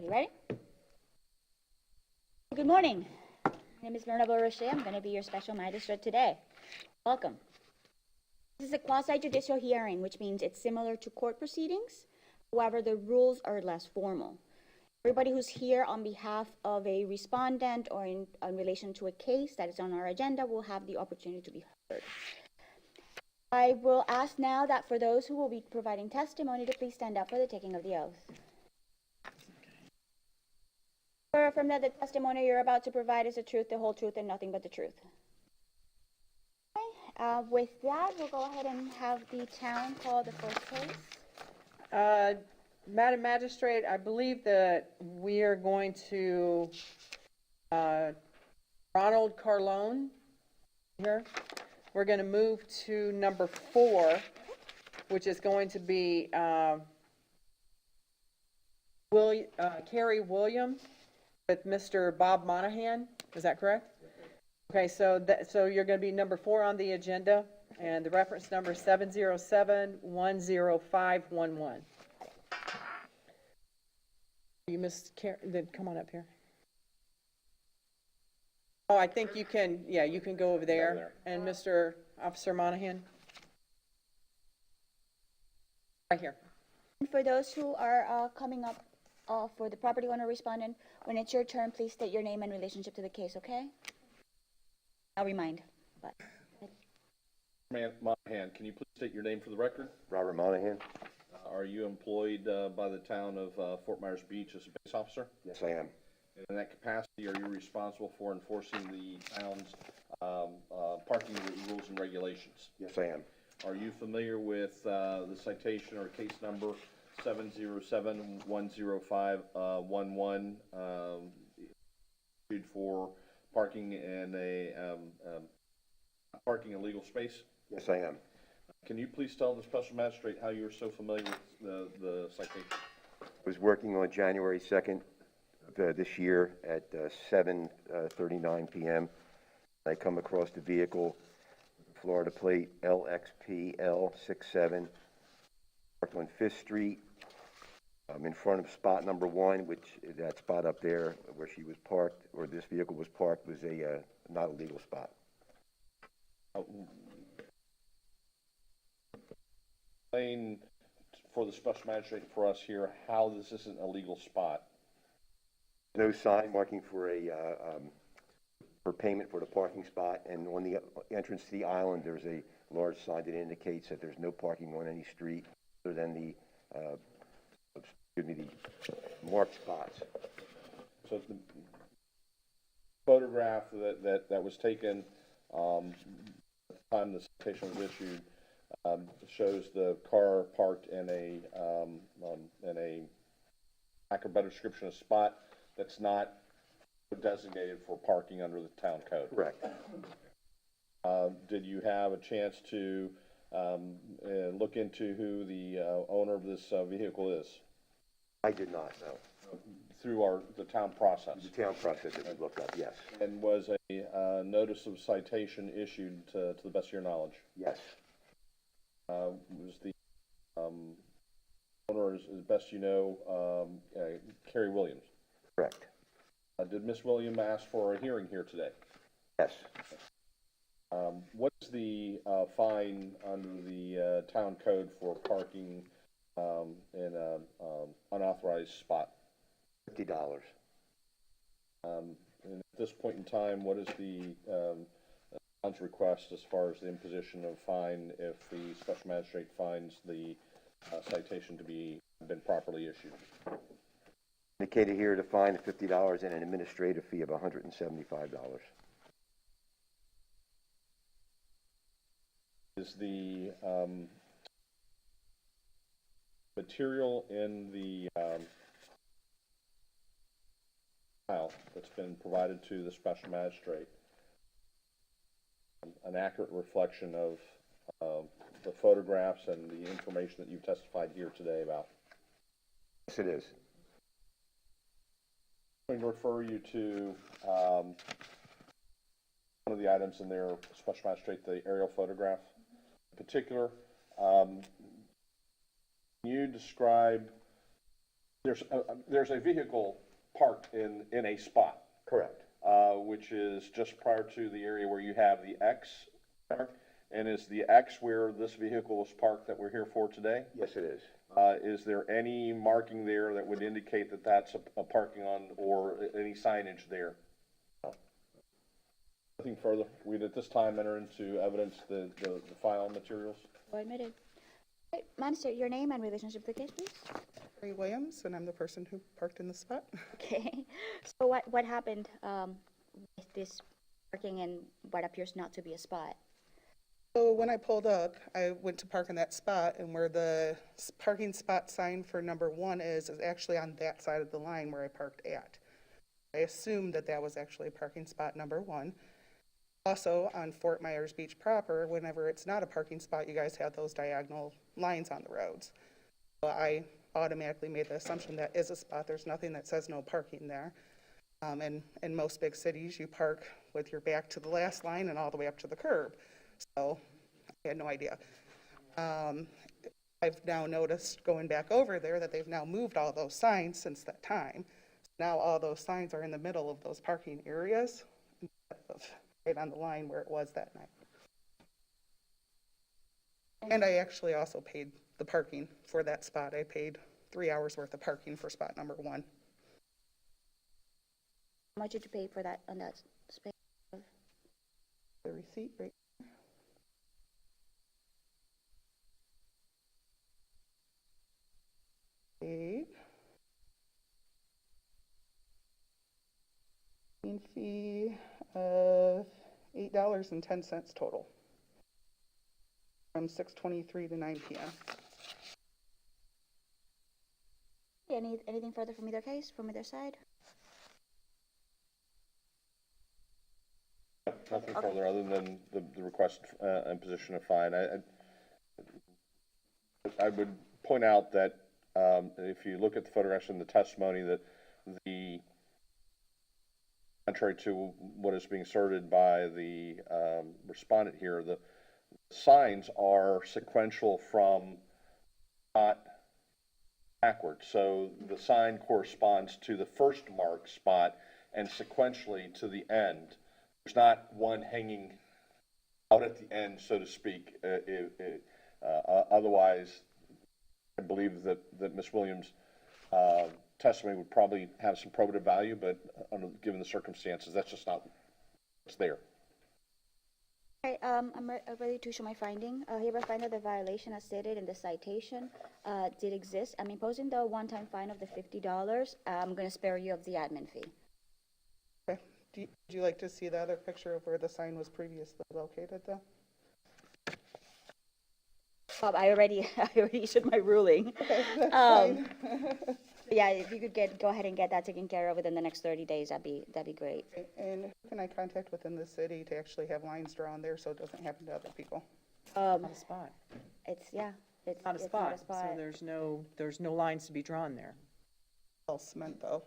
You ready? Good morning. My name is Myrna Roche. I'm going to be your special magistrate today. Welcome. This is a quasi-judicial hearing, which means it's similar to court proceedings. However, the rules are less formal. Everybody who's here on behalf of a respondent or in relation to a case that is on our agenda will have the opportunity to be heard. I will ask now that for those who will be providing testimony to please stand up for the taking of the oath. Swear affirm that the testimony you're about to provide is the truth, the whole truth, and nothing but the truth. Okay, with that, we'll go ahead and have the town call the first case. Madam Magistrate, I believe that we are going to Ronald Carlone here. We're going to move to number 4, which is going to be Carrie Williams with Mr. Bob Monahan. Is that correct? Okay, so you're going to be number 4 on the agenda, and the reference number is 707-10511. You missed Carrie. Then come on up here. Oh, I think you can. Yeah, you can go over there. And Mr. Officer Monahan, right here. For those who are coming up for the property owner respondent, when it's your turn, please state your name and relationship to the case, okay? I'll remind. But. Monahan, can you please state your name for the record? Robert Monahan. Are you employed by the town of Fort Myers Beach as a base officer? Yes, I am. And in that capacity, are you responsible for enforcing the town's parking rules and regulations? Yes, I am. Are you familiar with the citation or case number 707-10511 issued for parking in a parking illegal space? Yes, I am. Can you please tell the special magistrate how you're so familiar with the citation? I was working on January 2nd of this year at 7:39 p.m. I come across the vehicle, Florida plate LXPL67, parked on 5th Street. In front of spot number 1, which that spot up there where she was parked, or this vehicle was parked, was a not a legal spot. Explain for the special magistrate for us here how this isn't a legal spot. No sign marking for for payment for the parking spot, and on the entrance to the island, there's a large sign that indicates that there's no parking on any street other than the the marked spots. So the photograph that was taken at the time the citation was issued shows the car parked in a lack of a better description, a spot that's not designated for parking under the town code. Correct. Did you have a chance to look into who the owner of this vehicle is? I did not know. Through the town process? The town process that we looked up, yes. And was a notice of citation issued to the best of your knowledge? Yes. Was the owner, as best you know, Carrie Williams? Correct. Did Miss Williams ask for a hearing here today? Yes. What's the fine under the town code for parking in an unauthorized spot? $50. And at this point in time, what is the town's request as far as the imposition of fine if the special magistrate finds the citation to be been properly issued? Indicated here to fine of $50 and an administrative fee of $175. Is the material in the file that's been provided to the special magistrate an accurate reflection of the photographs and the information that you've testified here today about? Yes, it is. I'm going to refer you to one of the items in there, special magistrate, the aerial photograph. In particular, can you describe There's a vehicle parked in a spot, Correct. which is just prior to the area where you have the X mark. And is the X where this vehicle is parked that we're here for today? Yes, it is. Is there any marking there that would indicate that that's a parking on, or any signage there? Nothing further. We'd at this time enter into evidence the file materials. So admitted. Right, ma'am, sir, your name and relationship to the case, please. Ray Williams, and I'm the person who parked in the spot. Okay. So what happened with this parking in what appears not to be a spot? So when I pulled up, I went to park in that spot, and where the parking spot sign for number 1 is actually on that side of the line where I parked at. I assumed that that was actually parking spot number 1. Also, on Fort Myers Beach proper, whenever it's not a parking spot, you guys have those diagonal lines on the roads. So I automatically made the assumption that is a spot. There's nothing that says no parking there. And in most big cities, you park with your back to the last line and all the way up to the curb. So I had no idea. I've now noticed going back over there that they've now moved all those signs since that time. Now all those signs are in the middle of those parking areas instead of right on the line where it was that night. And I actually also paid the parking for that spot. I paid 3 hours worth of parking for spot number 1. How much did you pay for that on that space? The receipt right paid. Fee of $8.10 total from 6:23 to 9 p.m. Anything further from either case, from either side? Nothing further other than the request and position of fine. I would point out that if you look at the photographs and the testimony, that the contrary to what is being asserted by the respondent here, the signs are sequential from not backwards. So the sign corresponds to the first marked spot and sequentially to the end. There's not one hanging out at the end, so to speak. Otherwise, I believe that Ms. Williams' testimony would probably have some probative value, but given the circumstances, that's just not what's there. All right, I'm ready to show my finding. Hereby find that the violation as stated in the citation did exist. I'm imposing the one-time fine of the $50. I'm going to spare you of the admin fee. Okay. Would you like to see the other picture of where the sign was previously located, though? Bob, I already issued my ruling. Okay, that's fine. Yeah, if you could go ahead and get that taken care of within the next 30 days, that'd be great. And who can I contact within the city to actually have lines drawn there so it doesn't happen to other people? Not a spot. It's Not a spot. So there's no lines to be drawn there. All cement, though.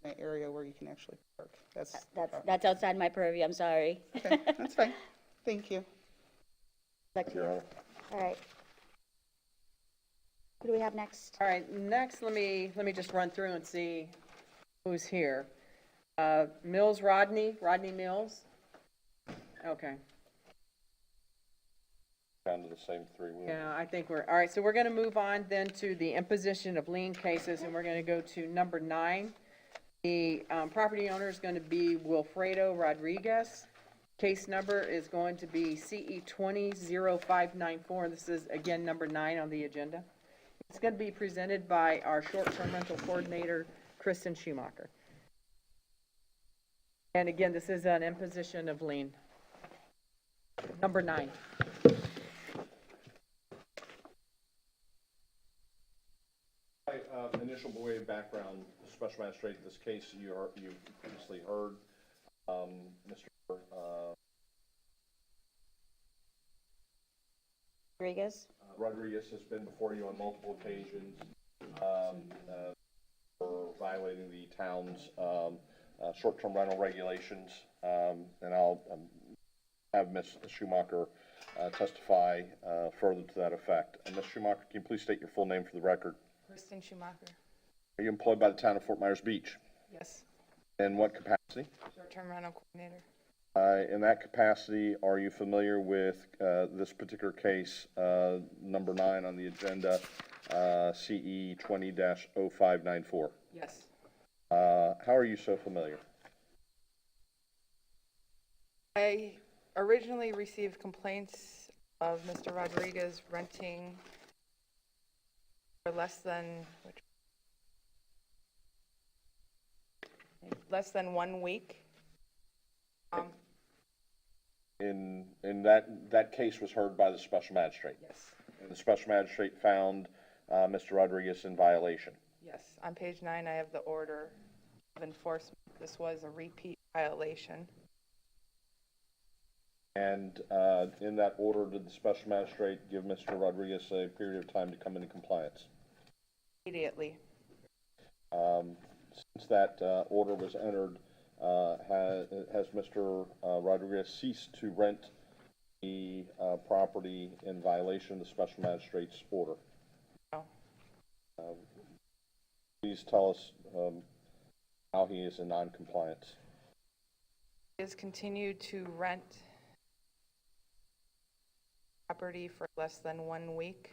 An area where you can actually park. That's outside my purview. I'm sorry. Okay, that's fine. Thank you. Back to you. Your Honor. All right. Who do we have next? All right, next, let me just run through and see who's here. Mills, Rodney Mills? Okay, Down to the same three. yeah, I think all right, so we're gonna move on then to the imposition of lien cases, and we're gonna go to number 9. The property owner is gonna be Wilfredo Rodriguez. Case number is going to be CE 20-0594, and this is, again, number 9 on the agenda. It's going to be presented by our short-term rental coordinator, Kristen Schumacher. And again, this is an imposition of lien. Number 9. Initial way of background, Special Magistrate, this case you've previously heard, Mr. Rodriguez? Rodriguez has been before you on multiple occasions for violating the town's short-term rental regulations, and I'll have Ms. Schumacher testify further to that effect. And Ms. Schumacher, can you please state your full name for the record? Kristen Schumacher. Are you employed by the town of Fort Myers Beach? Yes. In what capacity? Short-term rental coordinator. In that capacity, are you familiar with this particular case, number 9 on the agenda, CE 20-0594? Yes. How are you so familiar? I originally received complaints of Mr. Rodriguez renting for less than 1 week. In that case was heard by the special magistrate. Yes. And the special magistrate found Mr. Rodriguez in violation. Yes. On page 9, I have the order of enforcement. This was a repeat violation. And in that order, did the special magistrate give Mr. Rodriguez a period of time to come into compliance? Immediately. Since that order was entered, has Mr. Rodriguez ceased to rent the property in violation of the special magistrate's order? No. Please tell us how he is in non-compliance. He has continued to rent property for less than 1 week.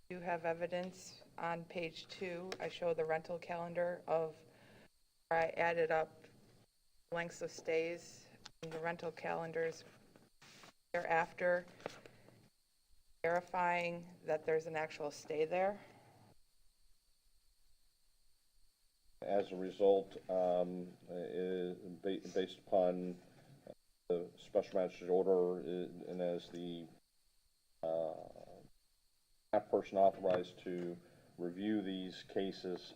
You have evidence on page 2. I show the rental calendar of where I added up lengths of stays and the rental calendars thereafter, verifying that there's an actual stay there. As a result, based upon the special magistrate order, and as the staff person authorized to review these cases,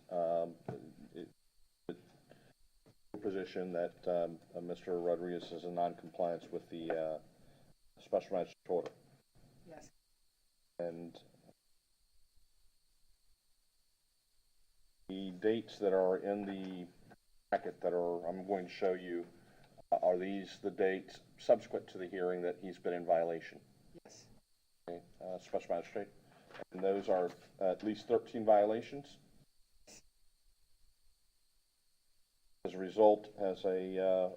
position that Mr. Rodriguez is in non-compliance with the special magistrate order. Yes. And the dates that are in the packet that I'm going to show you, are these the dates subsequent to the hearing that he's been in violation? Yes. Okay, special magistrate. And those are at least 13 violations? As a result, has a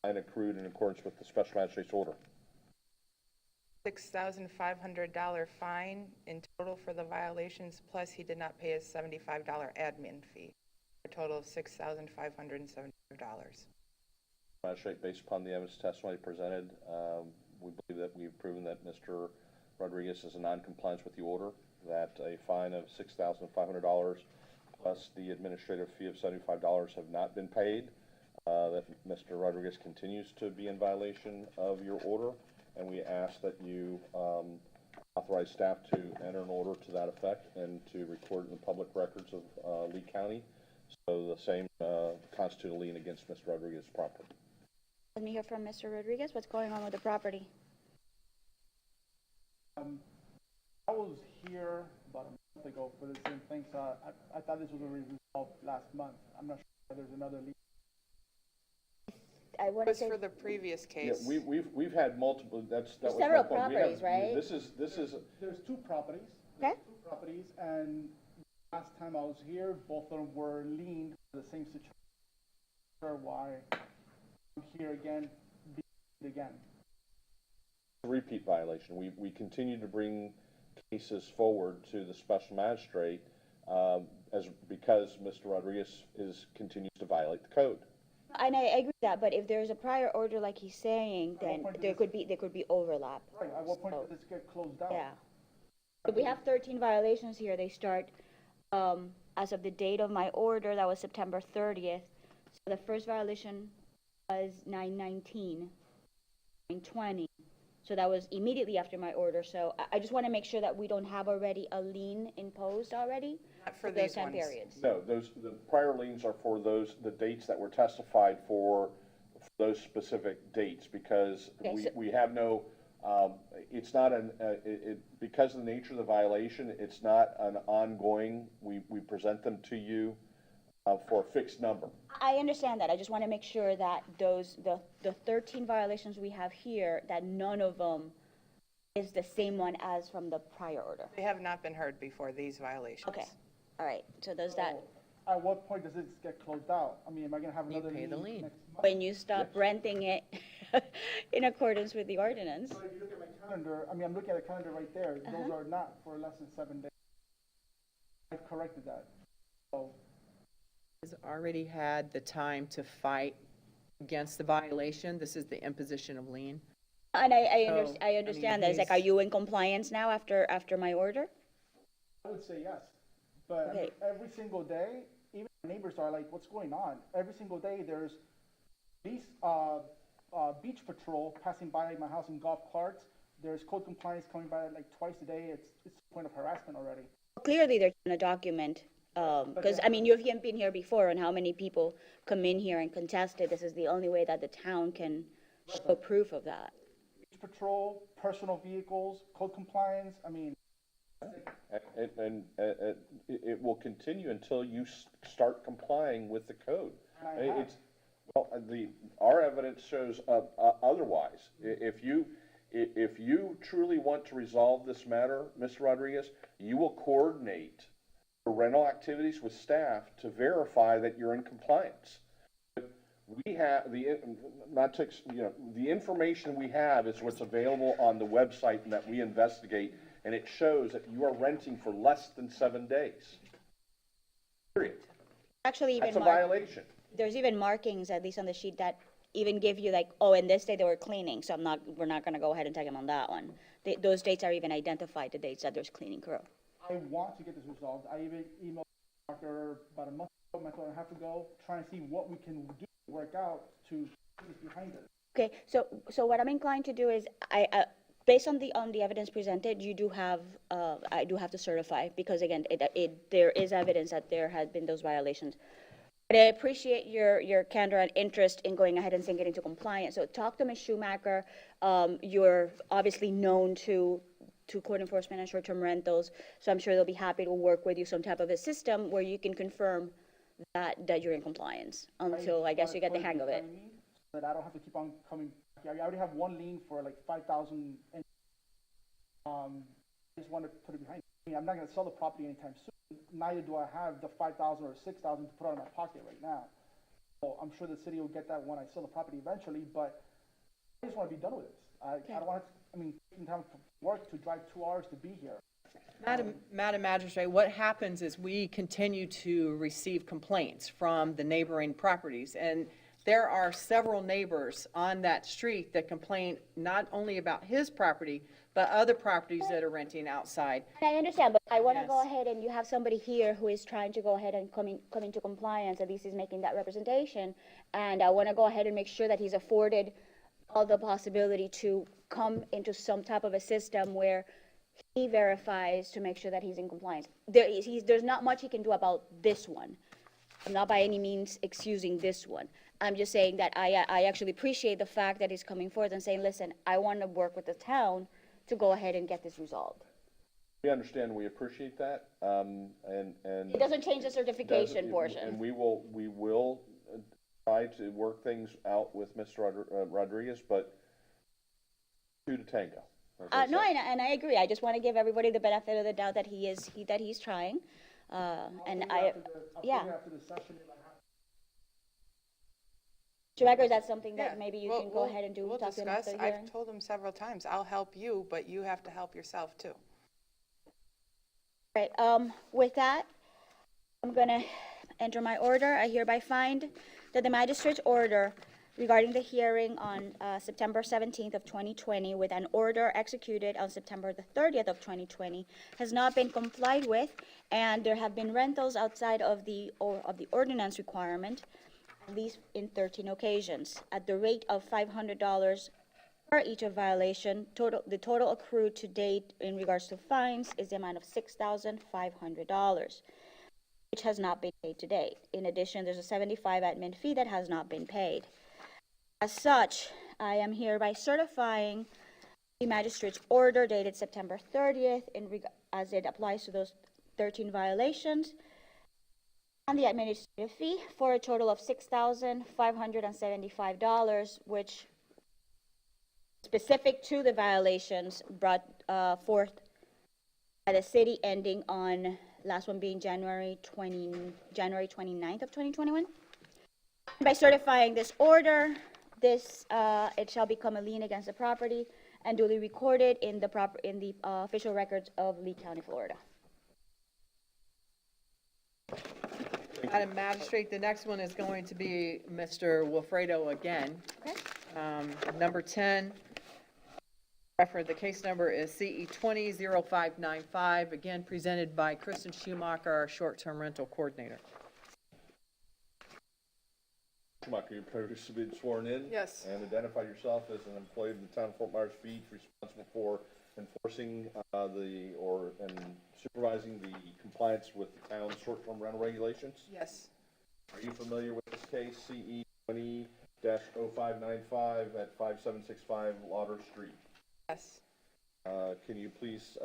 fine accrued in accordance with the special magistrate's order? $6,500 fine in total for the violations, plus he did not pay his $75 admin fee, a total of $6,575. Magistrate, based upon the evidence testimony presented, we believe that we've proven that Mr. Rodriguez is in non-compliance with the order, that a fine of $6,500 plus the administrative fee of $75 have not been paid, that Mr. Rodriguez continues to be in violation of your order, and we ask that you authorize staff to enter an order to that effect and to record in the public records of Lee County, so the same constitute a lien against Mr. Rodriguez's property. Let me hear from Mr. Rodriguez. What's going on with the property? I was here about a month ago for the same thing, so I thought this was already resolved last month. I'm not sure if there's another leak. I want It to was say for the previous Yeah, case. we've had multiple. That was my several point. properties, right? This is There's two properties. Okay. There's two properties, and last time I was here, both of them were liened for the same situation. Sure why I'm here again, again. a repeat violation. We continue to bring cases forward to the special magistrate because Mr. Rodriguez continues to violate the code. and I agree with that, but if there's a prior order like he's saying, then there could be overlap. Right, at what point did this get closed down? Yeah. So we have 13 violations here. They start as of the date of my order, that was September 30th. So the first violation was 9/19, 9/20. So that was immediately after my order. So I just want to make sure that we don't have already a lien imposed already Not for those these time ones. periods. No, the prior liens are for the dates that were testified for those specific dates, because Okay, so- we have no, it's not because of the nature of the violation, it's not an ongoing, we present them to you for a fixed number. I understand that. I just want to make sure that the 13 violations we have here, that none of them is the same one as from the prior order. They have not been heard before, these violations. Okay, all right, so does that, At what point does it get closed out? I mean, am I gonna have another pay the lien lien. next month? when you stop renting it in accordance with the ordinance? So if you look at my calendar, I mean, I'm looking at a calendar right there, those are not for less than 7 days. I've corrected that. So, Has already had the time to fight against the violation. This is the imposition of lien. And I So, I understand mean, that, it's like, he's- are you in compliance now after my order? I would say yes, but I mean, Okay. every single day, even my neighbors are like, what's going on? Every single day, there's police, beach patrol passing by my house in golf carts. There's code compliance coming by like twice a day. It's a point of harassment already. Clearly, they're trying to document, because, I mean, you've been here before, and how many people come in here and contest it. This is the only way that the town can show proof of that. Beach patrol, personal vehicles, code compliance, I mean, And it will continue until you start complying with the code. And I have. It's, well, our evidence shows otherwise. If you truly want to resolve this matter, Mr. Rodriguez, you will coordinate the rental activities with staff to verify that you're in compliance. We have the information we have is what's available on the website and that we investigate, and it shows that you are renting for less than 7 days. Period. Actually, even That's a mark, violation. there's even markings, at least on the sheet, that even give you like, oh, and this day they were cleaning, so we're not gonna go ahead and tag them on that one. Those dates are even identified, the dates that there's cleaning crew. I want to get this resolved. I even emailed Parker about a month and a half ago, trying to see what we can do, work out to put this behind us. Okay, so what I'm inclined to do is, based on the evidence presented, you do have, I do have to certify, because again, there is evidence that there had been those violations. But I appreciate your candor and interest in going ahead and saying getting to compliance. So talk to Ms. Schumacher. You're obviously known to court enforcement and short-term rentals, so I'm sure they'll be happy to work with you, some type of a system where you can confirm that you're in compliance until, I guess, you get the hang of it. So that I don't have to keep on coming. I already have one lien for like 5,000, and I just want to put it behind. I mean, I'm not going to sell the property anytime soon. Neither do I have the 5,000 or 6,000 to put out of my pocket right now. So I'm sure the city will get that when I sell the property eventually. But I just want to be done with this. I don't want to. I mean, taking time from work to drive 2 hours to be here. Madam Magistrate, what happens is we continue to receive complaints from the neighboring properties, and there are several neighbors on that street that complain not only about his property, but other properties that are renting outside. And I understand, but I want to go Yes. ahead, and you have somebody here who is trying to go ahead and come into compliance, at least he's making that representation, and I want to go ahead and make sure that he's afforded all the possibility to come into some type of a system where he verifies to make sure that he's in compliance. There's not much he can do about this one. I'm not by any means excusing this one. I'm just saying that I actually appreciate the fact that he's coming forth and saying, listen, I want to work with the town to go ahead and get this resolved. We understand, we appreciate that, and. It doesn't change the certification And portion. we will try to work things out with Mr. Rodriguez, but two to tango. as I No, say. and I agree. I just want to give everybody the benefit of the doubt that he's trying. And I'll yeah. figure after the session if I have. Schumacher, is that something Yeah, that maybe you we'll- can go ahead and do? We'll talk to him discuss. after the hearing? I've told him several times, I'll help you, but you have to help yourself too. Right, with that, I'm gonna enter my order. I hereby find that the magistrate's order regarding the hearing on September 17th of 2020 with an order executed on September the 30th of 2020 has not been complied with, and there have been rentals outside of the ordinance requirement, at least in 13 occasions, at the rate of $500 per each of violation. The total accrued to date in regards to fines is the amount of $6,500, which has not been paid to date. In addition, there's a $75 admin fee that has not been paid. As such, I am hereby certifying the magistrate's order dated September 30th as it applies to those 13 violations, and the administrative fee for a total of $6,575, which specific to the violations brought forth by the city, ending on, last one being January 29th of 2021. By certifying this order, it shall become a lien against the property and duly recorded in the official records of Lee County, Florida. Madam Magistrate, the next one is going to be Mr. Wilfredo again. Okay. Number 10, the case number is CE 20-0595, again presented by Kristen Schumacher, our short-term rental coordinator. Schumacher, you're previously been sworn in. Yes. And identify yourself as an employee of the town of Fort Myers Beach, responsible for enforcing and supervising the compliance with the town's short-term rental regulations. Yes. Are you familiar with this case, CE 20-0595 at 5765 Lauder Street? Yes. Can you please,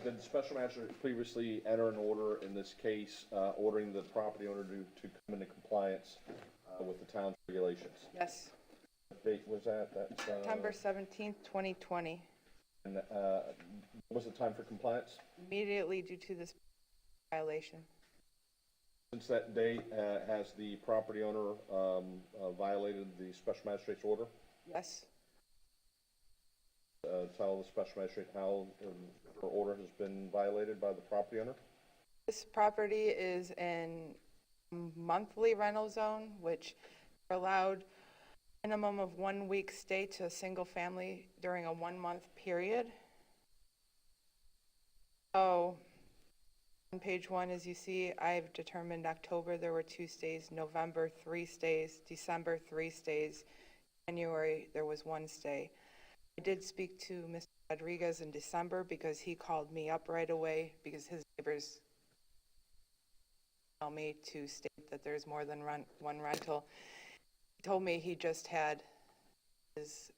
did the special magistrate previously enter an order in this case, ordering the property owner to come into compliance with the town's regulations? Yes. What date was that? That's September 17th, 2020. And what was the time for compliance? Immediately due to this violation. Since that date, has the property owner violated the special magistrate's order? Yes. Tell the special magistrate how her order has been violated by the property owner? This property is in monthly rental zone, which are allowed minimum of 1 week stay to a single family during a 1 month period. So on page 1, as you see, I've determined October there were 2 stays, November 3 stays, December 3 stays, January there was 1 stay. I did speak to Mr. Rodriguez in December because he called me up right away because his neighbors tell me to state that there's more than one rental. He told me he just had his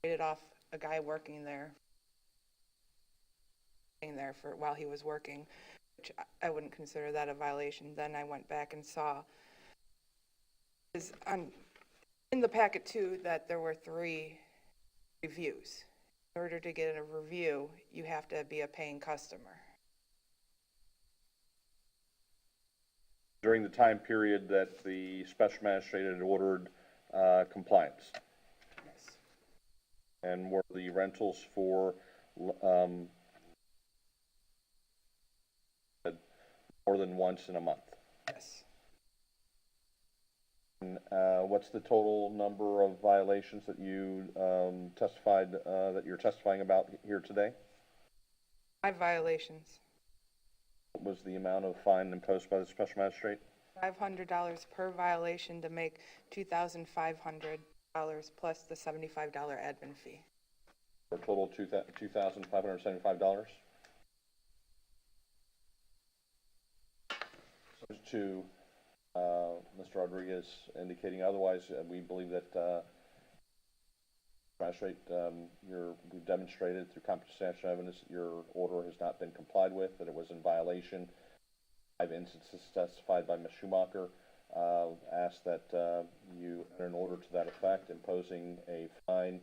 rated off a guy working there for while he was working, which I wouldn't consider that a violation. Then I went back and saw in the packet too that there were 3 reviews. In order to get a review, you have to be a paying customer. During the time period that the special magistrate had ordered compliance? Yes. And were the rentals for more than once in a month? Yes. And what's the total number of violations that you testified, that you're testifying about here today? 5 violations. What was the amount of fine imposed by the special magistrate? $500 per violation to make $2,500 plus the $75 admin fee. For a total of $2,575? Subject to Mr. Rodriguez indicating otherwise, we believe that magistrate, we've demonstrated through competent evidence that your order has not been complied with, that it was in violation. 5 instances testified by Ms. Schumacher. Asked that you enter an order to that effect, imposing a fine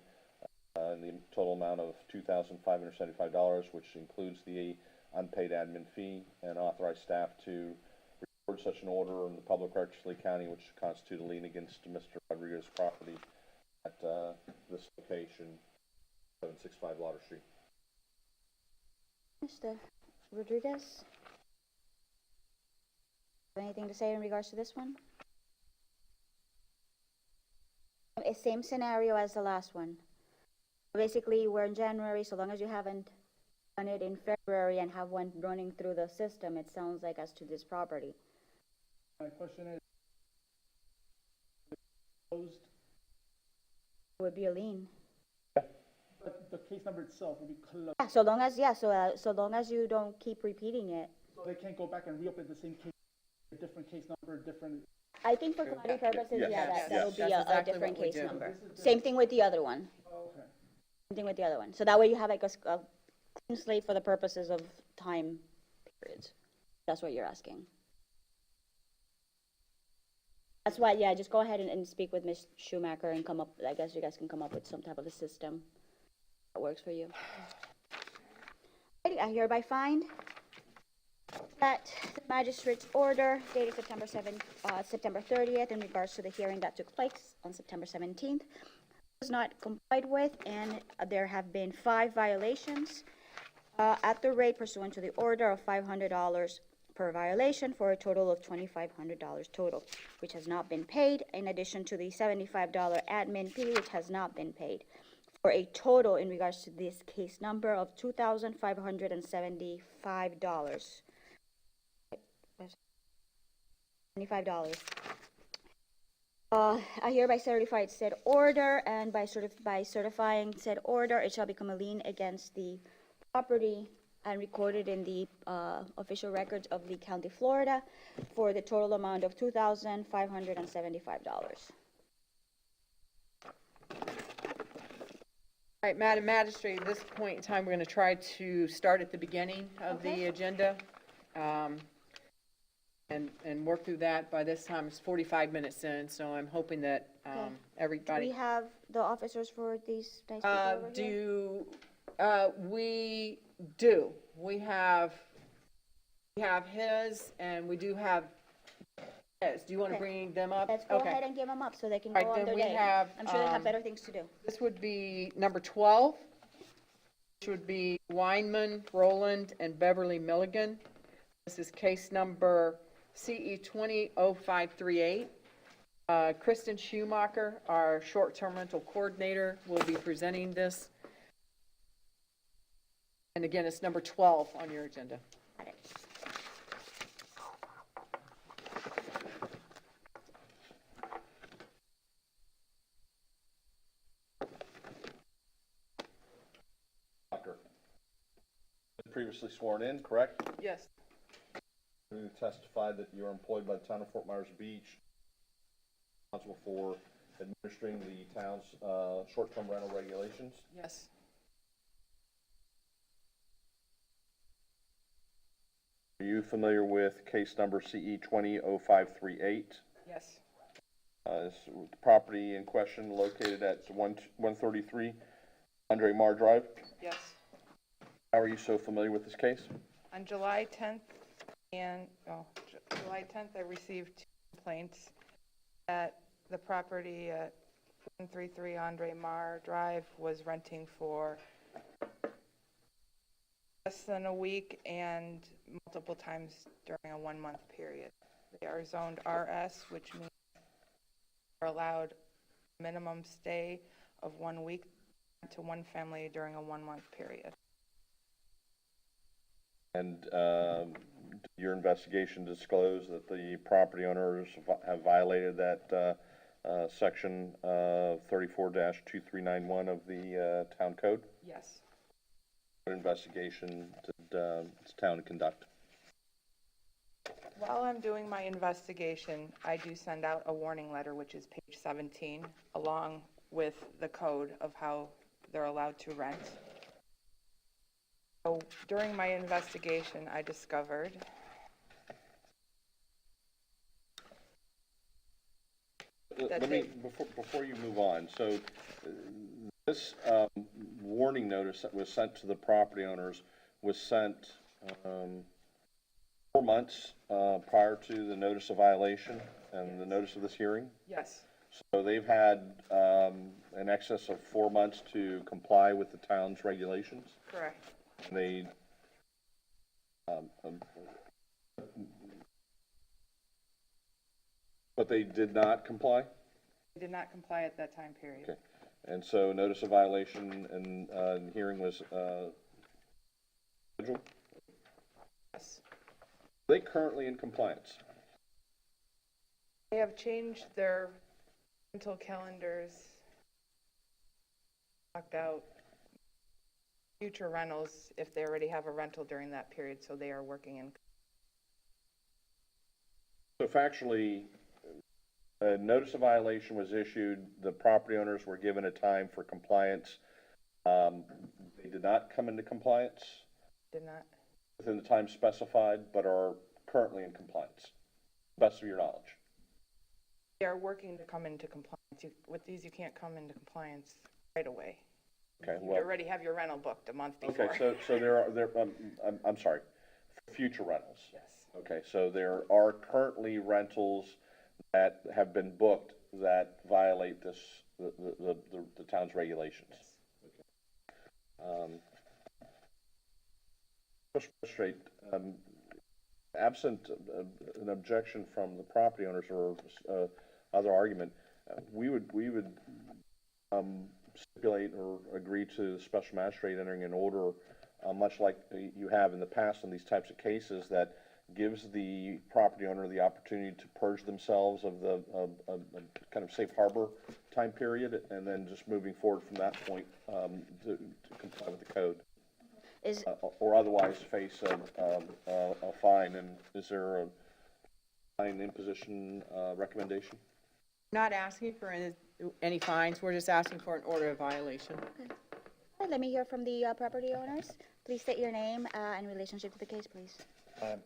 in the total amount of $2,575, which includes the unpaid admin fee, and authorize staff to record such an order in the public records of Lee County, which constitute a lien against Mr. Rodriguez's property at this location, 765 Lauder Street. Mr. Rodriguez? Have anything to say in regards to this one? Same scenario as the last one. Basically, we're in January, so long as you haven't done it in February and have one running through the system, it sounds like as to this property. My question is, closed, It would be a lien. but the case number itself will be closed. Yeah, so long as you don't keep repeating it. So they can't go back and reopen the same case, a different case number, different. I think for clarity purposes, Yes. yeah, Yes. that'll be That's a exactly different what we case do. number. Same thing with the other one. Okay. Same thing with the other one. So that way you have like a clean slate for the purposes of time periods. That's what you're asking. That's why, yeah, just go ahead and speak with Ms. Schumacher and come up, I guess you guys can come up with some type of a system that works for you. I hereby find that the magistrate's order dated September 30th in regards to the hearing that took place on September 17th was not complied with, and there have been 5 violations at the rate pursuant to the order of $500 per violation for a total of $2,500 total, which has not been paid, in addition to the $75 admin fee, which has not been paid, for a total in regards to this case number of $2,575. $75. I hereby certify said order, and by certifying said order, it shall become a lien against the property and recorded in the official records of the county, Florida, for the total amount of $2,575. All right, Madam Magistrate, at this point in time, we're going to try to start at the beginning of the agenda and work through that. By this time, it's 45 minutes in, so I'm hoping that Do everybody. we have the officers for these nice people over here? We do. We have his, and we do have his. Do you want to Okay. bring them up? Let's go Okay. ahead and give them up so they can All go right, on then their we day. have, I'm sure they have better things to do. This would be number 12, which would be Weinman, Roland, and Beverly Milligan. This is case number CE 20-0538. Kristen Schumacher, our short-term rental coordinator, will be presenting this. And again, it's number 12 on your agenda. Got it. Doctor, previously sworn in, correct? Yes. You testified that you're employed by the town of Fort Myers Beach, responsible for administering the town's short-term rental regulations. Yes. Are you familiar with case number CE 20-0538? Yes. This property in question located at 133 Andre Mar Drive. Yes. How are you so familiar with this case? On July 10th July 10th, I received 2 complaints that the property at 133 Andre Mar Drive was renting for less than a week and multiple times during a 1-month period. They are zoned RS, which means they're allowed minimum stay of 1 week to one family during a 1-month period. And did your investigation disclose that the property owners have violated that section 34-2391 of the town code? Yes. What investigation did the town conduct? While I'm doing my investigation, I do send out a warning letter, which is page 17, along with the code of how they're allowed to rent. So during my investigation, I discovered Let me, before you move on, so this warning notice that was sent to the property owners was sent 4 months prior to the notice of violation and the notice of this hearing? yes, So they've had an excess of 4 months to comply with the town's regulations? correct. And they, but they did not comply? They did not comply at that time period. Okay. And so notice of violation and hearing was scheduled? Yes. Are they currently in compliance? They have changed their rental calendars, locked out future rentals if they already have a rental during that period, so they are working in. So factually, a notice of violation was issued, the property owners were given a time for compliance. They did not come into compliance Did not. within the time specified, but are currently in compliance, best of your knowledge. They are working to come into compliance. With these, you can't come into compliance right away. Okay, You well, already have your rental booked a month before. okay, so I'm sorry, future rentals. Yes. Okay, so there are currently rentals that have been booked that violate the town's regulations. Magistrate, absent an objection from the property owners or other argument, we would stipulate or agree to the special magistrate entering an order, much like you have in the past in these types of cases, that gives the property owner the opportunity to purge themselves of the kind of safe harbor time period, and then just moving forward from that point to comply with the code. Or otherwise face a fine. And is there a fine imposition recommendation? Not asking for any fines, we're just asking for an order of violation. All right, let me hear from the property owners. Please state your name and relationship to the case, please.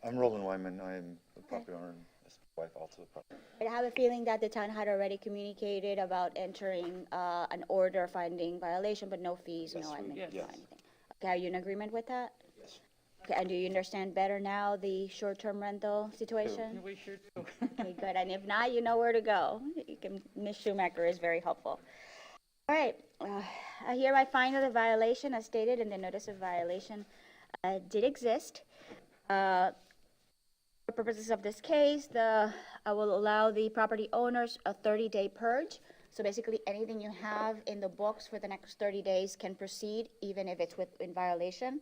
I'm Roland Wyman. I'm the property owner and his wife also the property. I have a feeling that the town had already communicated about entering an order finding violation, but no fees, no admin, no anything. Okay, are you in agreement with that? Yes. Okay, and do you understand better now the short-term rental situation? We sure do. Okay, good, and if not, you know where to go. Ms. Schumacher is very helpful. All right, I hereby find that the violation, as stated in the notice of violation, did exist. For purposes of this case, I will allow the property owners a 30-day purge. So basically, anything you have in the books for the next 30 days can proceed, even if it's in violation.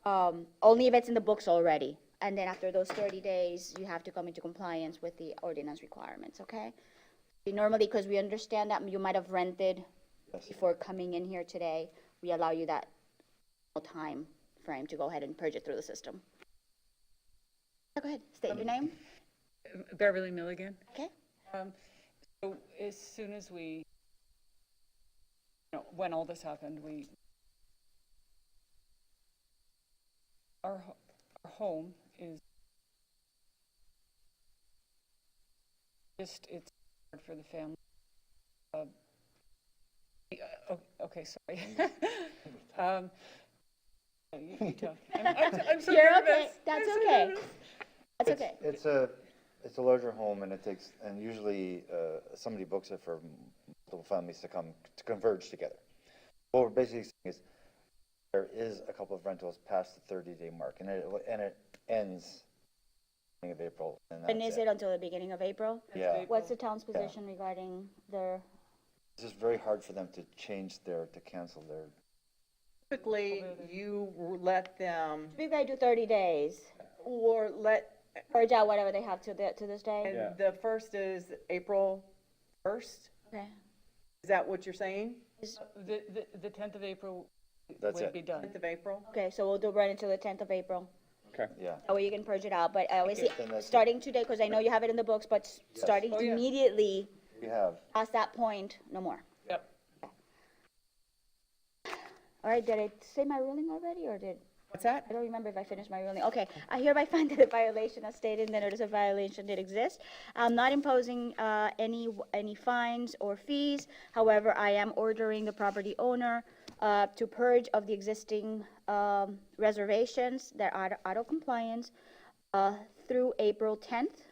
Only if it's in the books already. And then after those 30 days, you have to come into compliance with the ordinance requirements, okay? Normally, because we understand that you might have rented before coming in here today, we allow you that time frame to go ahead and purge it through the system. Go ahead, state your name. Beverly Milligan. Okay. So as soon as we, when all this happened, our home is just, it's hard for the family. Okay, sorry. You talk. I'm so You're nervous. okay. That's I'm so okay. nervous. That's okay. It's a larger home, and and usually somebody books it for multiple families to come to converge together. What we're basically saying is there is a couple of rentals past the 30-day mark, and it ends beginning of April. And is it until the beginning of April? Yeah. What's the town's position regarding their, It's just very hard for them to cancel their. Typically, you let them, we gotta do 30 days, or purge out whatever they have to this day? and the first is April 1st? Okay. Is that what you're saying? The 10th of April That's would it. be done. 10th of April? Okay, so we'll do run until the 10th of April. Okay. Yeah. That way you can purge it out, but we see, Then that's it. starting today, because I know you have it in the books, but starting Oh, yeah. immediately We have. past that point, no more. Yep. All right, did I say my ruling already, or did? What's that? I don't remember if I finished my ruling. Okay, I hereby find that a violation as stated in the notice of violation did exist. I'm not imposing any fines or fees. However, I am ordering the property owner to purge of the existing reservations that are out of compliance through April 10th.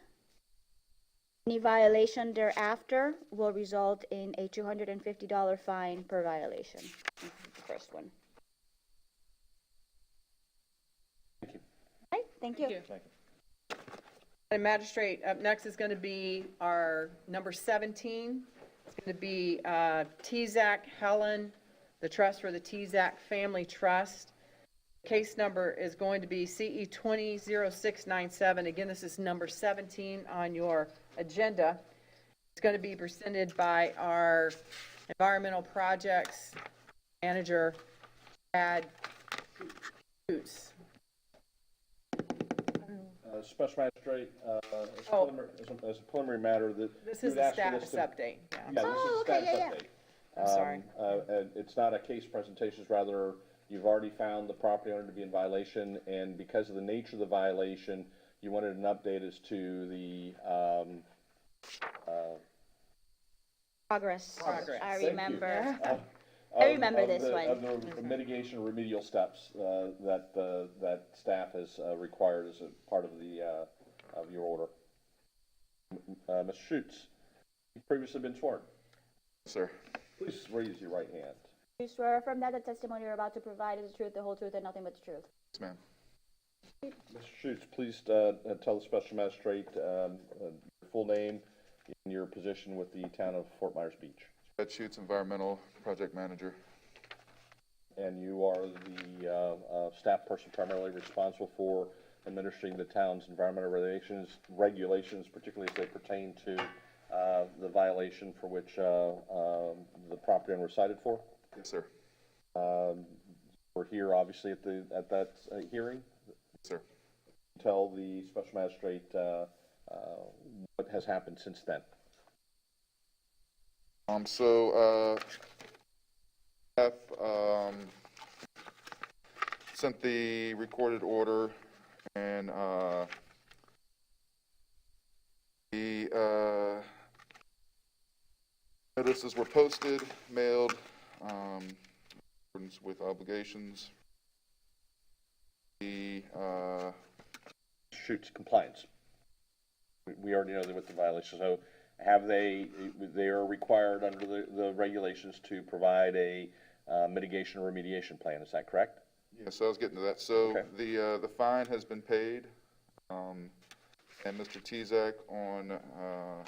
Any violation thereafter will result in a $250 fine per violation. This is the first one. All right, thank you. And Magistrate, up next is going to be our number 17. It's going to be Tezak Helen, the trust for the Tezak Family Trust. Case number is going to be CE 200697. Again, this is number 17 on your agenda. It's going to be presented by our Environmental Projects Manager, Chad Coots. Special magistrate, Oh. as a preliminary matter, that. This you is would the ask for status this to- update. Yeah. Yeah, this is Oh, a okay, status yeah, update. I'm sorry. And it's not a case presentation, it's rather, you've already found the property owner to be in violation, and because of the nature of the violation, you wanted an update as to the Progress. Progress. I Thank you. remember. I remember this one. Of the mitigation remedial steps, that staff has, required as a part of of your order. Mr. Schutz, you've previously been sworn. Sir. Please raise your right hand. You swear affirm that the testimony you're about to provide is the truth, the whole truth, and nothing but the truth. Yes, ma'am. Mr. Schutz, please, tell the special magistrate, your full name and your position with the town of Fort Myers Beach. Ed Schutz, Environmental Project Manager. And you are the staff person primarily responsible for administering the town's environmental regulations, particularly as they pertain to the violation for which the property owner was cited for. Yes, sir. We're here, obviously, at that hearing. Yes, sir. Tell the special magistrate what has happened since then. Staff sent the recorded order, and the notices were posted, mailed, in accordance with obligations. The Shoots compliance. We already know what the violation. So have they are required under the regulations to provide a mitigation or remediation plan. Is that correct? Yes, I was getting to that. So Okay. the fine has been paid, and Mr. Tezak on, I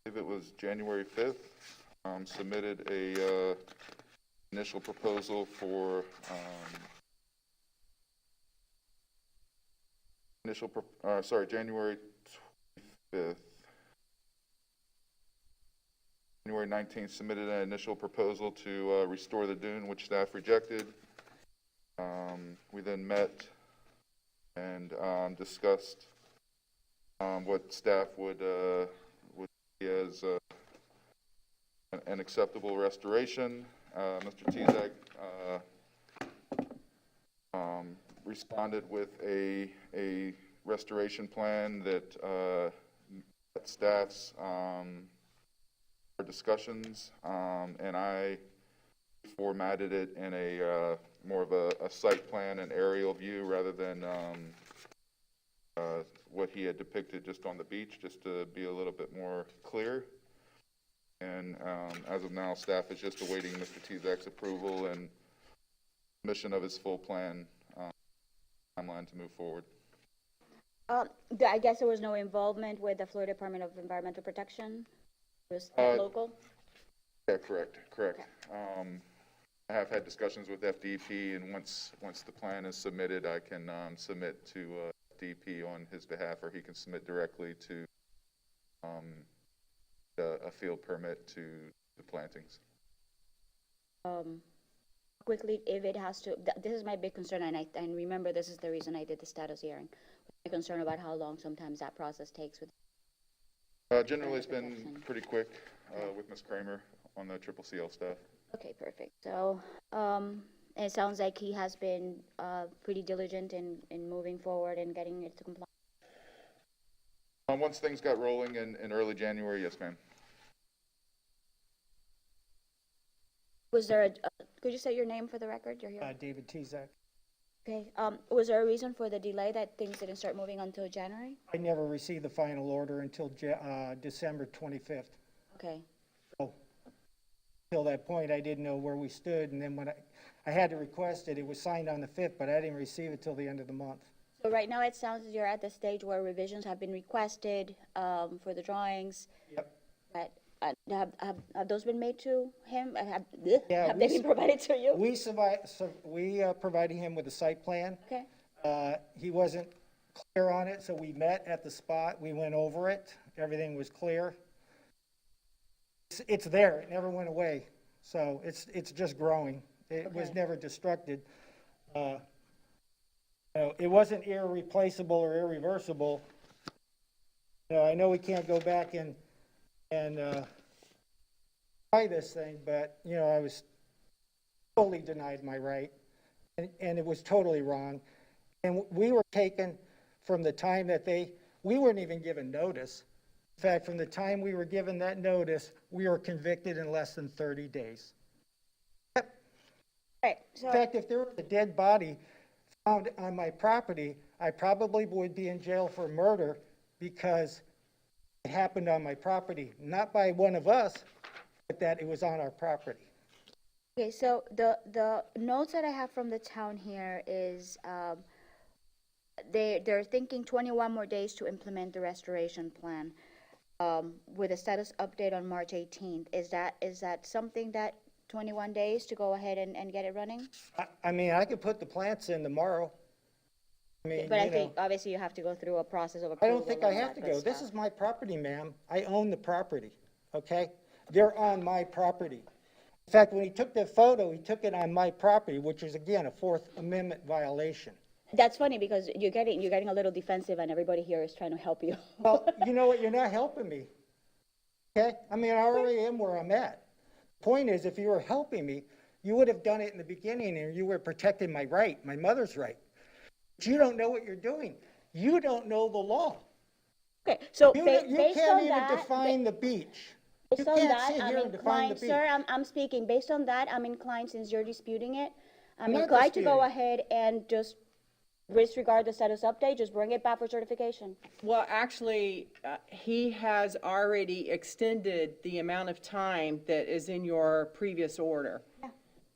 believe it was January 5th, submitted a initial proposal for January 25th. January 19th, submitted an initial proposal to restore the dune, which staff rejected. We then met and discussed what staff would see as an acceptable restoration. Mr. Tezak responded with a restoration plan that staff's discussions, and I formatted it in a more of a site plan and aerial view rather than what he had depicted just on the beach, just to be a little bit more clear. And as of now, staff is just awaiting Mr. Tezak's approval and submission of his full plan timeline to move forward. I guess there was no involvement with the Florida Department of Environmental Protection? It was local? Yeah, correct. I have had discussions with FDP, and once the plan is submitted, I can submit to FDP on his behalf, or he can submit directly to a field permit to the plantings. Quickly, if it has to, this is my big concern, and remember this is the reason I did the status hearing. My concern about how long sometimes that process takes with. Generally, it's been pretty quick with Ms. Kramer on the CCCL staff. Okay, perfect. So, it sounds like he has been pretty diligent in moving forward and getting it to comply. Once things got rolling in early January, yes, ma'am. Was there could you say your name for the record? You're here. David Tezak. Okay. Was there a reason for the delay that things didn't start moving until January? I never received the final order until December 25th. Okay. So, till that point, I didn't know where we stood, and then when I had to request it, it was signed on the 5th, but I didn't receive it till the end of the month. So right now it sounds as you're at the stage where revisions have been requested for the drawings. Yep. But have those been made to him? Have Yeah, they been provided to you? We provided him with a site plan. Okay. He wasn't clear on it, so we met at the spot. We went over it. Everything was clear. It's there. It never went away. So it's just growing. It was never destructed. It wasn't irreplaceable or irreversible. I know we can't go back and try this thing, but I was totally denied my right, and it was totally wrong. And we were taken from the time that we weren't even given notice In fact, from the time we were given that notice, we were convicted in less than 30 days. Right, so, In fact, if there was a dead body found on my property, I probably would be in jail for murder because it happened on my property, not by one of us, but that it was on our property. okay, so the notes that I have from the town here is, they're thinking 21 more days to implement the restoration plan, with a status update on March 18th. Is that something that 21 days to go ahead and get it running? I mean, I could put the plants in tomorrow. I mean, But I you think know, obviously you have to go through a process of I approval. don't think and I all have to that good go. This stuff. is my property, ma'am. I own the property, okay? They're on my property. In fact, when he took that photo, he took it on my property, which is again a Fourth Amendment violation. That's funny because you're getting a little defensive and everybody here is trying to help you. Well, you know what? You're not helping me. Okay? I mean, I already am where I'm at. Point is, if you were helping me, you would have done it in the beginning and you were protecting my right, my mother's right. But you don't know what you're doing. You don't know the law. Okay, so You based can't on even that, define the beach. You based on can't that, sit I'm here and define the inclined, beach. sir, I'm speaking, based on that, I'm inclined, since you're disputing it, I'm not inclined to go disputing. ahead and just disregard the status update, just bring it back for certification. Well, actually, he has already extended the amount of time that is in your previous order.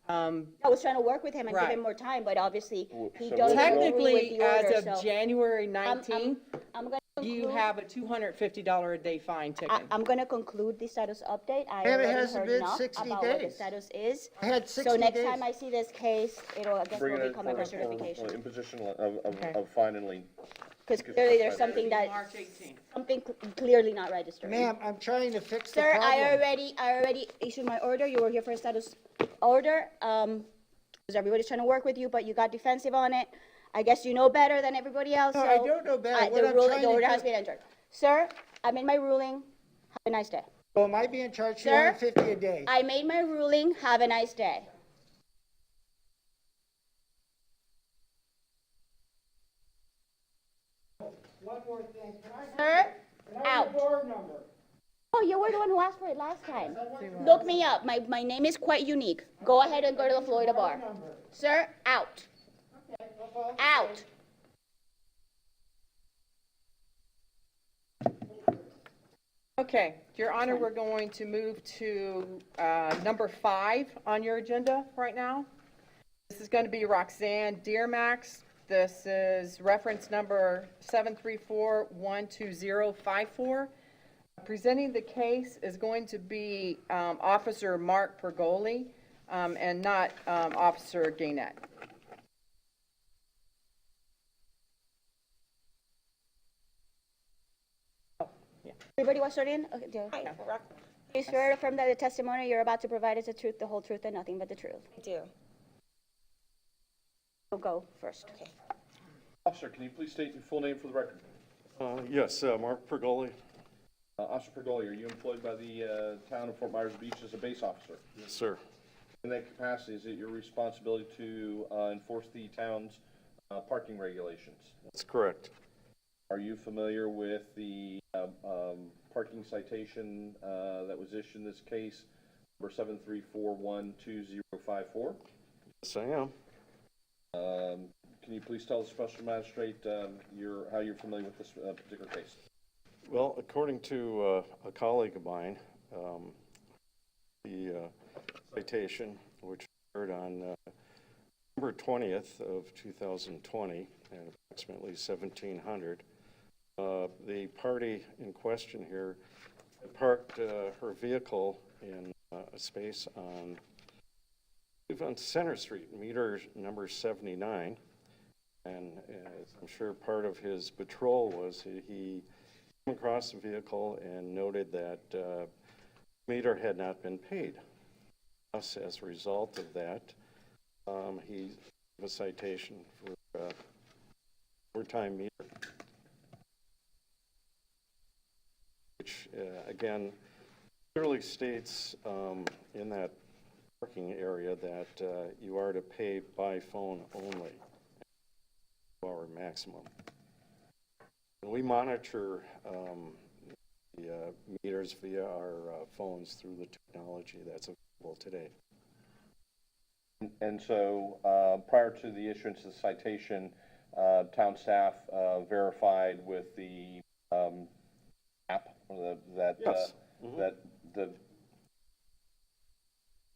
I was trying to work with him and give Right. him more time, but obviously, he so doesn't go through with Technically, the order, as of so January I'm 19th, gonna you conclude, have a $250 a day fine ticket. I'm gonna conclude the status update. I Ma'am, it already hasn't heard been enough 60 about what the days. status is. I had 60 So next days. time I see this case, I guess Bring will it be in coming for for certification. imposition of fine and lien. Because clearly there's something that, March 18th. something clearly not registered. Ma'am, I'm trying to fix the Sir, problem. I already issued my order. You were here for a status order. Because everybody's trying to work with you, but you got defensive on it. I guess you know better than everybody else, No, so. I don't know better. What I'm trying The to order do- has been entered. Sir, I made my ruling. Have a nice day. So am I being charged Sir? $250 a day? I made my ruling. Have a nice day. One more thing. Can I Sir, have out. your door number? Oh, you were the one who asked for it last time. Look me up. My name is quite unique. Go ahead and go to the Florida bar. Sir, out. Out. Okay, Your Honor, we're going to move to number 5 on your agenda right now. This is going to be Roxanne Dearmax. This is reference number 734-12054. Presenting the case is going to be Officer Mark Pergoli and not Officer Gaynett. Everybody was sworn in? Okay, you swear to affirm that the testimony you're about to provide is the truth, the whole truth, and nothing but the truth? I do. We'll go first. Okay. Officer, can you please state your full name for the record? Yes, Mark Pergoli. Officer Pergoli, are you employed by the town of Fort Myers Beach as a base officer? Yes, sir. In that capacity, is it your responsibility to enforce the town's parking regulations? That's correct. Are you familiar with the parking citation that was issued in this case, number 734-12054? Yes, I am. Can you please tell the special magistrate how you're familiar with this particular case? Well, according to a colleague of mine, the citation, which occurred on November 20th of 2020 at approximately 1700, the party in question here parked her vehicle in a space on Center Street, meter number 79, and I'm sure part of his patrol was he came across the vehicle and noted that meter had not been paid. Thus, as a result of that, he gave a citation for overtime meter, which again clearly states in that parking area that you are to pay by phone only, 2-hour maximum. And we monitor the meters via our phones through the technology that's available today. And so, prior to the issuance of the citation, town staff verified with the app that Yes. that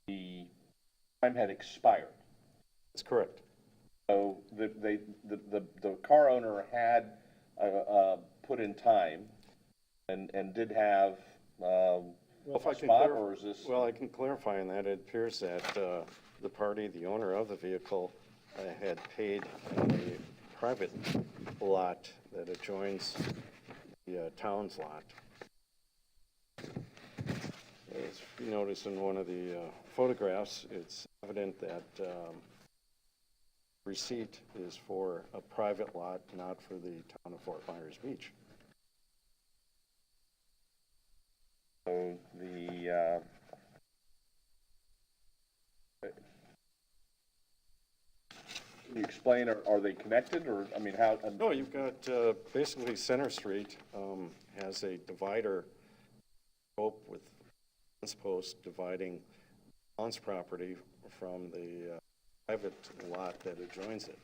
the time had expired. That's correct. So the car owner had put in time and did have Well, if a I can spot, or is this? Well, I can clarify on that. It appears that the party, the owner of the vehicle, had paid in the private lot that adjoins the town's lot. As you notice in one of the photographs, it's evident that receipt is for a private lot, not for the town of Fort Myers Beach. So can you explain, are they connected, or, I mean, how? No, you've got, basically Center Street has a divider rope with fence posts dividing town's property from the private lot that adjoins it.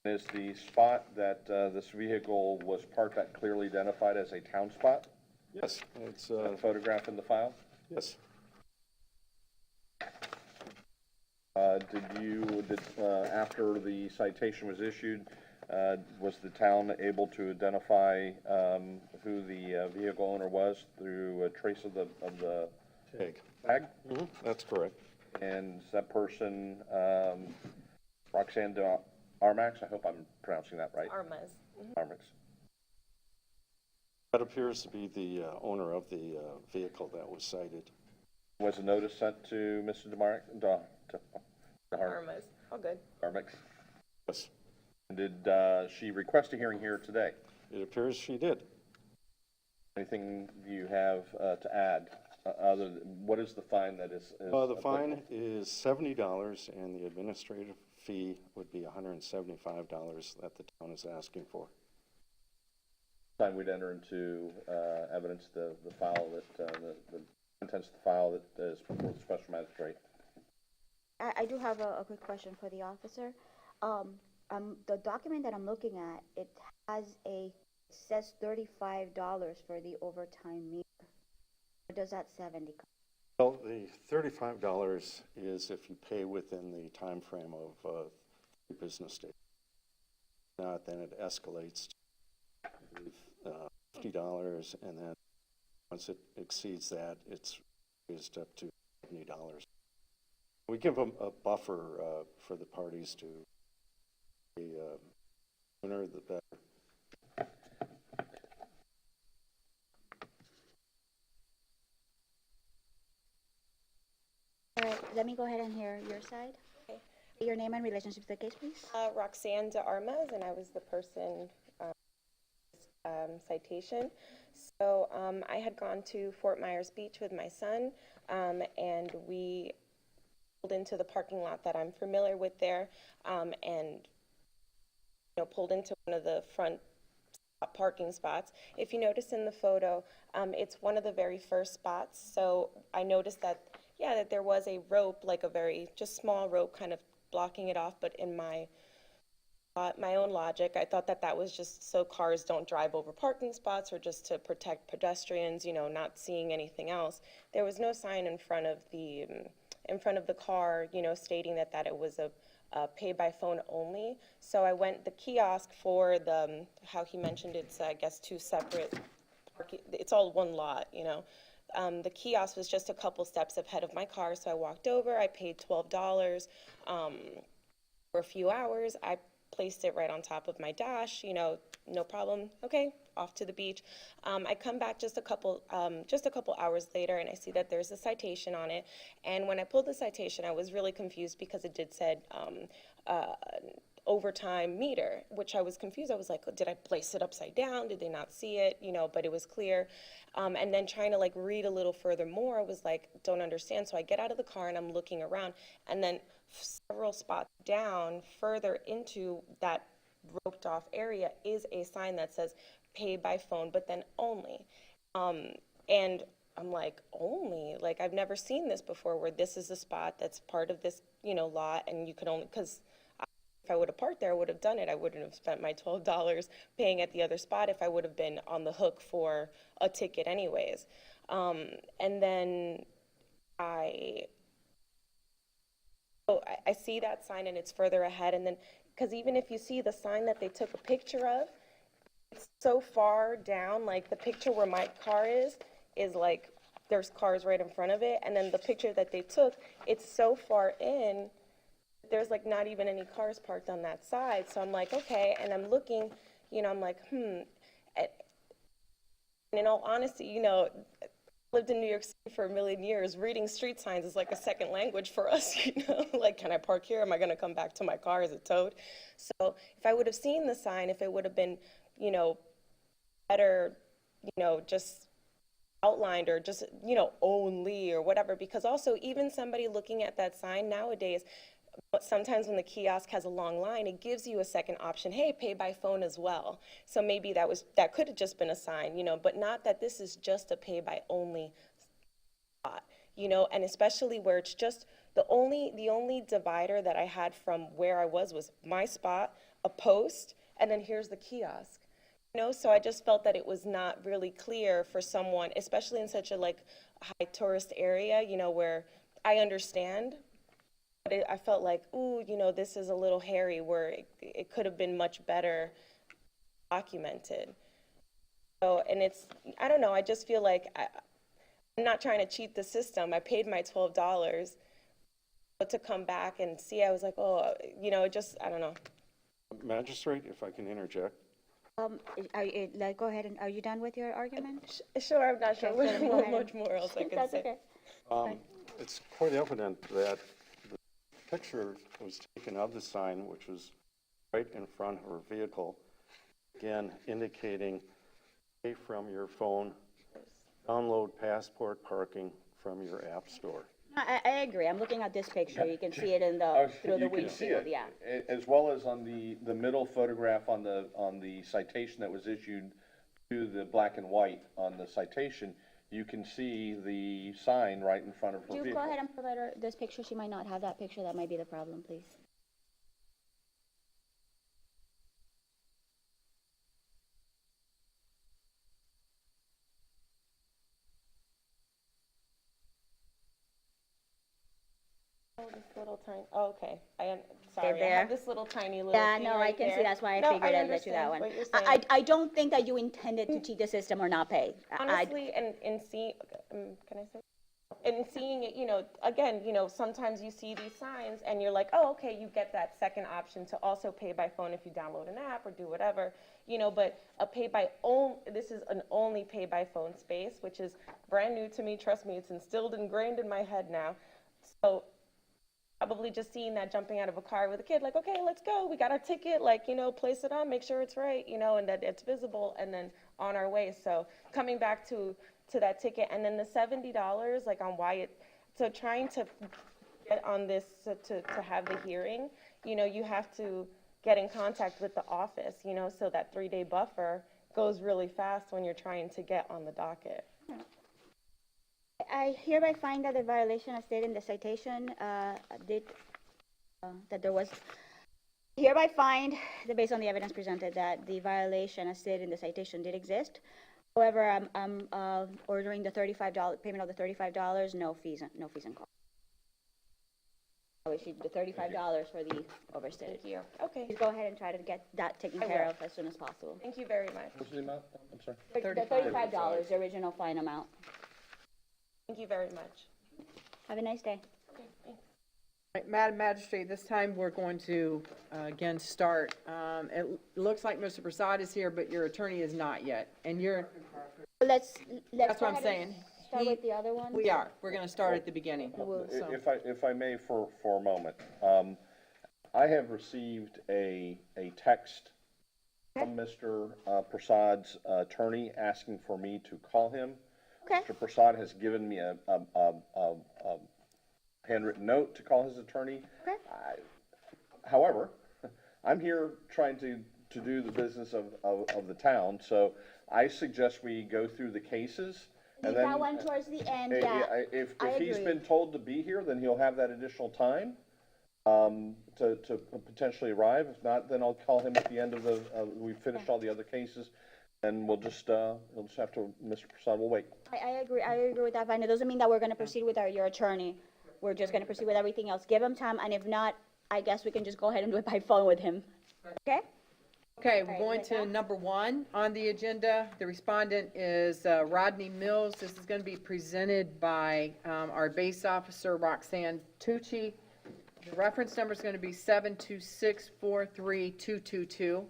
Is the spot that this vehicle was parked at clearly identified as a town spot? Yes, it's, Photograph in the file? yes. After the citation was issued, was the town able to identify who the vehicle owner was through a trace of the tag? That's correct. And is that person Roxanne de Armax? I hope I'm pronouncing that right. Armas. Armax. That appears to be the owner of the vehicle that was cited. Was a notice sent to Mr. Armas. All good. Armax? Yes, And did she request a hearing here today? it appears she did. Anything you have to add? Other than, what is the fine that is? The fine is $70, and the administrative fee would be $175 that the town is asking for. Time we'd enter into evidence the file that the contents of the file that is before the special magistrate. I do have a quick question for the officer. The document that I'm looking at, it says $35 for the overtime meter. Or does that 70 come? Well, the $35 is if you pay within the time frame of 3 business days. If not, then it escalates to $50, and then once it exceeds that, it's raised up to $70. We give them a buffer for the parties to the sooner the better. All right, let me go ahead and hear your side. Okay. Your name and relationship to the case, please. Roxanne de Armas, and I was the person citation. So I had gone to Fort Myers Beach with my son, and we pulled into the parking lot that I'm familiar with there, and pulled into one of the front parking spots. If you notice in the photo, it's one of the very first spots. So I noticed that, yeah, that there was a rope, like a very just small rope, kind of blocking it off. But in my own logic, I thought that that was just so cars don't drive over parking spots, or just to protect pedestrians, not seeing anything else. There was no sign in front of the car, stating that it was a pay by phone only. So I went the kiosk for how he mentioned it's, I guess, 2 separate parking. It's all one lot, The kiosk was just a couple steps ahead of my car, so I walked over. I paid $12 for a few hours. I placed it right on top of my dash, no problem. Okay, off to the beach. I come back just a couple hours later, and I see that there's a citation on it. And when I pulled the citation, I was really confused because it did said overtime meter, which I was confused. I was like, did I place it upside down? Did they not see it? But it was clear. And then trying to read a little further more, I was like, don't understand. So I get out of the car and I'm looking around, and then several spots down further into that roped off area is a sign that says pay by phone, but then only. And I'm like, only, like, I've never seen this before where this is a spot that's part of this, lot, and you could only, because if I would have parked there, I would have done it. I wouldn't have spent my $12 paying at the other spot if I would have been on the hook for a ticket anyways. And then I see that sign and it's further ahead, and then, because even if you see the sign that they took a picture of, it's so far down, like the picture where my car is like, there's cars right in front of it, and then the picture that they took, it's so far in, there's like not even any cars parked on that side, so I'm like, okay, and I'm looking, I'm like, And in all honesty, lived in New York City for a million years. Reading street signs is like a second language for us, Like, can I park here? Am I going to come back to my car? Is it towed? So if I would have seen the sign, if it would have been, better, just outlined or just, only or whatever, because also even somebody looking at that sign nowadays, sometimes when the kiosk has a long line, it gives you a second option. Hey, pay by phone as well. So maybe that could have just been a sign, but not that this is just a pay by only spot, and especially where it's just the only divider that I had from where I was my spot, a post, and then here's the kiosk. So I just felt that it was not really clear for someone, especially in such a high tourist area, where I understand. But I felt like, ooh, this is a little hairy, where it could have been much better documented. So, and I don't know, I just feel like I'm not trying to cheat the system. I paid my $12, but to come back and see, I was like, oh, I don't know. Magistrate, if I can interject. Go ahead, and are you done with your argument? Sure, I'm not sure Okay, so go ahead. much more else I could That's say. okay. It's quite evident that the picture was taken of the sign, which was right in front of her vehicle, again indicating pay from your phone, download passport parking from your app store. I agree. I'm looking at this picture. You can see it through the You can see windshield, it, yeah. as well as on the middle photograph on the citation that was issued to the black and white on the citation, you can see the sign right in front of her Do you vehicle. go ahead and provide her this picture? She might not have that picture. That might be the problem, please. Oh, this little tiny, okay, sorry, I there. have this little tiny little Yeah, thing no, I right can see. there. That's why I No, figured I'd let you that understand one. what you're saying. I don't think that you intended to cheat the system or not pay. Honestly, and seeing, can I say? And seeing it, again, sometimes you see these signs and you're like, oh, okay, you get that second option to also pay by phone if you download an app or do whatever, but this is an only pay by phone space, which is brand new to me. Trust me, it's ingrained in my head now. So probably just seeing that jumping out of a car with a kid, like, okay, let's go. We got our ticket, place it on, make sure it's right, and that it's visible, and then on our way. So coming back to that ticket, and then the $70, so trying to get on this to have the hearing, you have to get in contact with the office, so that 3-day buffer goes really fast when you're trying to get on the docket. I hereby find that the violation as stated in the citation that there was. Hereby find that based on the evidence presented that the violation as stated in the citation did exist. However, I'm ordering the $35 payment of the $35, no fees and costs. I issued the $35 for the overstated. Thank you. Okay. Please go ahead and try to get that taken I care will. of as soon as possible. Thank you very much. What's the amount? I'm sorry. The $35, the original fine amount. Thank you very much. Have a nice day. Okay, thanks. Right, Madam Magistrate, this time we're going to, again, start. It looks like Mr. Prasad is here, but your attorney is not yet. And Let's that's go what I'm ahead and saying. start with the other one. We are. We're going to start at the beginning. So, If I may for a moment, I have received a text from Mr. Prasad's attorney asking for me to call him. Okay. Mr. Prasad has given me a handwritten note to call his attorney. Okay. However, I'm here trying to do the business of the town, so I suggest we go through the cases And That then, one towards the end, eh, yeah. If I he's agree. been told to be here, then he'll have that additional time, to potentially arrive. If not, then I'll call him at the end of the, we've finished all the other cases, and we'll just have to, Mr. Prasad, we'll wait. I agree with that, Vanya. It doesn't mean that we're gonna proceed with your attorney. We're just gonna proceed with everything else. Give him time, and if not, I guess we can just go ahead and do it by phone with him. Okay? Okay, we're Right, going with to that? number 1 on the agenda. The respondent is Rodney Mills. This is going to be presented by our base officer, Roxanne Tucci. The reference number is going to be 7264322.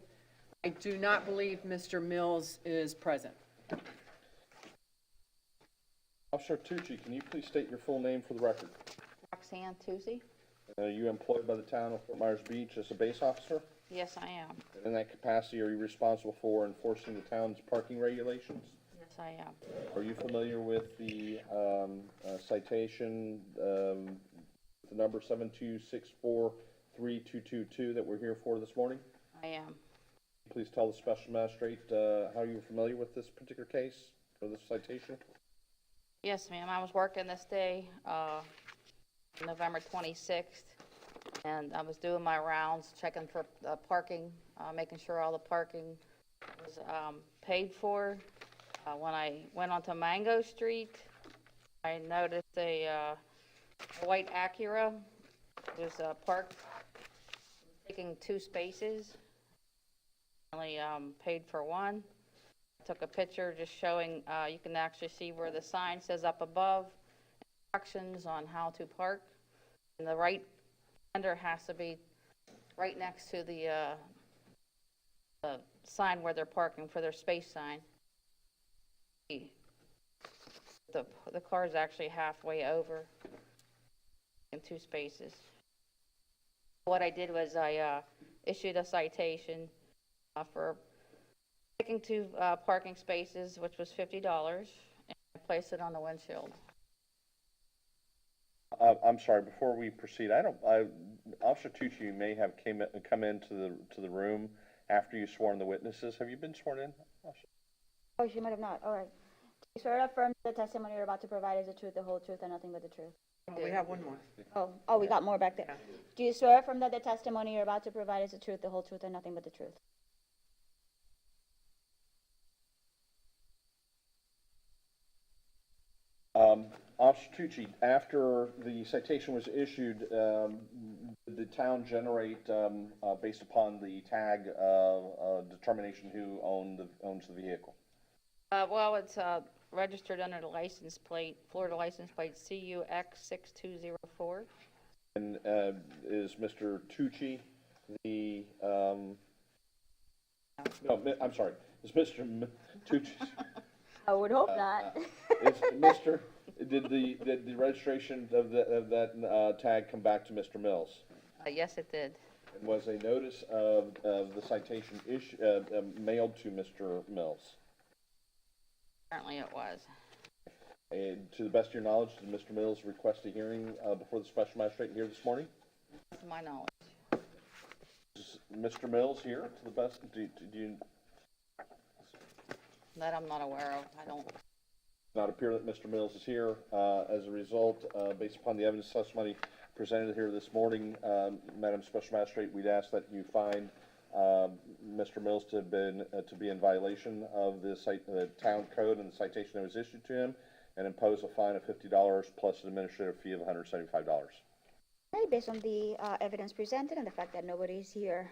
I do not believe Mr. Mills is present. Officer Tucci, can you please state your full name for the record? Roxanne Tucci? Are you employed by the town of Fort Myers Beach as a base officer? Yes, I am. And in that capacity, are you responsible for enforcing the town's parking regulations? Yes, I am. Are you familiar with the citation, the number 7264322 that we're here for this morning? I am. Please tell the special magistrate how you're familiar with this particular case for this citation. Yes, ma'am. I was working this day, November 26th, and I was doing my rounds, checking for parking, making sure all the parking was paid for. When I went onto Mango Street, I noticed a white Acura was parked, taking 2 spaces. Only paid for 1. Took a picture just showing, you can actually see where the sign says up above, instructions on how to park. And the right fender has to be right next to the sign where they're parking for their space sign. The car is actually halfway over in 2 spaces. What I did was I issued a citation for taking 2 parking spaces, which was $50, and I placed it on the windshield. I'm sorry, before we proceed, Officer Tucci may have come into the room after you sworn the witnesses. Have you been sworn in, Officer? Oh, she might have not. All right. Do you swear to affirm the testimony you're about to provide is the truth, the whole truth, and nothing but the truth? We have one more. Oh, we got more back there. Do you swear affirm that the testimony you're about to provide is the truth, the whole truth, and nothing but the truth? Officer Tucci, after the citation was issued, did the town generate, based upon the tag, determination who owns the vehicle? Well, it's registered under the license plate, Florida license plate CUX6204. And is Mr. Tucci the, I'm sorry, is Mr. Tucci, I would hope not. did the registration of that tag come back to Mr. Mills? Yes, it did. And was a notice of the citation mailed to Mr. Mills? Apparently it was. And to the best of your knowledge, did Mr. Mills request a hearing before the special magistrate here this morning? To my knowledge. Is Mr. Mills here to the best? Do you That I'm not aware of. I don't. not appear that Mr. Mills is here? As a result, based upon the evidence testimony presented here this morning, Madam Special Magistrate, we'd ask that you find Mr. Mills to be in violation of the town code and the citation that was issued to him, and impose a fine of $50 plus an administrative fee of $175. Okay, based on the evidence presented and the fact that nobody is here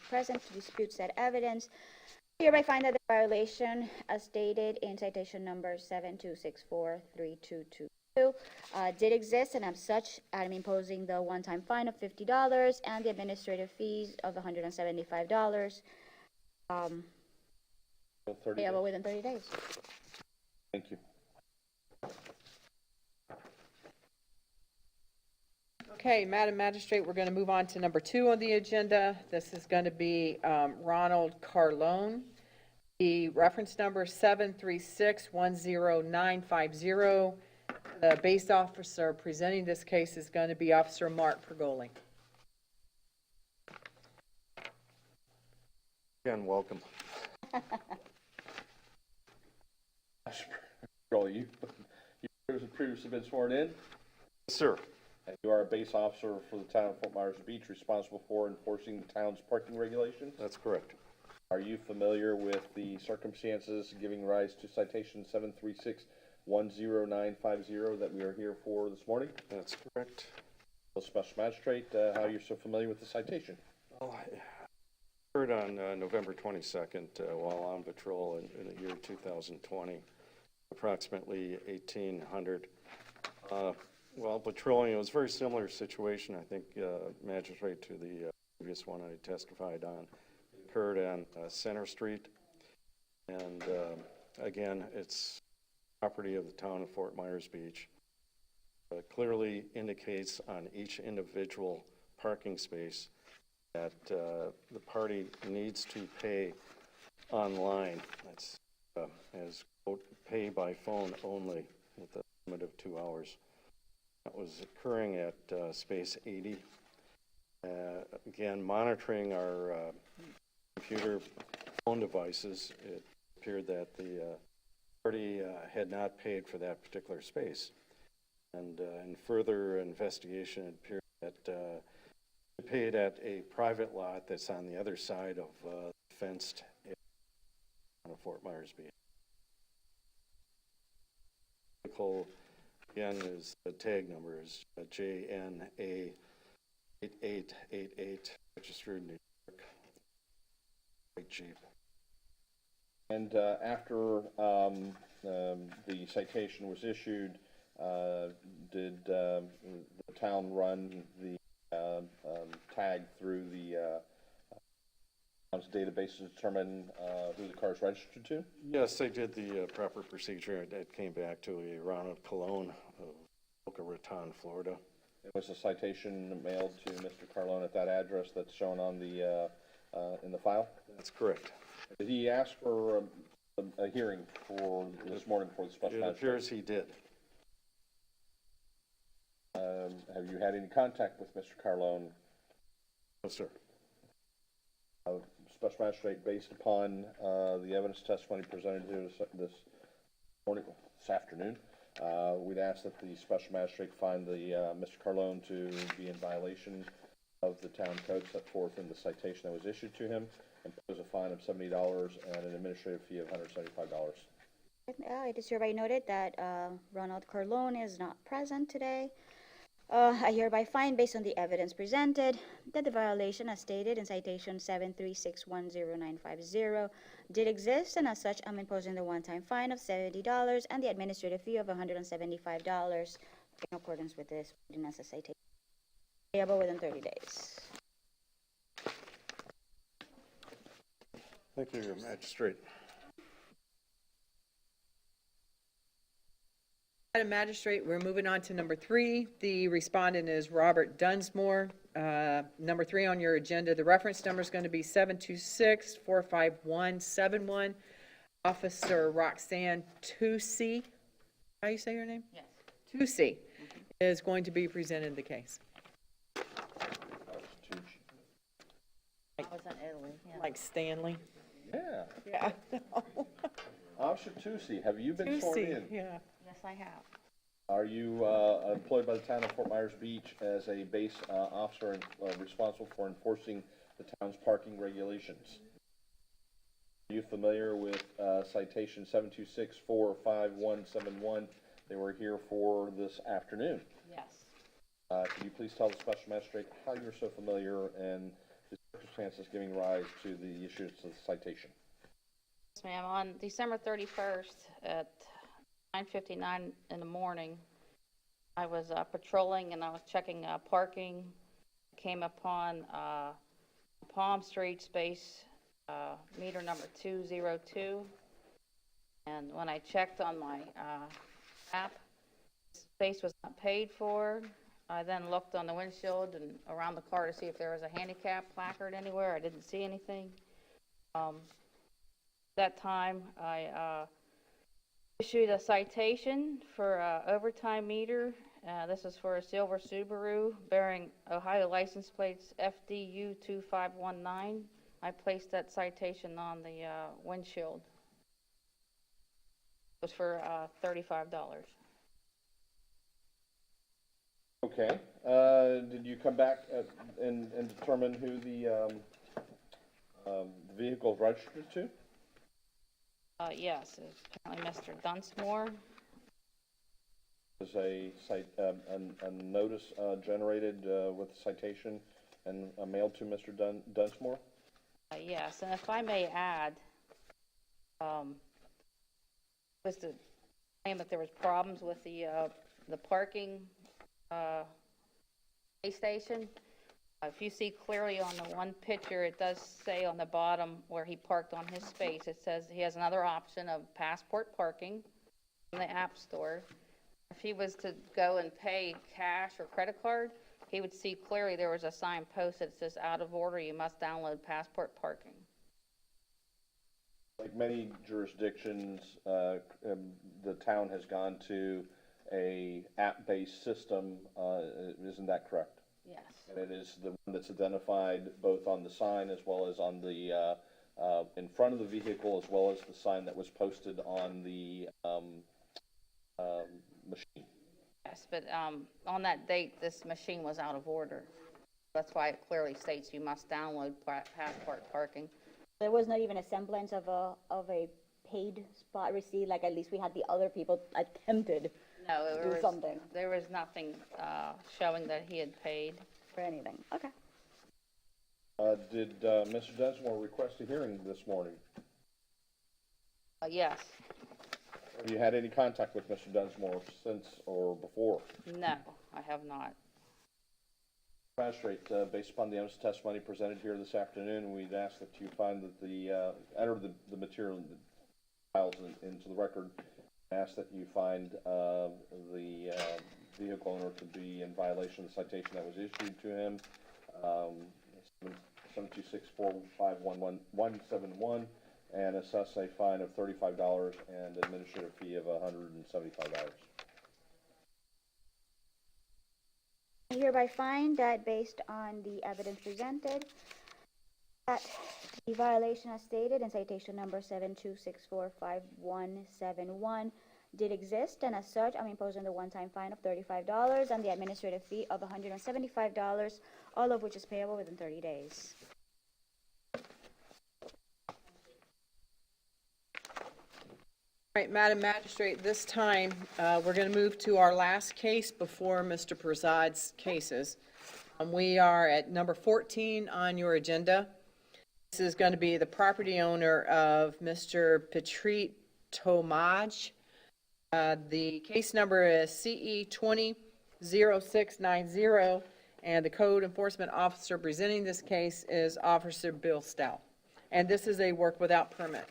present to dispute said evidence, I hereby find that the violation, as stated in citation number 7264322, did exist, and as such, I'm imposing the one-time fine of $50 and the administrative fees of $175, payable within 30 days. Thank you. Okay, Madam Magistrate, we're going to move on to number 2 on the agenda. This is going to be Ronald Carlone. The reference number 736-10950. The base officer presenting this case is going to be Officer Mark Pergoli. Again, welcome. Joel, you have previously been sworn in, Sir, and you are a base officer for the town of Fort Myers Beach, responsible for enforcing the town's parking regulations. that's correct. Are you familiar with the circumstances giving rise to citation 736-10950 that we are here for this morning? That's correct. The Special Magistrate, how you're so familiar with the citation? Well, I heard on November 22nd, while on patrol in the year 2020, approximately 1800. While patrolling, it was a very similar situation, I think, magistrate to the previous one I testified on. Occurred on Center Street, and again, it's property of the town of Fort Myers Beach. Clearly indicates on each individual parking space that the party needs to pay online. That's as quote, pay by phone only with a limit of 2 hours. That was occurring at space 80. Again, monitoring our computer phone devices, it appeared that the party had not paid for that particular space. And in further investigation, it appeared that they paid at a private lot that's on the other side of the fenced area of Fort Myers Beach. Vehicle, again, is the tag number is JNA 8888, registered in New York. White Jeep. And after the citation was issued, did the town run the tag through the town's database to determine who the car is registered to? Yes, they did the proper procedure. It came back to a Ronald Colon of Boca Raton, Florida. It was a citation mailed to Mr. Carlone at that address that's shown on the in the file? That's correct. Did he ask for a hearing for this morning for the special It magistrate? appears he did. Have you had any contact with Mr. Carlone? No, sir. Special magistrate, based upon the evidence testimony presented here this morning, this afternoon, we'd ask that the special magistrate find the Mr. Carlone to be in violation of the town code set forth in the citation that was issued to him, and impose a fine of $70 and an administrative fee of $175. It is hereby noted that Ronald Carlone is not present today. I hereby find, based on the evidence presented, that the violation as stated in citation 736-10950 did exist, and as such, I'm imposing the one-time fine of $70 and the administrative fee of $175 in accordance with this ordinance citation, payable within 30 days. Thank you, Your Magistrate. Madam Magistrate, we're moving on to number 3. The respondent is Robert Dunsmore. Number 3 on your agenda, the reference number is going to be 726-45171. Officer Roxanne Tucci, how you say your name? Yes. Tucci is going to be presented the case. I was in Italy, yeah. Like Stanley. Yeah. Yeah. Officer Tucci, have you been sworn in? Yeah. Yes, I have. Are you employed by the town of Fort Myers Beach as a base officer and responsible for enforcing the town's parking regulations? Are you familiar with citation 726-45171? They were here for this afternoon. Yes. Can you please tell the special magistrate how you're so familiar and the circumstances giving rise to the issuance of the citation? Yes, ma'am. On December 31st at 9:59 in the morning, I was patrolling and I was checking parking. Came upon Palm Street space meter number 202, and when I checked on my app, space was not paid for. I then looked on the windshield and around the car to see if there was a handicap placard anywhere. I didn't see anything. That time, I issued a citation for overtime meter. This is for a silver Subaru bearing Ohio license plates FDU 2519. I placed that citation on the windshield. was for $35. Okay, did you come back and determine who the vehicle is registered to? Yes, it's apparently Mr. Dunsmore. Was a notice generated with citation and mailed to Mr. Dunsmore? Yes, and if I may add, was to claim that there was problems with the parking pay station. If you see clearly on the one picture, it does say on the bottom where he parked on his space, it says he has another option of passport parking in the App Store. If he was to go and pay cash or credit card, he would see clearly there was a sign posted that says out of order, you must download passport parking. Like many jurisdictions, the town has gone to a app-based system, isn't that correct? Yes. And it is the one that's identified both on the sign as well as on the, in front of the vehicle, as well as the sign that was posted on the machine. Yes, but on that date, this machine was out of order. That's why it clearly states you must download passport parking. There was not even a semblance of a paid spot receipt, like at least we had the other people attempted No, to do something there was nothing showing that he had paid. or anything. Okay. Did Mr. Dunsmore request a hearing this morning? Yes. Have you had any contact with Mr. Dunsmore since or before? No, I have not. Magistrate, based upon the evidence testimony presented here this afternoon, we'd ask that you find that enter the material files into the record. Ask that you find the vehicle owner to be in violation of the citation that was issued to him, 726451171, and assess a fine of $35 and administrative fee of $175. I hereby find that based on the evidence presented, that the violation as stated in citation number 726451171 did exist, and as such, I'm imposing the one-time fine of $35 and the administrative fee of $175, all of which is payable within 30 days. All right, Madam Magistrate, this time, we're going to move to our last case before Mr. Prasad's cases. We are at number 14 on your agenda. This is going to be the property owner of Mr. Petrit Tomaj. The case number is CE 20-0690, and the code enforcement officer presenting this case is Officer Bill Stout. And this is a work without permit.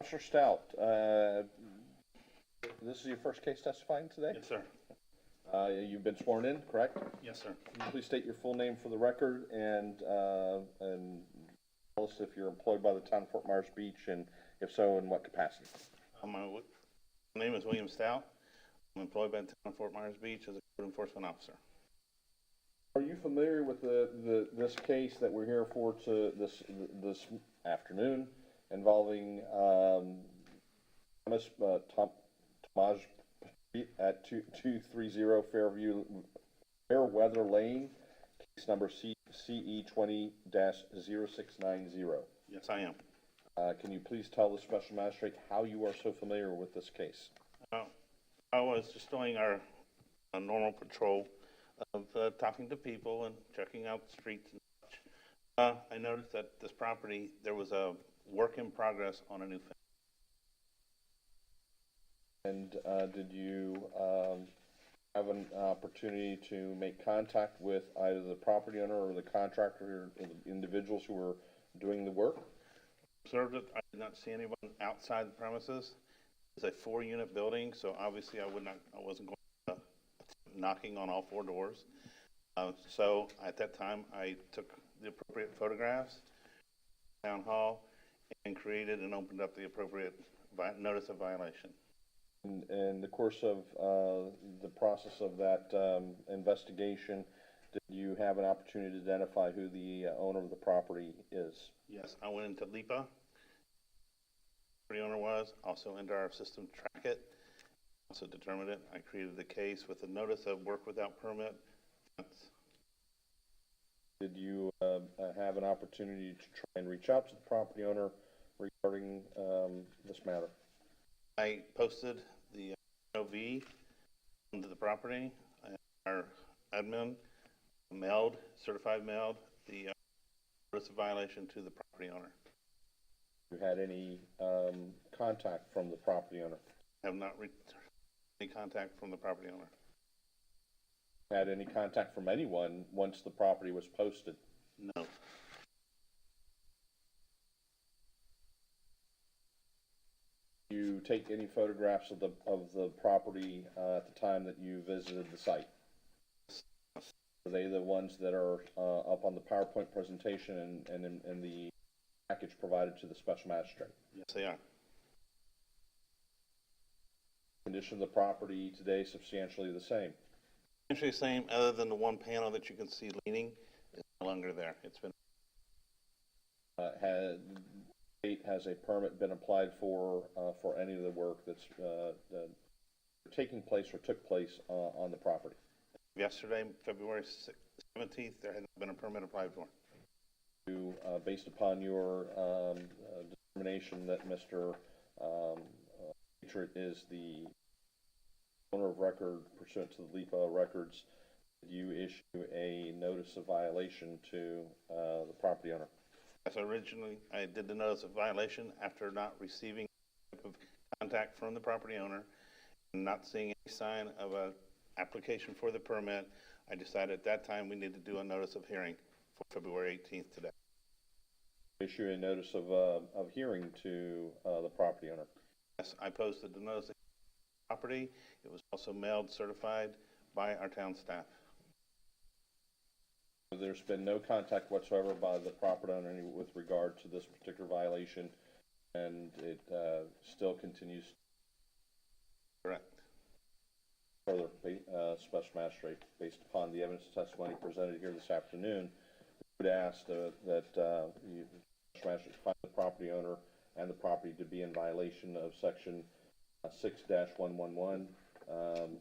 Officer Stout, this is your first case testifying today? Yes, sir. You've been sworn in, correct? Yes, sir. Can you please state your full name for the record and tell us if you're employed by the town of Fort Myers Beach, and if so, in what capacity? My name is William Stout. I'm employed by the town of Fort Myers Beach as a code enforcement officer. Are you familiar with this case that we're here for this afternoon involving Tomaj at 2230 Fairweather Lane, case number CE 20-0690? Yes, I am. Can you please tell the special magistrate how you are so familiar with this case? I was just doing our normal patrol of talking to people and checking out the streets and such. I noticed that this property, there was a work in progress on a new fence. And did you have an opportunity to make contact with either the property owner or the contractor or the individuals who were doing the work? observed it. I did not see anyone outside the premises. It's a 4-unit building, so obviously I wasn't going knocking on all 4 doors. So at that time, I took the appropriate photographs, town hall, and created and opened up the appropriate notice of violation. In the course of the process of that investigation, did you have an opportunity to identify who the owner of the property is? Yes, I went into LIPA, who the owner was, also into our system track it, also determined it. I created the case with a notice of work without permit. Did you have an opportunity to try and reach out to the property owner regarding this matter? I posted the OV onto the property. Our admin certified mailed the notice of violation to the property owner. You had any contact from the property owner? Have not any contact from the property owner. Had any contact from anyone once the property was posted? No. You take any photographs of the property at the time that you visited the site? Are they the ones that are up on the PowerPoint presentation and in the package provided to the special magistrate? Yes, they are. Condition of the property today substantially the same? Essentially the same, other than the one panel that you can see leaning is no longer there. It's been Has a permit been applied for any of the work that's taking place or took place on the property? yesterday, February 17th, there had not been a permit applied for. Based upon your determination that Mr. Magistrate is the owner of record pursuant to the LIPA records, did you issue a notice of violation to the property owner? Yes, originally, I did the notice of violation after not receiving type of contact from the property owner and not seeing any sign of an application for the permit. I decided at that time we needed to do a notice of hearing for February 18th today. Issue a notice of hearing to the property owner? Yes, I posted the notice of property. It was also mailed certified by our town staff. There's been no contact whatsoever by the property owner with regard to this particular violation, and it still continues. Correct. Further, Special Magistrate, based upon the evidence testimony presented here this afternoon, we would ask that you, Special Magistrate, find the property owner and the property to be in violation of Section 6-111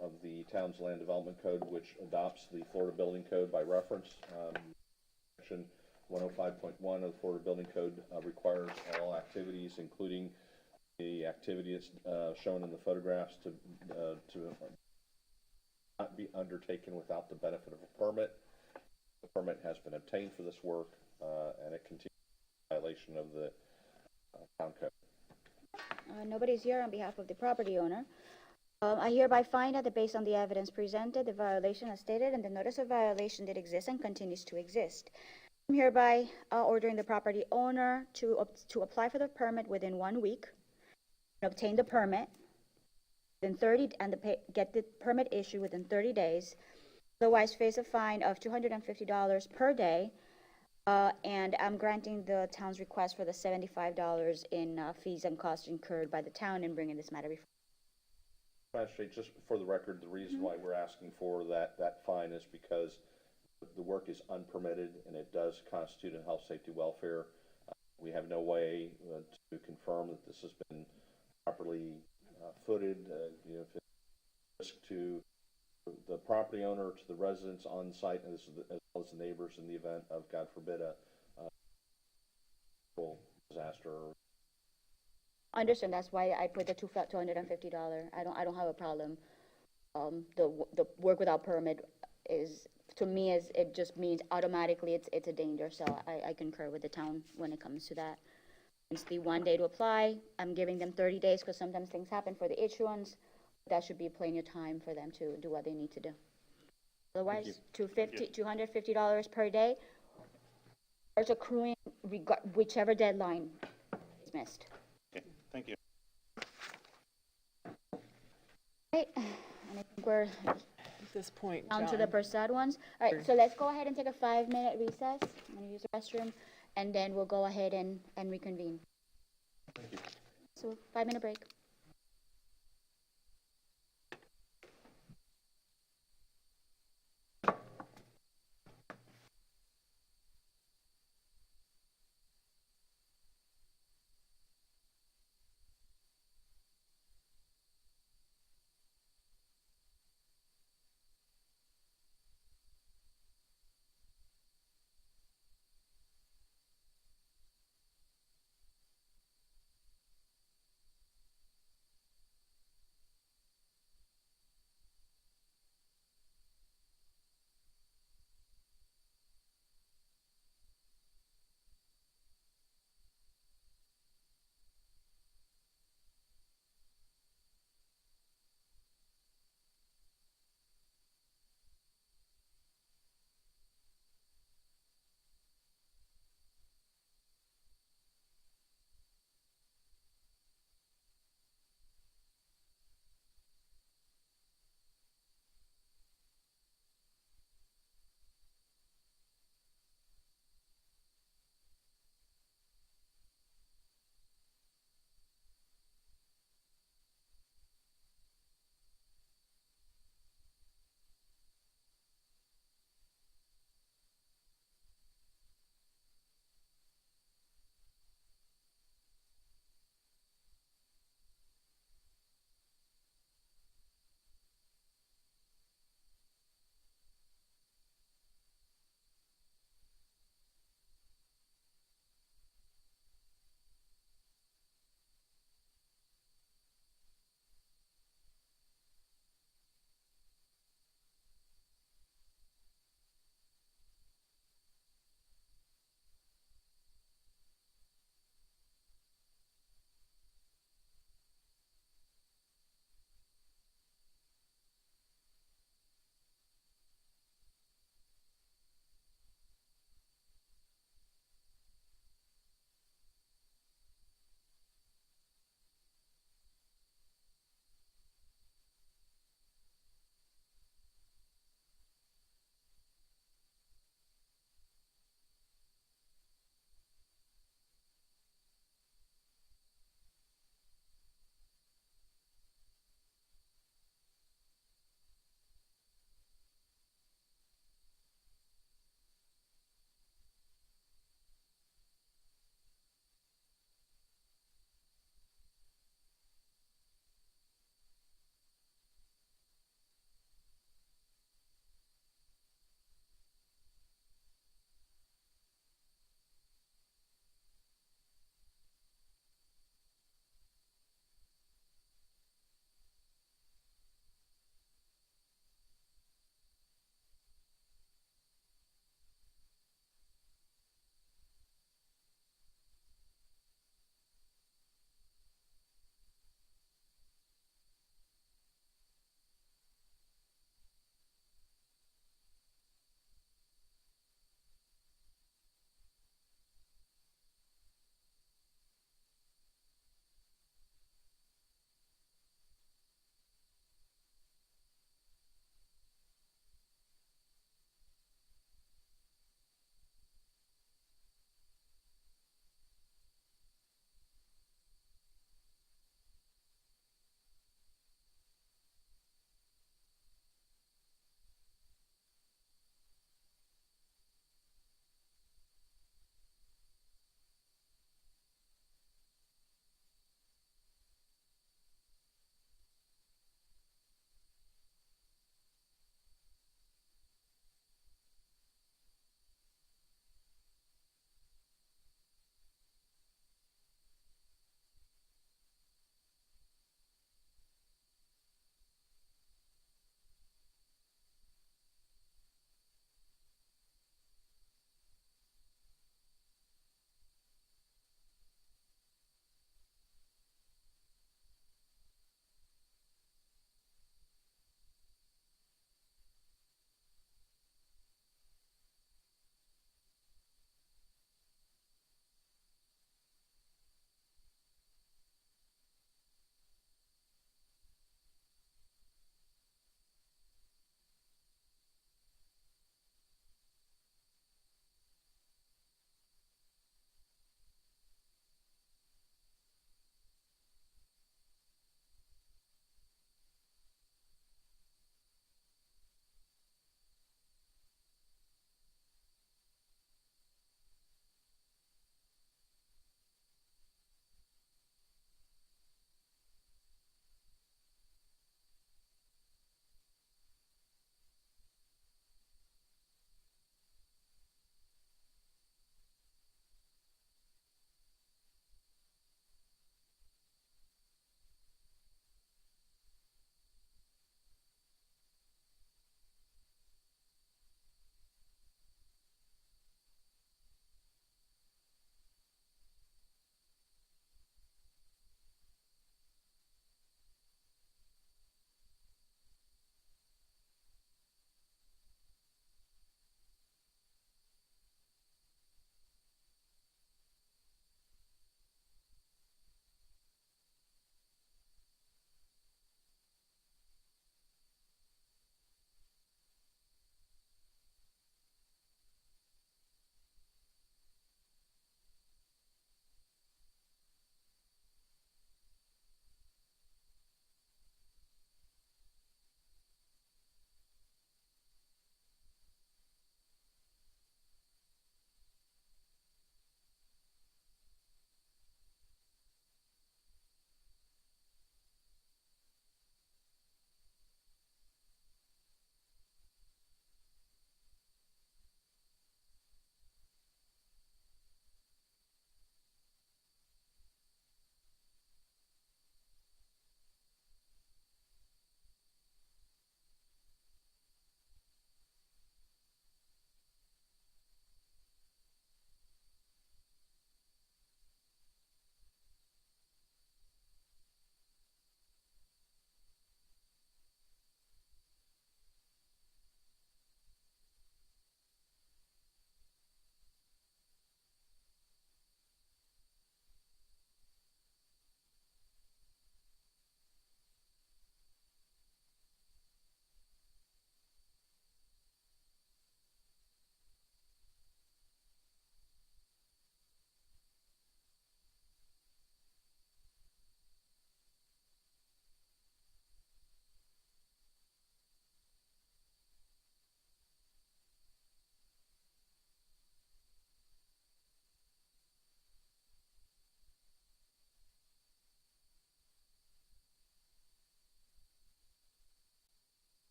of the Town's Land Development Code, which adopts the Florida Building Code by reference. Section 105.1 of the Florida Building Code requires all activities, including the activities shown in the photographs, to not be undertaken without the benefit of a permit. The permit has been obtained for this work, and it continues in violation of the town code. Nobody's here on behalf of the property owner. I hereby find that based on the evidence presented, the violation as stated and the notice of violation did exist and continues to exist. I'm hereby ordering the property owner to apply for the permit within 1 week, and obtain the permit within 30, and get the permit issued within 30 days. Otherwise, face a fine of $250 per day. And I'm granting the town's request for the $75 in fees and costs incurred by the town in bringing this matter before. Magistrate, just for the record, the reason why we're asking for that fine is because the work is unpermitted and it does constitute a health, safety, welfare. We have no way to confirm that this has been properly footed. If it's a risk to the property owner, to the residents on site, as well as the neighbors in the event of, God forbid, a disaster. I understand. That's why I put the $250. I don't have a problem. The work without permit is, to me, it just means automatically it's a danger. So I concur with the town when it comes to that. It's the 1 day to apply. I'm giving them 30 days because sometimes things happen for the issuance. That should be plenty of time for them to do what they need to do. Otherwise, $250 per day, there's accruing whichever deadline dismissed. Okay, thank you. Right, and I think we're At this point, down to the John, Persad ones. All right, so let's go ahead and take a 5-minute recess. I'm gonna use the restroom, and then we'll go ahead and reconvene. Thank you. So 5-minute break.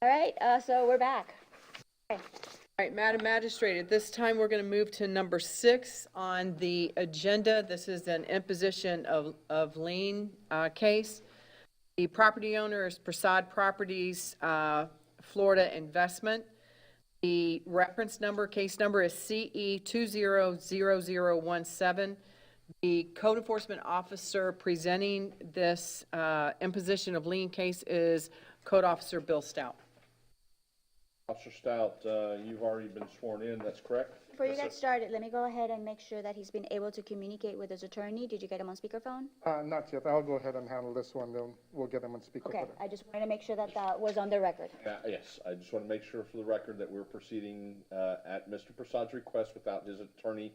All right, so we're back. Okay. All right, Madam Magistrate, at this time, we're going to move to number 6 on the agenda. This is an imposition of lien case. The property owner is Prasad Properties, Florida Investment. The reference number, case number is CE 200017. The code enforcement officer presenting this imposition of lien case is Code Officer Bill Stout. Officer Stout, you've already been sworn in, that's correct? Before you get started, let me go ahead and make sure that he's been able to communicate with his attorney. Did you get him on speakerphone? Not yet. I'll go ahead and handle this one, then we'll get them on speaker. Okay, I just wanted to make sure that that was on the record. Yes, I just want to make sure for the record that we're proceeding at Mr. Prasad's request without his attorney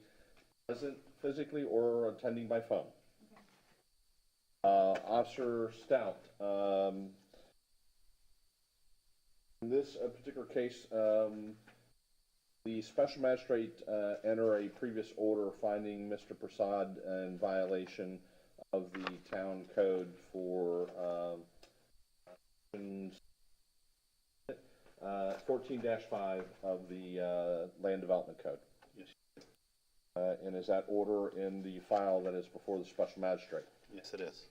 present physically or attending by phone. Officer Stout, in this particular case, the special magistrate enter a previous order finding Mr. Prasad in violation of the town code for 14-5 of the land development code. Yes. And is that order in the file that is before the special magistrate? Yes, it is.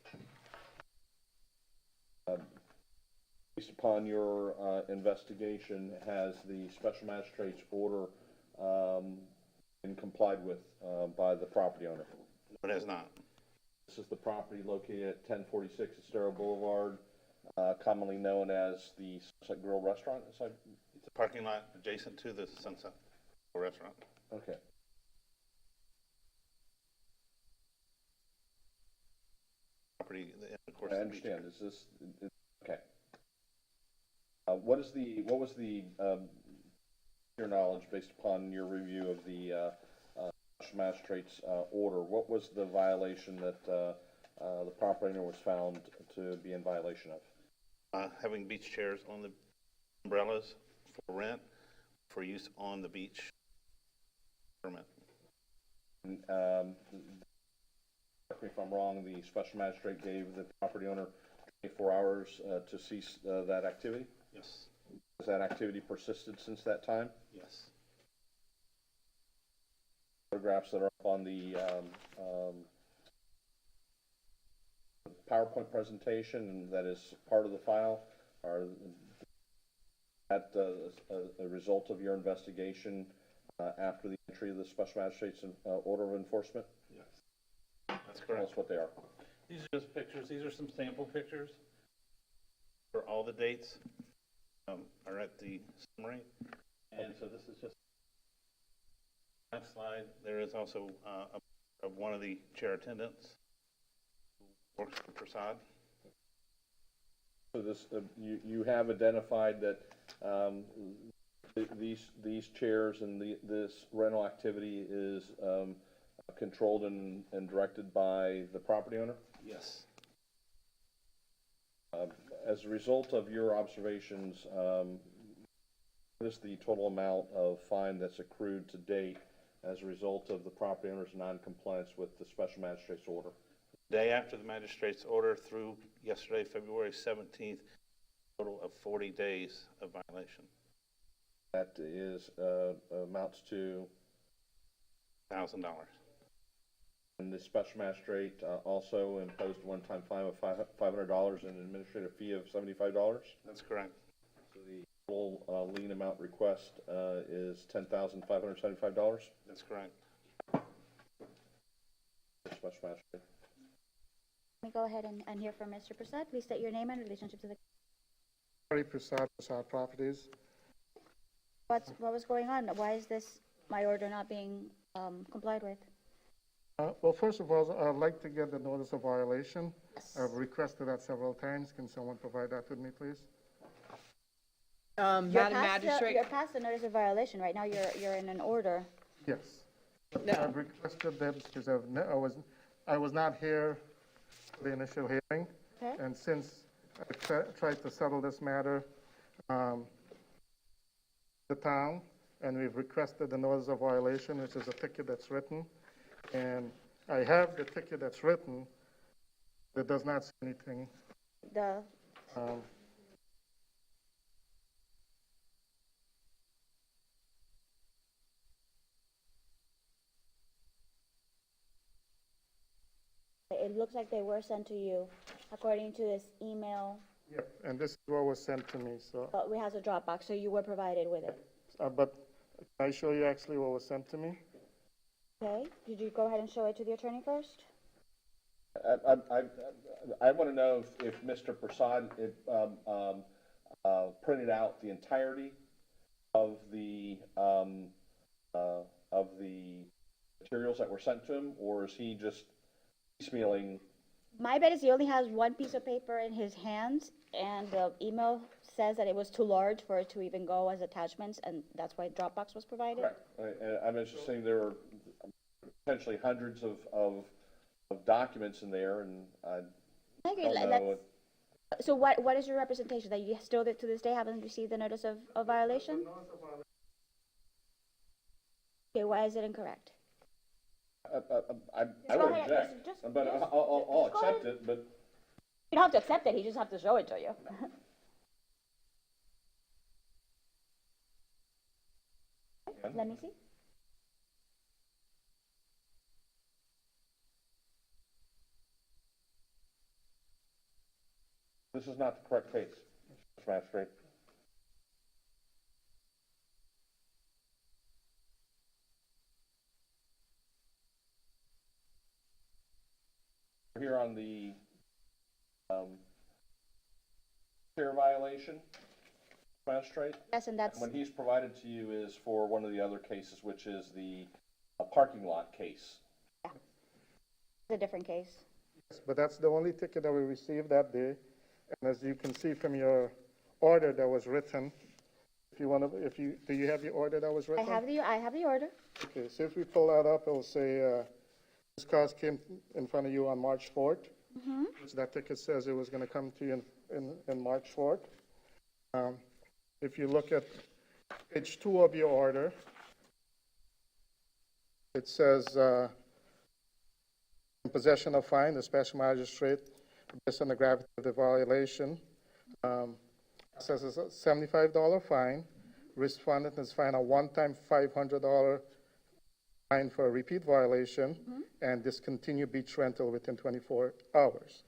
Based upon your investigation, has the special magistrate's order been complied with by the property owner? No, it has not. This is the property located at 1046 Estero Boulevard, commonly known as the Sunset Grill Restaurant. It's a parking lot adjacent to the Sunset Restaurant. Okay. Property, of course. I understand. Is this okay? What was the your knowledge, based upon your review of the magistrate's order? What was the violation that the property owner was found to be in violation of? Having beach chairs on the umbrellas for rent, for use on the beach. Permit. Correct me if I'm wrong, the special magistrate gave the property owner 24 hours to cease that activity? Yes. Has that activity persisted since that time? Yes. Photographs that are up on the PowerPoint presentation that is part of the file are that a result of your investigation after the entry of the special magistrate's order of enforcement? Yes. That's Tell correct. us what they are. These are just pictures. These are some sample pictures for all the dates are at the summary. And so this is just next slide. There is also one of the chair attendants who works for Prasad. So this you have identified that these chairs and this rental activity is controlled and directed by the property owner? Yes. As a result of your observations, what is the total amount of fine that's accrued to date as a result of the property owner's non-compliance with the special magistrate's order? Day after the magistrate's order through yesterday, February 17th, total of 40 days of violation. That is amounts to $1,000. And the special magistrate also imposed a one-time fine of $500 and an administrative fee of $75? That's correct. So the total lien amount request is $10,575? That's correct. Special magistrate. Let me go ahead and hear from Mr. Prasad. Please state your name and relationship to the. Prasad Properties. What was going on? Why is my order not being complied with? Well, first of all, I'd like to get the notice of violation. I've requested that several times. Can someone provide that to me, please? Madam Magistrate? You're past the notice of violation. Right now, you're in an order. Yes. No. I've requested that because I was not here for the initial hearing. Okay. And since I tried to settle this matter, the town, and we've requested the notice of violation, which is a ticket that's written. And I have the ticket that's written that does not say anything. It looks like they were sent to you, according to this email, Yeah, and this is what was sent to me, so, but we have a Dropbox, so you were provided with it. but can I show you actually what was sent to me? Okay, did you go ahead and show it to the attorney first? I want to know if Mr. Prasad printed out the entirety of the materials that were sent to him, or is he just piecemealing? My bet is he only has one piece of paper in his hands, and the email says that it was too large for it to even go as attachments, and that's why Dropbox was provided. Correct. I'm just saying there were potentially hundreds of documents in there, and I Okay, don't know. so what is your representation, that you still to this day haven't received the notice of violation? Okay, why is it incorrect? I Go would ahead, object, just- but just- I'll just go accept it, but. You don't have to accept it, he just have to show it to you. Let me see. This is not the correct case, Mr. Magistrate. We're here on the chair violation, Magistrate. Yes, and that's, What he's provided to you is for one of the other cases, which is the parking lot case. a different case. But that's the only ticket that we received that day. And as you can see from your order that was written, if you want to, do you have your order that was I written? have the order. Okay, so if we pull that up, it'll say, this cause came in front of you on March 4th. Which that ticket says it was going to come to you in March 4th. If you look at page 2 of your order, it says, in possession of fine, the special magistrate, based on the gravity of the violation, says it's a $75 fine. Respondent is fined a one-time $500 fine for a repeat violation and discontinue beach rental within 24 hours.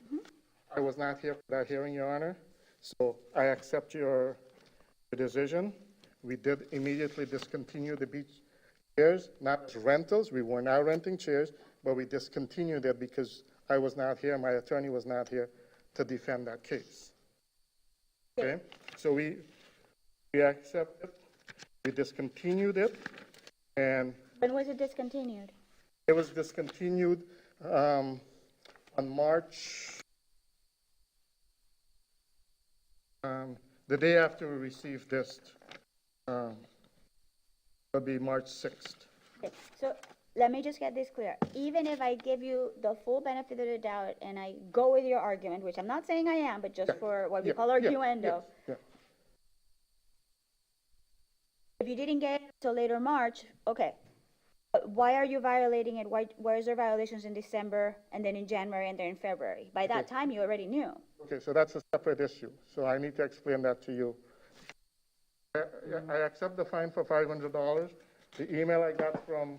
I was not here for that hearing, Your Honor, so I accept your decision. We did immediately discontinue the beach chairs, not as rentals. We were not renting chairs, but we discontinued it because I was not here, my attorney was not here to defend that case. Okay, so we accept it, we discontinued it, and When was it discontinued? it was discontinued on March, the day after we received this, it'll be March 6th. Okay, so let me just get this clear. Even if I give you the full benefit of the doubt and I go with your argument, which I'm not saying I am, but just for what we call arguendo, Yeah. if you didn't get it until later March, okay. But why are you violating it? Why is there violations in December and then in January and then in February? By that time, you already knew. Okay, so that's a separate issue, so I need to explain that to you. I accept the fine for $500. The email I got from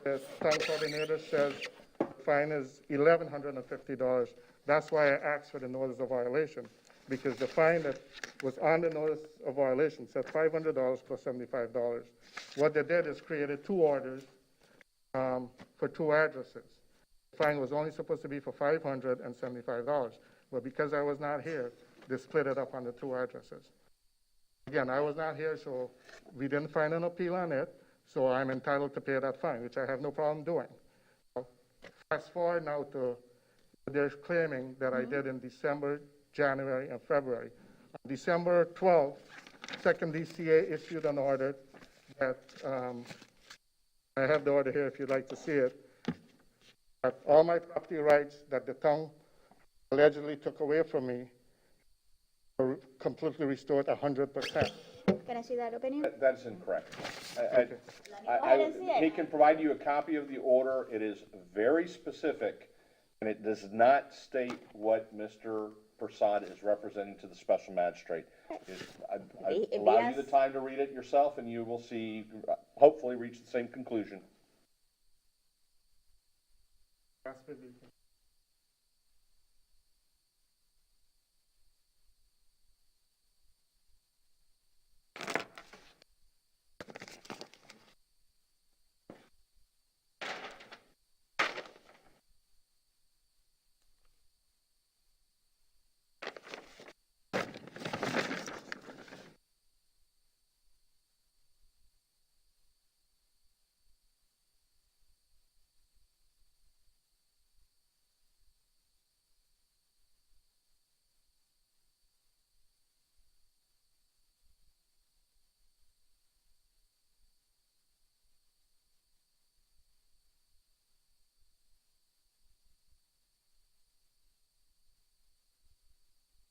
the town coordinator says the fine is $1,150. That's why I asked for the notice of violation, because the fine that was on the notice of violation said $500 plus $75. What they did is created two orders for two addresses. The fine was only supposed to be for $500 and $75, but because I was not here, they split it up on the two addresses. Again, I was not here, so we didn't find an appeal on it, so I'm entitled to pay that fine, which I have no problem doing. Fast forward now to what they're claiming that I did in December, January, and February. On December 12th, Second DCA issued an order that, I have the order here if you'd like to see it, that all my property rights that the town allegedly took away from me were completely restored 100%. Can I see that opinion? That's incorrect. Go ahead and see it. He can provide you a copy of the order. It is very specific, and it does not state what Mr. Prasad is representing to the special magistrate. I allow you the time to read it yourself, and you will see, hopefully reach the same conclusion. Last bit, you can-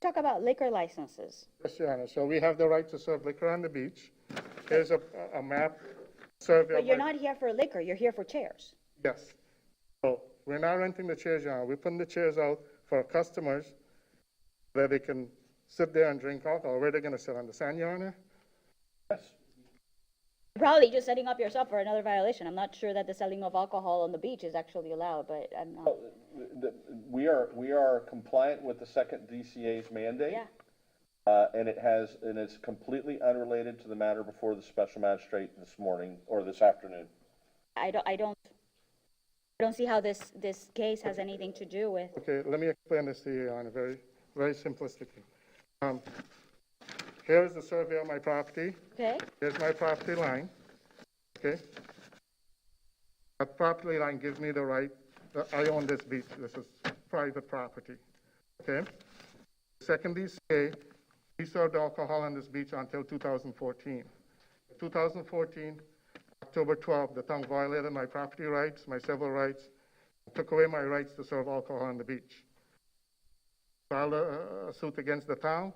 Talk about liquor licenses. Yes, Your Honor. So we have the right to serve liquor on the beach. Here's a map survey. But of you're my- not here for liquor, you're here for chairs. Yes. So we're not renting the chairs, Your Honor. We're putting the chairs out for our customers where they can sit there and drink alcohol. Where they're going to sit, on the sand, Your Honor? Yes. Probably just setting up yourself for another violation. I'm not sure that the selling of alcohol on the beach is actually allowed, but I'm not. We are compliant with the second DCA's mandate. Yeah. And it's completely unrelated to the matter before the special magistrate this morning, or this afternoon. I don't see how this case has anything to do with. Okay, let me explain this to you, Your Honor, very, very simplistically. Here's the survey of my property. Okay. Here's my property line. Okay? That property line gives me the right, I own this beach. This is private property. Okay? Second DCA, we served alcohol on this beach until 2014. 2014, October 12th, the town violated my property rights, my civil rights, took away my rights to serve alcohol on the beach. Filed a suit against the town,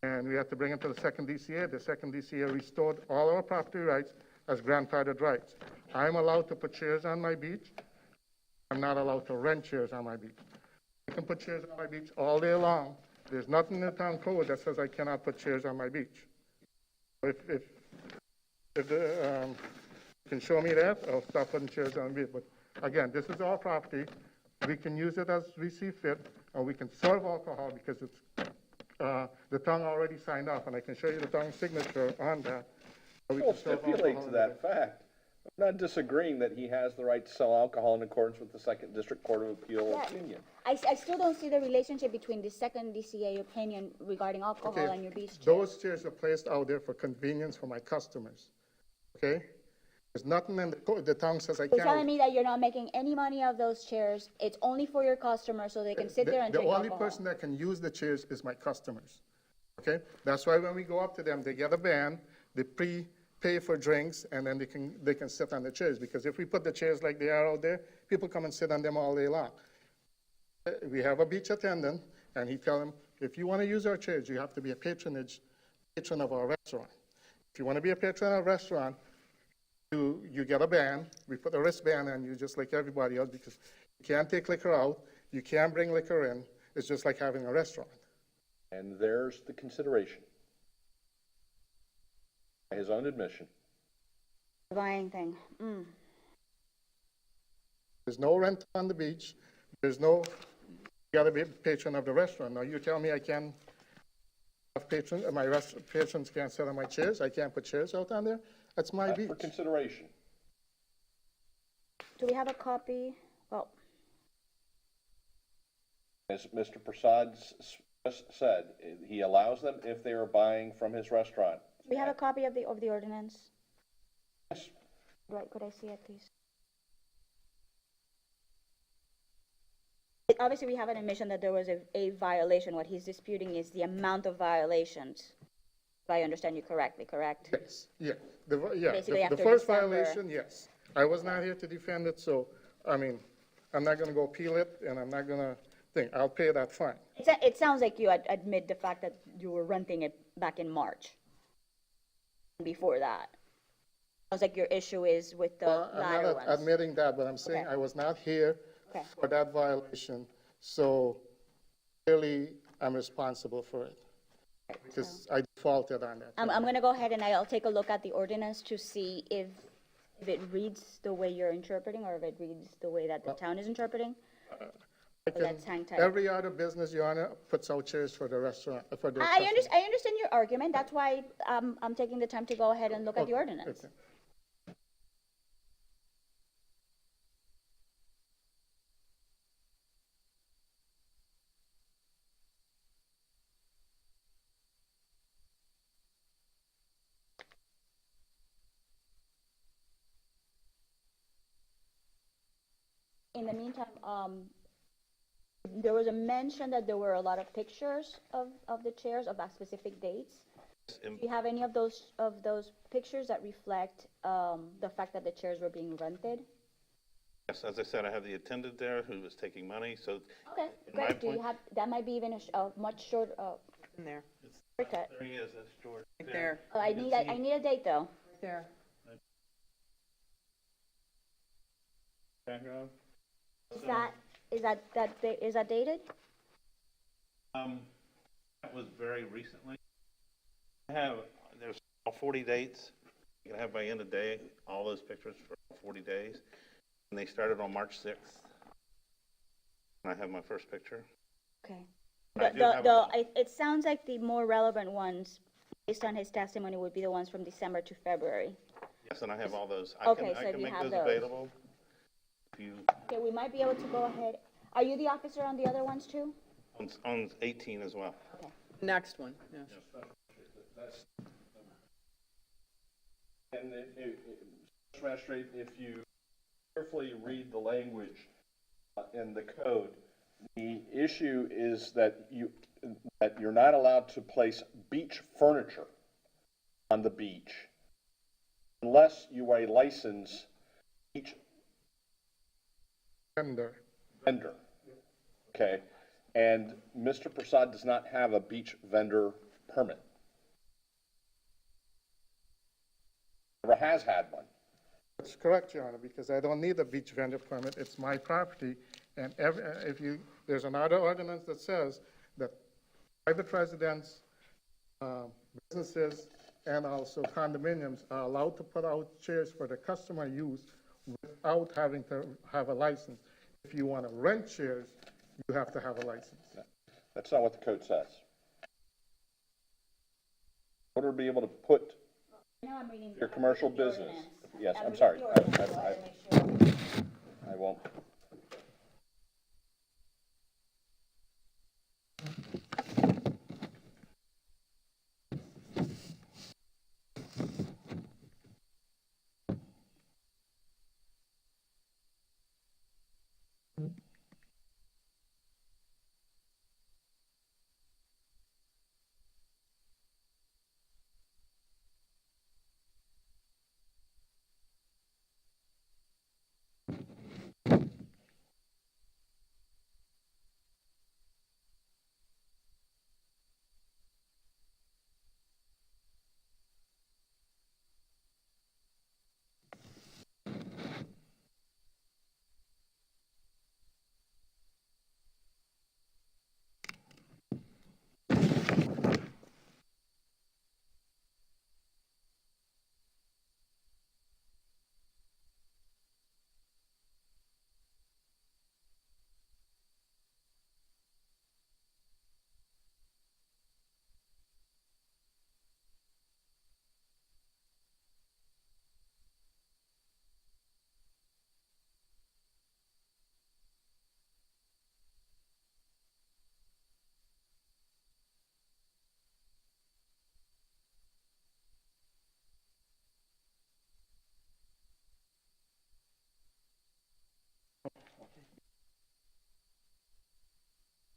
and we had to bring it to the second DCA. The second DCA restored all our property rights as grandfathered rights. I'm allowed to put chairs on my beach. I'm not allowed to rent chairs on my beach. I can put chairs on my beach all day long. There's nothing in the town code that says I cannot put chairs on my beach. If you can show me that, I'll stop putting chairs on the beach. But again, this is our property. We can use it as we see fit, and we can serve alcohol because it's the town already signed off, and I can show you the town signature on that. We We'll can serve stipulate alcohol to in that fact. I'm not disagreeing that he has the right to sell alcohol in accordance with the Second District Court of Appeal Yeah. opinion. I still don't see the relationship between the second DCA opinion regarding alcohol Okay, and your beach chair. those chairs are placed out there for convenience for my customers, okay? There's nothing in the code, the town says I You're telling can't. me that you're not making any money off those chairs, it's only for your customers so they can sit there and drink The only alcohol? person that can use the chairs is my customers, okay? That's why when we go up to them, they get a band, they pay for drinks, and then they can sit on the chairs, because if we put the chairs like they are out there, people come and sit on them all day long. We have a beach attendant, and he tell them, if you want to use our chairs, you have to be a patron of our restaurant. If you want to be a patron of our restaurant, you get a band, we put a wristband on you just like everybody else, because you can't take liquor out, you can't bring liquor in, it's just like having a restaurant. And there's the consideration. His own admission. Buying thing. There's no rent on the beach, there's no, you gotta be a patron of the restaurant. Now, you tell me I can't have patrons, patrons can't sit on my chairs, I can't put chairs out on there? That's my beach. For consideration. Do we have a copy? Well, As Mr. Prasad said, he allows them if they are buying from his restaurant. do we have a copy of the ordinance? Yes. Could I see it, please? Obviously, we have an admission that there was a violation. What he's disputing is the amount of violations. If I understand you correctly, correct? Yes, yeah, Basically the after first December. violation, yes. I was not here to defend it, so, I mean, I'm not gonna go appeal it, and I'm not gonna think, I'll pay that fine. It sounds like you admit the fact that you were renting it back in March. Before that. Sounds like your issue is with the Well, I'm latter not ones. admitting that, but I'm saying Okay. I was not here Okay. for that violation, so clearly I'm responsible for it. Because I defaulted on that. I'm gonna go ahead and I'll take a look at the ordinance to see if it reads the way you're interpreting or if it reads the way that the town is interpreting. Let's hang tight. Every other business, Your Honor, puts out chairs for the restaurant, for the I customers. understand your argument. That's why I'm taking the time to go ahead and look at the ordinance. Okay. In the meantime, there was a mention that there were a lot of pictures of the chairs of specific dates. Do you have any of those pictures that reflect the fact that the chairs were being rented? Yes, as I said, I have the attendant there who was taking money, so. Okay, in my great. Do you point- have, that might be even a much short, In there, shortcut. There he is, that's George. right there, Oh, I need a date though. right there. Background. Is that dated? That was very recently. There's all 40 dates. You can have by end of day, all those pictures for 40 days. And they started on March 6th. And I have my first picture. Okay. I do have It sounds like the more relevant ones, based on his testimony, would be the ones from December to February. Yes, and I have all those. Okay, I so if can you make have those those. available. If you, Okay, we might be able to go ahead. Are you the officer on the other ones too? on 18 as well. Next one, yeah. And Mr. Magistrate, if you carefully read the language in the code, the issue is that you're not allowed to place beach furniture on the beach unless you are a licensed beach Vendor. vendor. Okay, and Mr. Prasad does not have a beach vendor permit. Never has had one. That's correct, Your Honor, because I don't need a beach vendor permit. It's my property. And there's another ordinance that says that private residents, businesses, and also condominiums are allowed to put out chairs for the customer use without having to have a license. If you want to rent chairs, you have to have a license. That's not what the code says. In order to be able to put Now I'm reading. your commercial business, yes, I'm reading sorry, the ordinance, so I wanna make sure. I won't.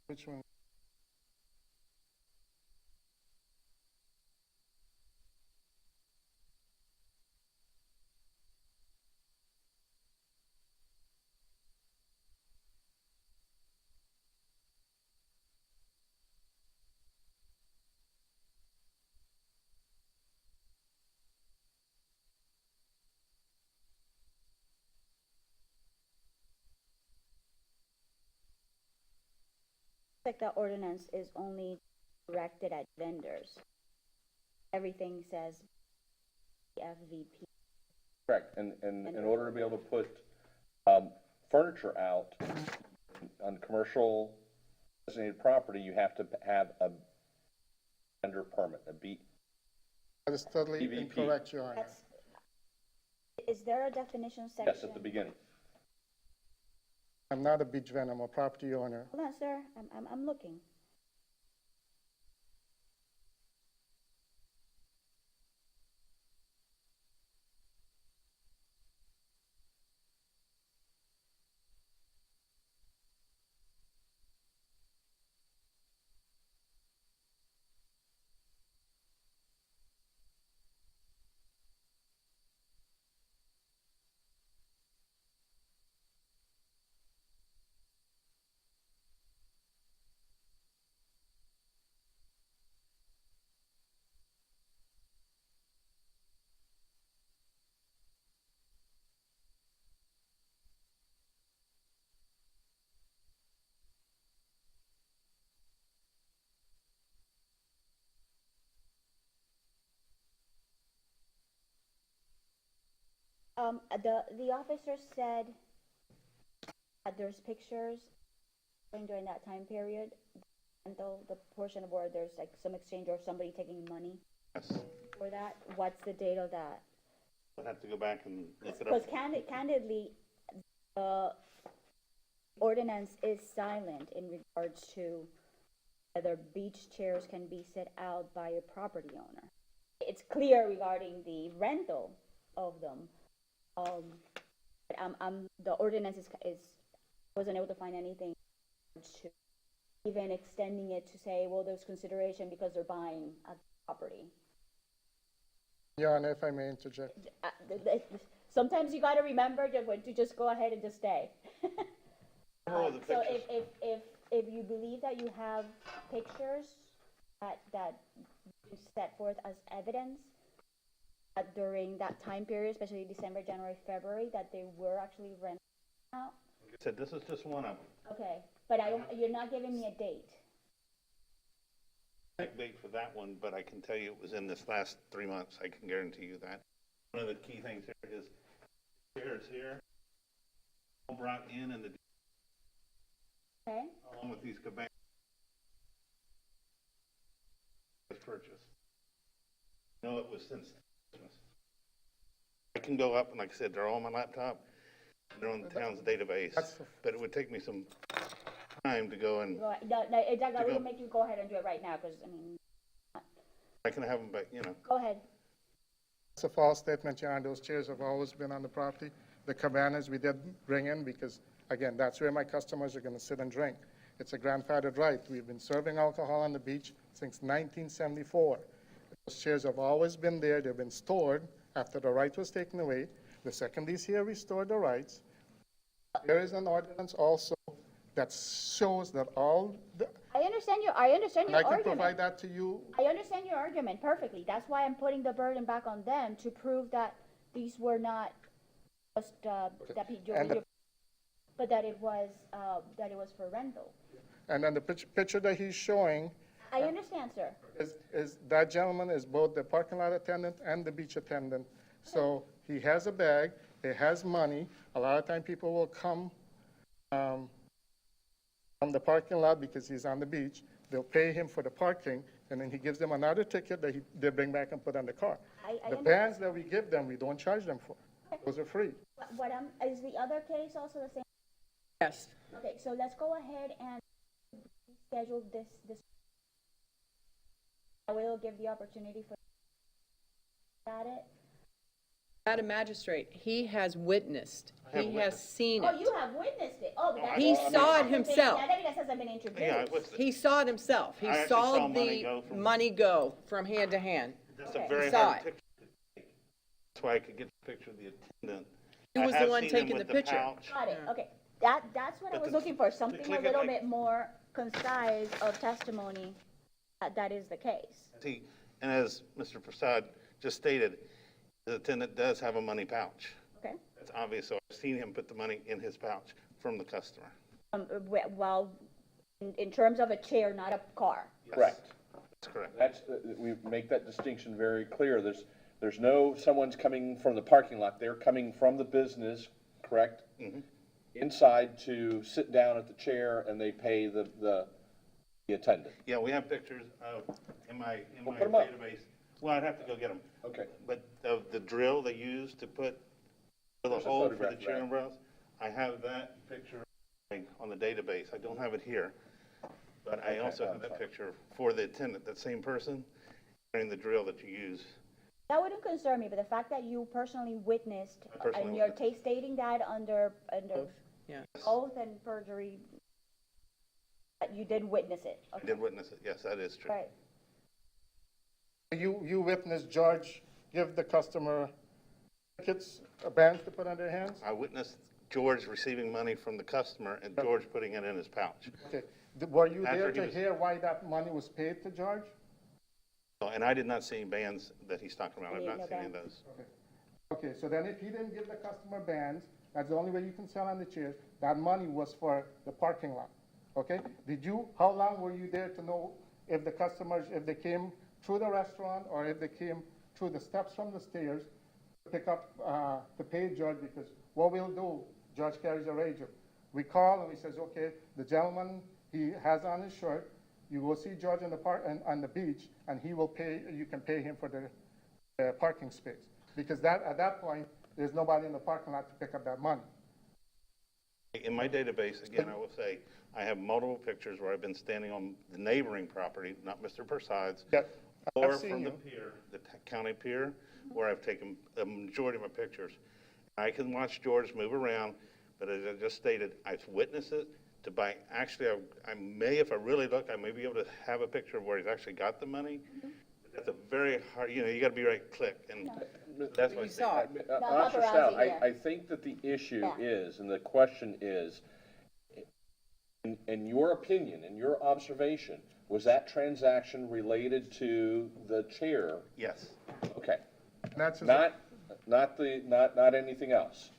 Which one? Like the ordinance is only directed at vendors. Everything says FVP. Correct, and in order to be able to put furniture out on commercial designated property, you have to have a vendor permit, a B. That is totally EVP. incorrect, Your Honor. That's, is there a definition section? Yes, at the beginning. I'm not a beach vendor, I'm a property owner. Hold on, sir, I'm looking. The officer said that there's pictures during that time period, and though the portion of where there's like some exchange or somebody taking money Yes. for that, what's the date of that? I'll have to go back and look it Because up. candidly, the ordinance is silent in regards to whether beach chairs can be set out by a property owner. It's clear regarding the rental of them. But the ordinance wasn't able to find anything to even extending it to say, well, there's consideration because they're buying a property. Your Honor, if I may interject. Sometimes you gotta remember when to just go ahead and just stay. Oh, the So pictures. if you believe that you have pictures that you set forth as evidence that during that time period, especially December, January, February, that they were actually rented out, Like I said, this is just one of them. okay, but you're not giving me a date. Big date for that one, but I can tell you it was in this last 3 months. I can guarantee you that. One of the key things here is chairs here, all brought in and the, Okay, along with these cabanas was purchased. No, it was since Christmas. I can go up and like I said, they're all on my laptop. They're on the town's database, but it would take me some time to go and no, we can make you go ahead and do it right now, because, I mean, I can have them, but you know. go ahead. It's a false statement, Your Honor. Those chairs have always been on the property. The cabanas we did bring in because, again, that's where my customers are gonna sit and drink. It's a grandfathered right. We've been serving alcohol on the beach since 1974. Those chairs have always been there. They've been stored after the right was taken away. The second these here restored the rights. There is an ordinance also that shows that all the, I understand your and I can argument. provide that to you. I understand your argument perfectly. That's why I'm putting the burden back on them to prove that these were not just, And the- but that it was for rental. And then the picture that he's showing I understand, sir. is that gentleman is both the parking lot attendant and the beach attendant. So he has a bag, he has money. A lot of time people will come from the parking lot because he's on the beach. They'll pay him for the parking, and then he gives them another ticket that they bring back and put on the car. I The understand. bands that we give them, we don't charge them for. Those are free. Is the other case also the same? Yes. Okay, so let's go ahead and schedule this. I will give the opportunity for at it. Madam Magistrate, he has witnessed, he has seen Oh, it. you have witnessed it. Oh, that's He saw it hasn't been- himself. That evidence hasn't been introduced. Yeah, I was, He saw it himself. He I actually saw saw money the go from- money go from hand to hand. that's Okay. a very Saw hard it. picture to take. That's why I could get the picture of the attendant. He I was the have one seen him taking with the picture. pouch. Got it, okay. That's what I But was the- looking for, something a click it little like- bit more concise of testimony that is the case. See, and as Mr. Prasad just stated, the attendant does have a money pouch. Okay? It's obvious, so I've seen him put the money in his pouch from the customer. Well, in terms of a chair, not a car. Yes, Correct. That's correct. That's, we make that distinction very clear. There's no, someone's coming from the parking lot. They're coming from the business, correct? Inside to sit down at the chair and they pay the attendant. Yeah, we have pictures of, in my Well, put 'em up. database. Well, I'd have to go get them. Okay. But of the drill they use to put the There's a hole for the photograph of chair that. umbrellas, I have that picture on the database. I don't have it here. But I Okay, also have that picture for the attendant, that same person, during the drill that you use. That wouldn't concern me, but the fact that you personally witnessed, I personally and you're witnessed. stating that under Yeah. oath and perjury, that you did witness it. I did witness it, yes, that is true. Right. You witnessed George give the customer tickets, bands to put on their hands? I witnessed George receiving money from the customer and George putting it in his pouch. Okay. Were you After there he to was- hear why that money was paid to George? So, and I did not see any bands that he's talking about. I've Yeah, not no seen any of bands. those. Okay, so then if he didn't give the customer bands, that's the only way you can sell on the chairs, that money was for the parking lot, okay? How long were you there to know if the customers, if they came through the restaurant or if they came through the steps from the stairs, pick up, to pay George, because what we'll do, George carries a radio. We call and we says, okay, the gentleman, he has on his shirt, you will see George in the park, on the beach, and he will pay, you can pay him for the parking space. Because at that point, there's nobody in the parking lot to pick up that money. In my database, again, I will say, I have multiple pictures where I've been standing on the neighboring property, not Mr. Perside's, Yeah, or I've seen from the you. pier, the county pier, where I've taken a majority of my pictures. I can watch George move around, but as I just stated, I've witnessed it. Actually, I may, if I really look, I may be able to have a picture of where he's actually got the money. But that's a very hard, you gotta be right click, and that's what I saw it. Officer paparazzi Stout, here. I think that the issue Yeah. is, and the question is, in your opinion, in your observation, was that transaction related to the chair? Yes. Okay, That's his- not anything else.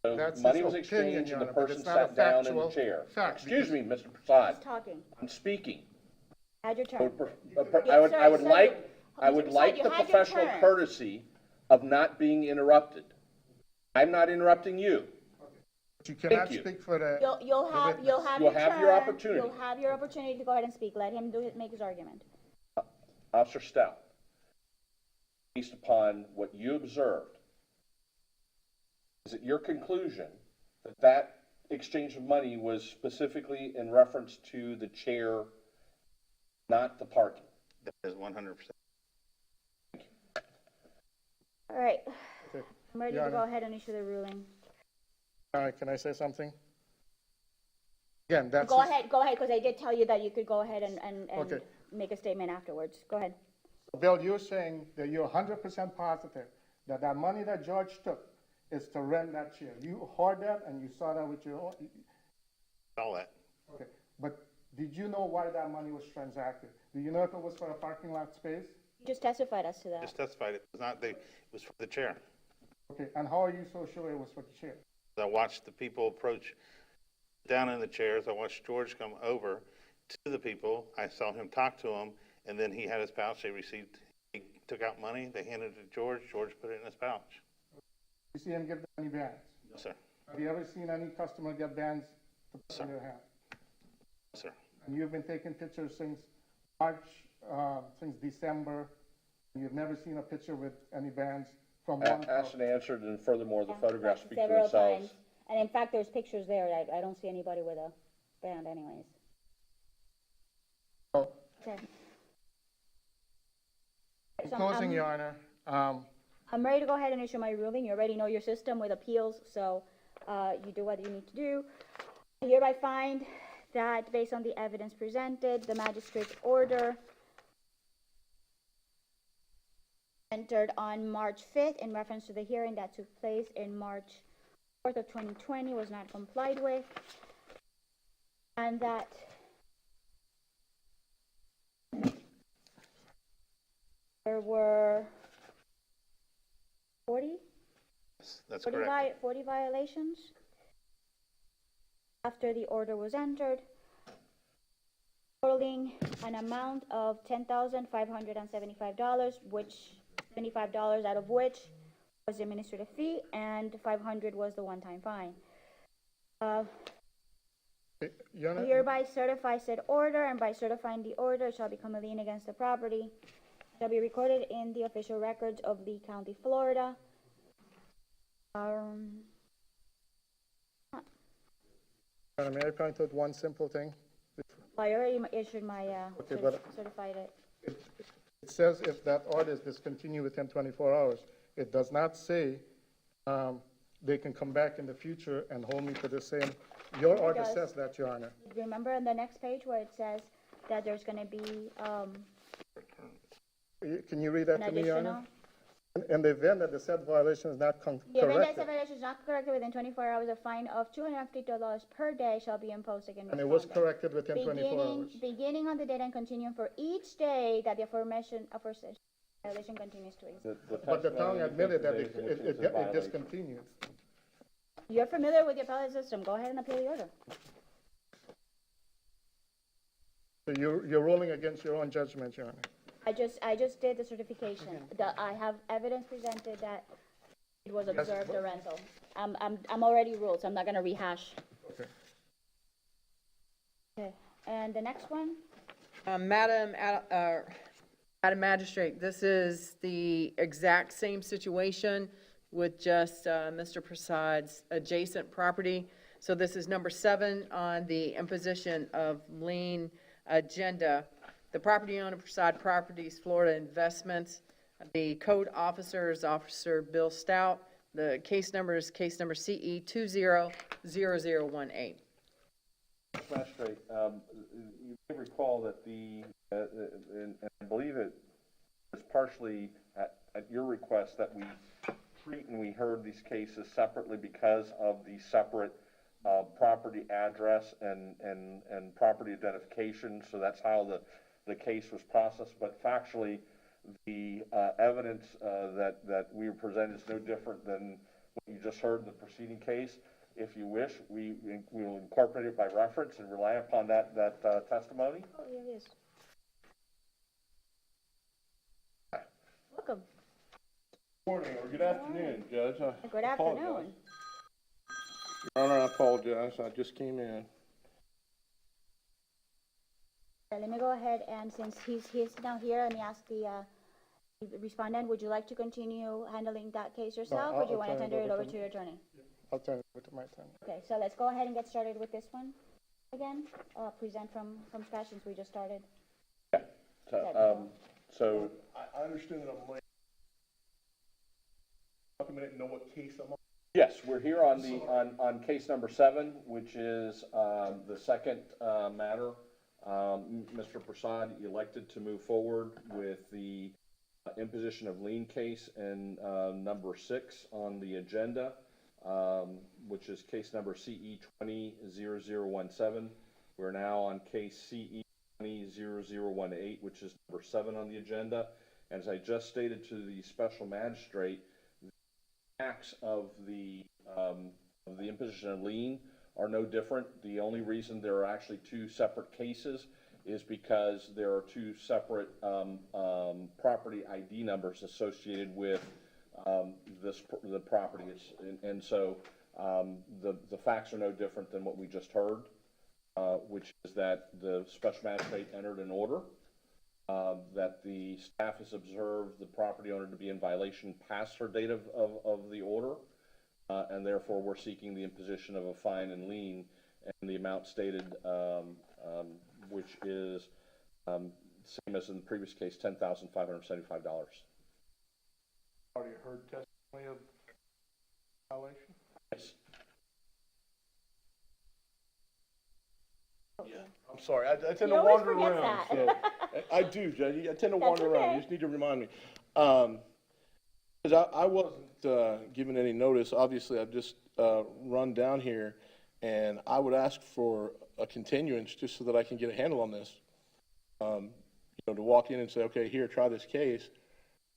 So That's money his was opinion, exchanged Your and the Honor, but person it's not a sat down in the factual chair. fact, Excuse because- me, Mr. Prasad, He's talking. I'm speaking. Had your I turn. would, I would Sir, like, I Mr. would Prasad, like you the had your professional turn. courtesy of not being interrupted. I'm not interrupting you. But you cannot you. speak for the. You'll have You'll your have turn. your opportunity. You'll have your opportunity to go ahead and speak. Let him make his argument. Officer Stout, based upon what you observed, is it your conclusion that that exchange of money was specifically in reference to the chair, not the parking? That is 100%. All right. Okay. I'm ready Your to go Honor. ahead and issue the ruling. All right, can I say something? Again, that's. Go his- ahead, because I did tell you that you could go ahead and Okay. make a statement afterwards. Go ahead. Bill, you're saying that you're 100% positive that that money that George took is to rent that chair. You heard that and you saw that with your own, All that. okay. But did you know why that money was transacted? Do you know if it was for a parking lot space? You just testified as to that. Just testified, it was not, it was for the chair. Okay, and how are you so sure it was for the chair? I watched the people approach down in the chairs. I watched George come over to the people. I saw him talk to them, and then he had his pouch. They received, he took out money. They handed it to George. George put it in his pouch. You see him give them any bands? No, sir. Have you ever seen any customer get bands to put in their hand? No, sir. And you've been taking pictures since March, since December, and you've never seen a picture with any bands from one. Asked and answered, and furthermore, the photographs speak for Several themselves. times. And in fact, there's pictures there. I don't see anybody with a band anyways. So, Okay. in So closing, I'm- Your Honor, I'm ready to go ahead and issue my ruling. You already know your system with appeals, so you do what you need to do. I hereby find that based on the evidence presented, the magistrate's order entered on March 5th in reference to the hearing that took place in March 4th of 2020 was not complied with, and that there were 40 That's correct. 40 violations after the order was entered, totaling an amount of $10,575, which $75 out of which was the administrative fee and $500 was the one-time fine. Your Honor, Hereby certify said order, and by certifying the order, it shall become a lien against the property. Shall be recorded in the official records of Lee County, Florida. Your Honor, may I point out one simple thing? I already issued my, Okay, but- certified it. It says if that order is discontinued within 24 hours. It does not say they can come back in the future and hold me to the same. Your It order does. says that, Your Honor. Remember on the next page where it says that there's gonna be, Can you read that an to me, Your additional? Honor? In the event that the said violation is not The event that corrected, violation is not corrected within 24 hours, a fine of $250 per day shall be imposed against and it was respondent. corrected within 24 hours. Beginning on the date and continuing for each day that the aforementioned violation continues to exist. But the town admitted that it violation. discontinued. You're familiar with the appellate system, go ahead and appeal the order. So you're ruling against your own judgment, Your Honor. I just did the certification. I have evidence presented that It was observed the rental. I'm already ruled, so I'm not gonna rehash. Okay. Okay, and the next one? Madam Magistrate, this is the exact same situation with just Mr. Prasad's adjacent property. So this is number 7 on the imposition of lien agenda. The property owner, Prasad Properties, Florida Investments. The code officer is Officer Bill Stout. The case number is case number CE 200018. Magistrate, you may recall that and I believe it was partially at your request that we treat and we heard these cases separately because of the separate property address and property identification, so that's how the case was processed. But factually, the evidence that we presented is no different than what you just heard in the preceding case. If you wish, we will incorporate it by reference and rely upon that testimony. Oh, here it is. Welcome. Morning, or good afternoon, Judge. Good afternoon. Your Honor, I apologize. I just came in. Let me go ahead and since he's now here, let me ask the respondent, would you like to continue handling that case yourself, or do you want to tender it over to your attorney? I'll turn it over to my attorney. Okay, so let's go ahead and get started with this one again. Present from scratch since we just started. Yeah. So I understand that I'm late. A minute, know what case I'm on? yes, we're here on on case number 7, which is the second matter. Mr. Prasad elected to move forward with the imposition of lien case and number 6 on the agenda, which is case number CE 200017. We're now on case CE 200018, which is number 7 on the agenda. And as I just stated to the special magistrate, the facts of the imposition of lien are no different. The only reason there are actually 2 separate cases is because there are 2 separate property ID numbers associated with the property. And so the facts are no different than what we just heard, which is that the special magistrate entered an order that the staff has observed the property owner to be in violation past her date of the order, and therefore we're seeking the imposition of a fine and lien, and the amount stated, which is same as in the previous case, $10,575. Already heard testimony of violation? Yes. Yeah, I'm sorry. I tend He to always wander forgets around. that. So I do, Judge. I tend to wander around. okay. You just need to remind me. Because I wasn't given any notice. Obviously, I've just run down here, and I would ask for a continuance just so that I can get a handle on this. You know, to walk in and say, okay, here, try this case.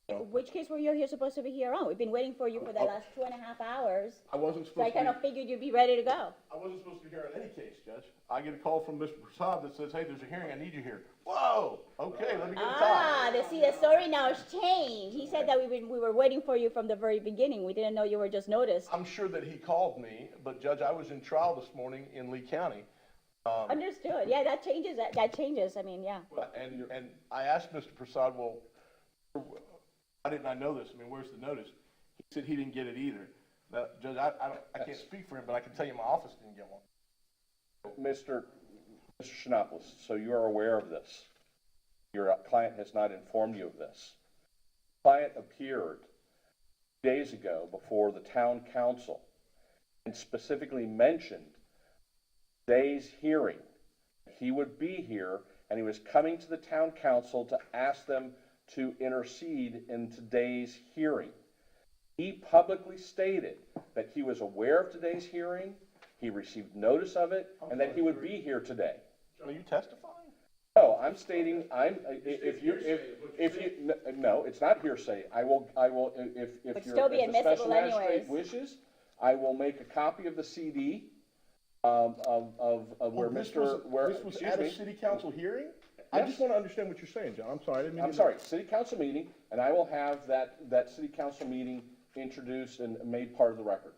Which case were you here supposed to be here on? We've been waiting for you for the last 2.5 hours. I wasn't So I supposed to kind of figured you'd be ready to go. I wasn't supposed to be here on any case, Judge. I get a call from Mr. Prasad that says, hey, there's a hearing, I need you here. Whoa, okay, let me get a time. The story now has changed. He said that we were waiting for you from the very beginning. We didn't know you were just noticed. I'm sure that he called me, but Judge, I was in trial this morning in Lee County. Understood. Yeah, that changes. That changes. I mean, yeah. And I asked Mr. Prasad, well, why didn't I know this? I mean, where's the notice? He said he didn't get it either. Now, Judge, I can't speak for him, but I can tell you my office didn't get one. Mr. Shinopoulos, so you are aware of this. Your client has not informed you of this. The client appeared days ago before the town council and specifically mentioned today's hearing. He would be here, and he was coming to the town council to ask them to intercede in today's hearing. He publicly stated that he was aware of today's hearing, he received notice of it, and that he would be here today. Are you testifying? No, I'm stating, no, it's not hearsay. I will, if still be if the special admissible magistrate anyways. wishes, I will make a copy of the CD of where This Mr., where, was excuse at a me. city council hearing? I Yes. just want to understand what you're saying, John. I'm sorry. I didn't mean I'm to- sorry, city council meeting, and I will have that city council meeting introduced and made part of the record.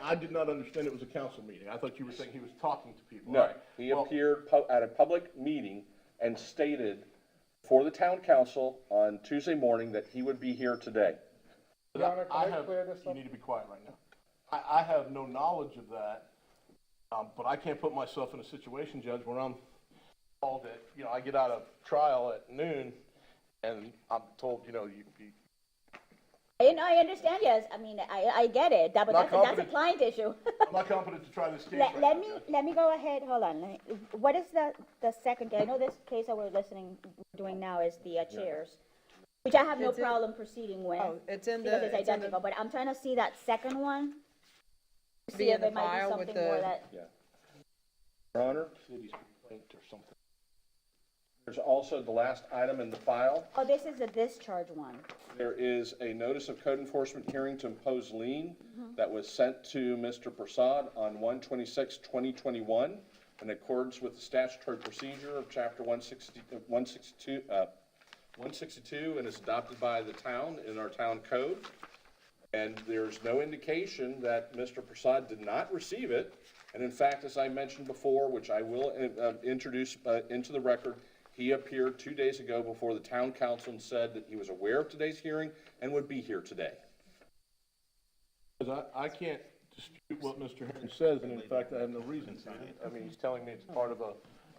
I did not understand it was a council meeting. I thought you were saying he was talking to people. No, All right. he Well, appeared at a public meeting and stated for the town council on Tuesday morning that he would be here today. Your Honor, I can I have, clear this you up? need to be quiet right now. I have no knowledge of that, but I can't put myself in a situation, Judge, where I'm called at, I get out of trial at noon and I'm told, I understand, yes, I mean, I get it, but Not that's a confident. client issue. I'm not competent to try this case right now, Judge. Let me go ahead, hold on, what is the second case? I know this case that we're doing now is the chairs, which I have no It's in- problem proceeding with. Oh, it's in Because the- it's it's in the- identical, but I'm trying to see that second one. Be See in if the it might be file with something more the- that, Your Honor, City's complaint or something. there's also the last item in the file. oh, this is the discharge one. There is a notice of code enforcement hearing to impose lien that was sent to Mr. Prasad on 1/26/2021 in accordance with the statutory procedure of Chapter 162 and is adopted by the town in our town code. And there's no indication that Mr. Prasad did not receive it. And in fact, as I mentioned before, which I will introduce into the record, he appeared 2 days ago before the town council and said that he was aware of today's hearing and would be here today. Because I can't dispute what Mr. Herron says, and in fact, I have no reason to. I mean, he's telling me it's part of a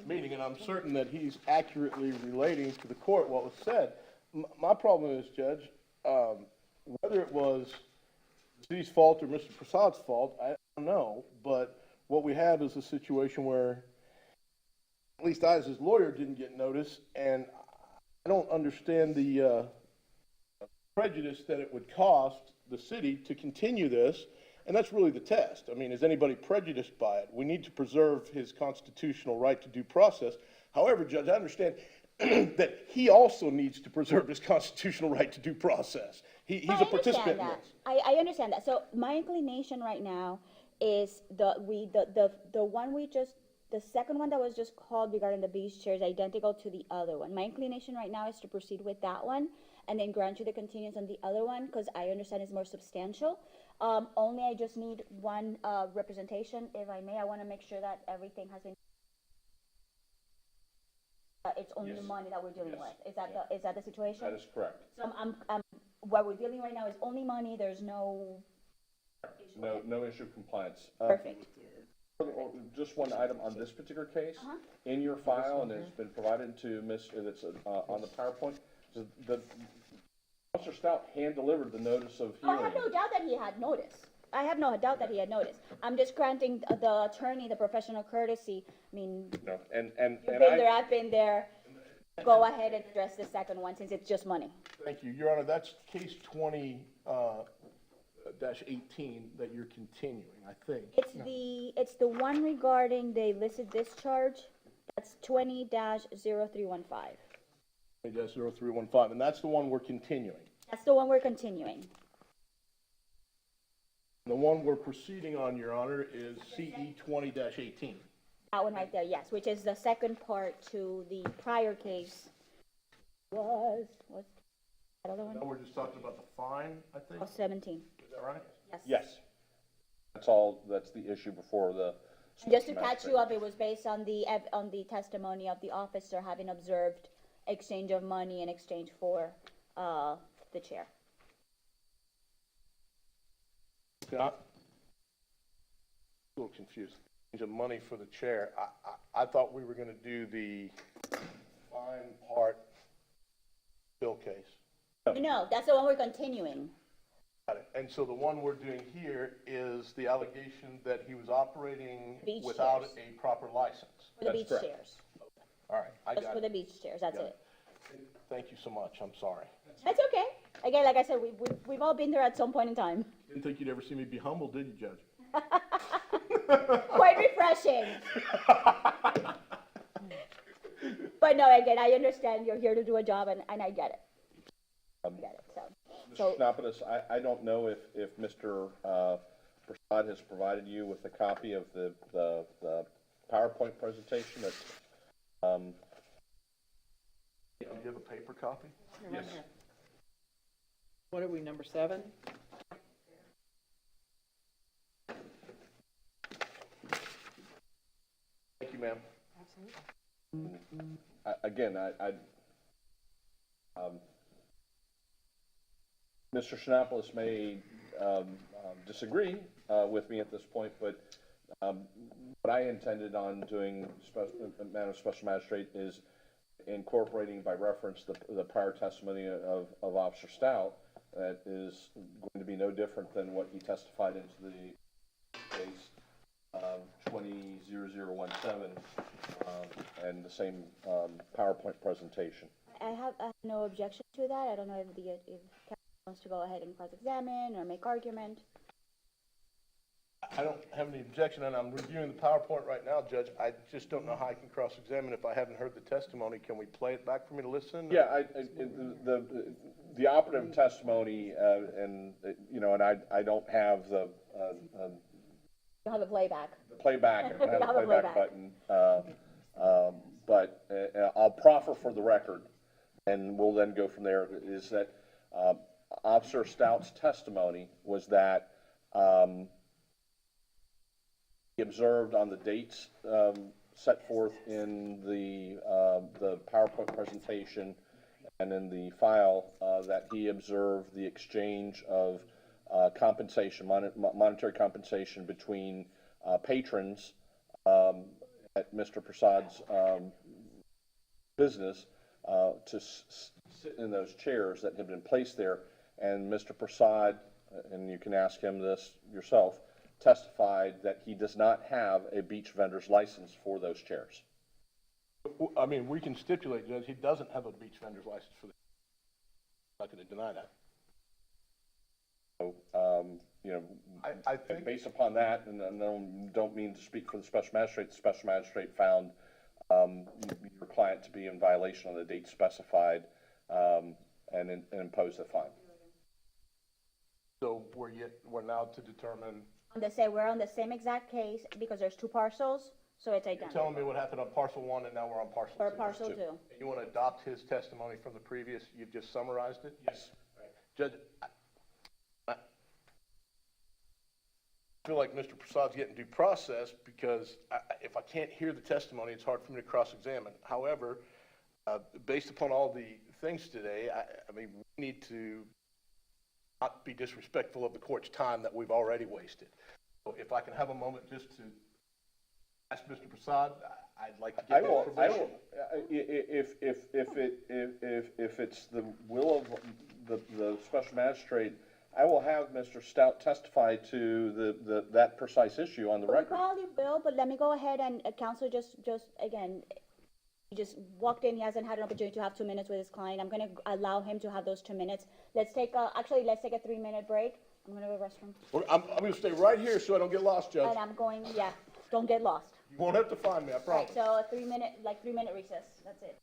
meeting, and I'm certain that he's accurately relating to the court what was said. My problem is, Judge, whether it was the city's fault or Mr. Prasad's fault, I don't know, but what we have is a situation where, at least I as his lawyer didn't get notice, and I don't understand the prejudice that it would cost the city to continue this, and that's really the test. I mean, is anybody prejudiced by it? We need to preserve his constitutional right to due process. However, Judge, I understand that he also needs to preserve his constitutional right to due process. He's a participant in this. I understand that. So my inclination right now is the second one that was just called regarding the beach chair is identical to the other one. My inclination right now is to proceed with that one and then grant you the continuance on the other one because I understand it's more substantial. Only I just need one representation, if I may. I want to make sure that everything has been. It's only the money that we're dealing with. Is that the situation? That is correct. So what we're dealing right now is only money. There's no. No issue of compliance. Perfect. Just one item on this particular case. In your file, and it's been provided to Ms., it's on the PowerPoint, Officer Stout hand-delivered the notice of Oh, I hearing. have no doubt that he had notice. I have no doubt that he had notice. I'm just granting the attorney the professional courtesy. I mean, No, and you've been there, I've been there. Go ahead and address the second one since it's just money. Thank you. Your Honor, that's case 20, -18 that you're continuing, I think. It's the one regarding the illicit discharge. That's 20-0315. 20-0315, and that's the one we're continuing. That's the one we're continuing. The one we're proceeding on, Your Honor, is CE 20-18. That one right there, yes, which is the second part to the prior case. What's that other one? Now we're just talking about the fine, I think. Oh, 17. Is that right? Yes. That's the issue before the. Just to catch you up, it was based on the testimony of the officer having observed exchange of money in exchange for the chair. I'm a little confused. Exchange of money for the chair. I thought we were going to do the fine part bill case. No, that's the one we're continuing. Got it. And so the one we're doing here is the allegation that he was operating Beach without chairs. a proper license. For the beach chairs. All right, I Just got for the it. beach chairs, that's Got it. Thank you so much. I'm sorry. That's okay. Again, like I said, we've all been there at some point in time. Didn't think you'd ever see me be humble, did you, Judge? Quite refreshing. But no, again, I understand you're here to do a job, and I get it. I get it, Mr. Schnappinus, I don't know if Mr. Prasad has provided you with a copy of the PowerPoint presentation that, Do you have a paper copy? yes. What are we, number 7? Thank you, ma'am. Absolutely. Again, Mr. Shinopoulos may disagree with me at this point, but what I intended on doing, Madam Special Magistrate, is incorporating by reference the prior testimony of Officer Stout. That is going to be no different than what he testified into the case 200017, and the same PowerPoint presentation. I have no objection to that. I don't know if counsel wants to go ahead and cross-examine or make argument. I don't have any objection, and I'm reviewing the PowerPoint right now, Judge. I just don't know how I can cross-examine if I haven't heard the testimony. Can we play it back for me to listen? Yeah, the operative testimony, and I don't have the You have a playback. playback, I don't have You the have a playback playback. button, but I'll proffer for the record, and we'll then go from there, is that Officer Stout's testimony was that he observed on the dates set forth in the PowerPoint presentation and in the file that he observed the exchange of compensation, monetary compensation between patrons at Mr. Prasad's business to sit in those chairs that had been placed there. And Mr. Prasad, and you can ask him this yourself, testified that he does not have a beach vendor's license for those chairs. I mean, we can stipulate, Judge, he doesn't have a beach vendor's license for this. I'm not going to deny that. So, I think, based upon that, and I don't mean to speak for the special magistrate found your client to be in violation of the date specified and imposed a fine. so we're now to determine, We're on the same exact case because there's two parcels, so it's you're identical. telling me what happened on parcel 1 and now we're on parcel 2. Or parcel 2. And you want to adopt his testimony from the previous, you've just summarized it? Yes. Judge, I feel like Mr. Prasad's getting due process because if I can't hear the testimony, it's hard for me to cross-examine. However, based upon all the things today, I mean, we need to not be disrespectful of the court's time that we've already wasted. So if I can have a moment just to ask Mr. Prasad, I'd like to get his permission. If it's the will of the special magistrate, I will have Mr. Stout testify to that precise issue on the We record. call you Bill, but let me go ahead and counsel just again, he just walked in, he hasn't had an opportunity to have 2 minutes with his client. I'm gonna allow him to have those 2 minutes. Let's take a 3-minute break. I'm gonna go to the restroom. I'm going to stay right here so I don't get lost, Judge. And I'm going, don't get lost. You won't have to find me, I Right, promise. so a 3-minute recess, that's it.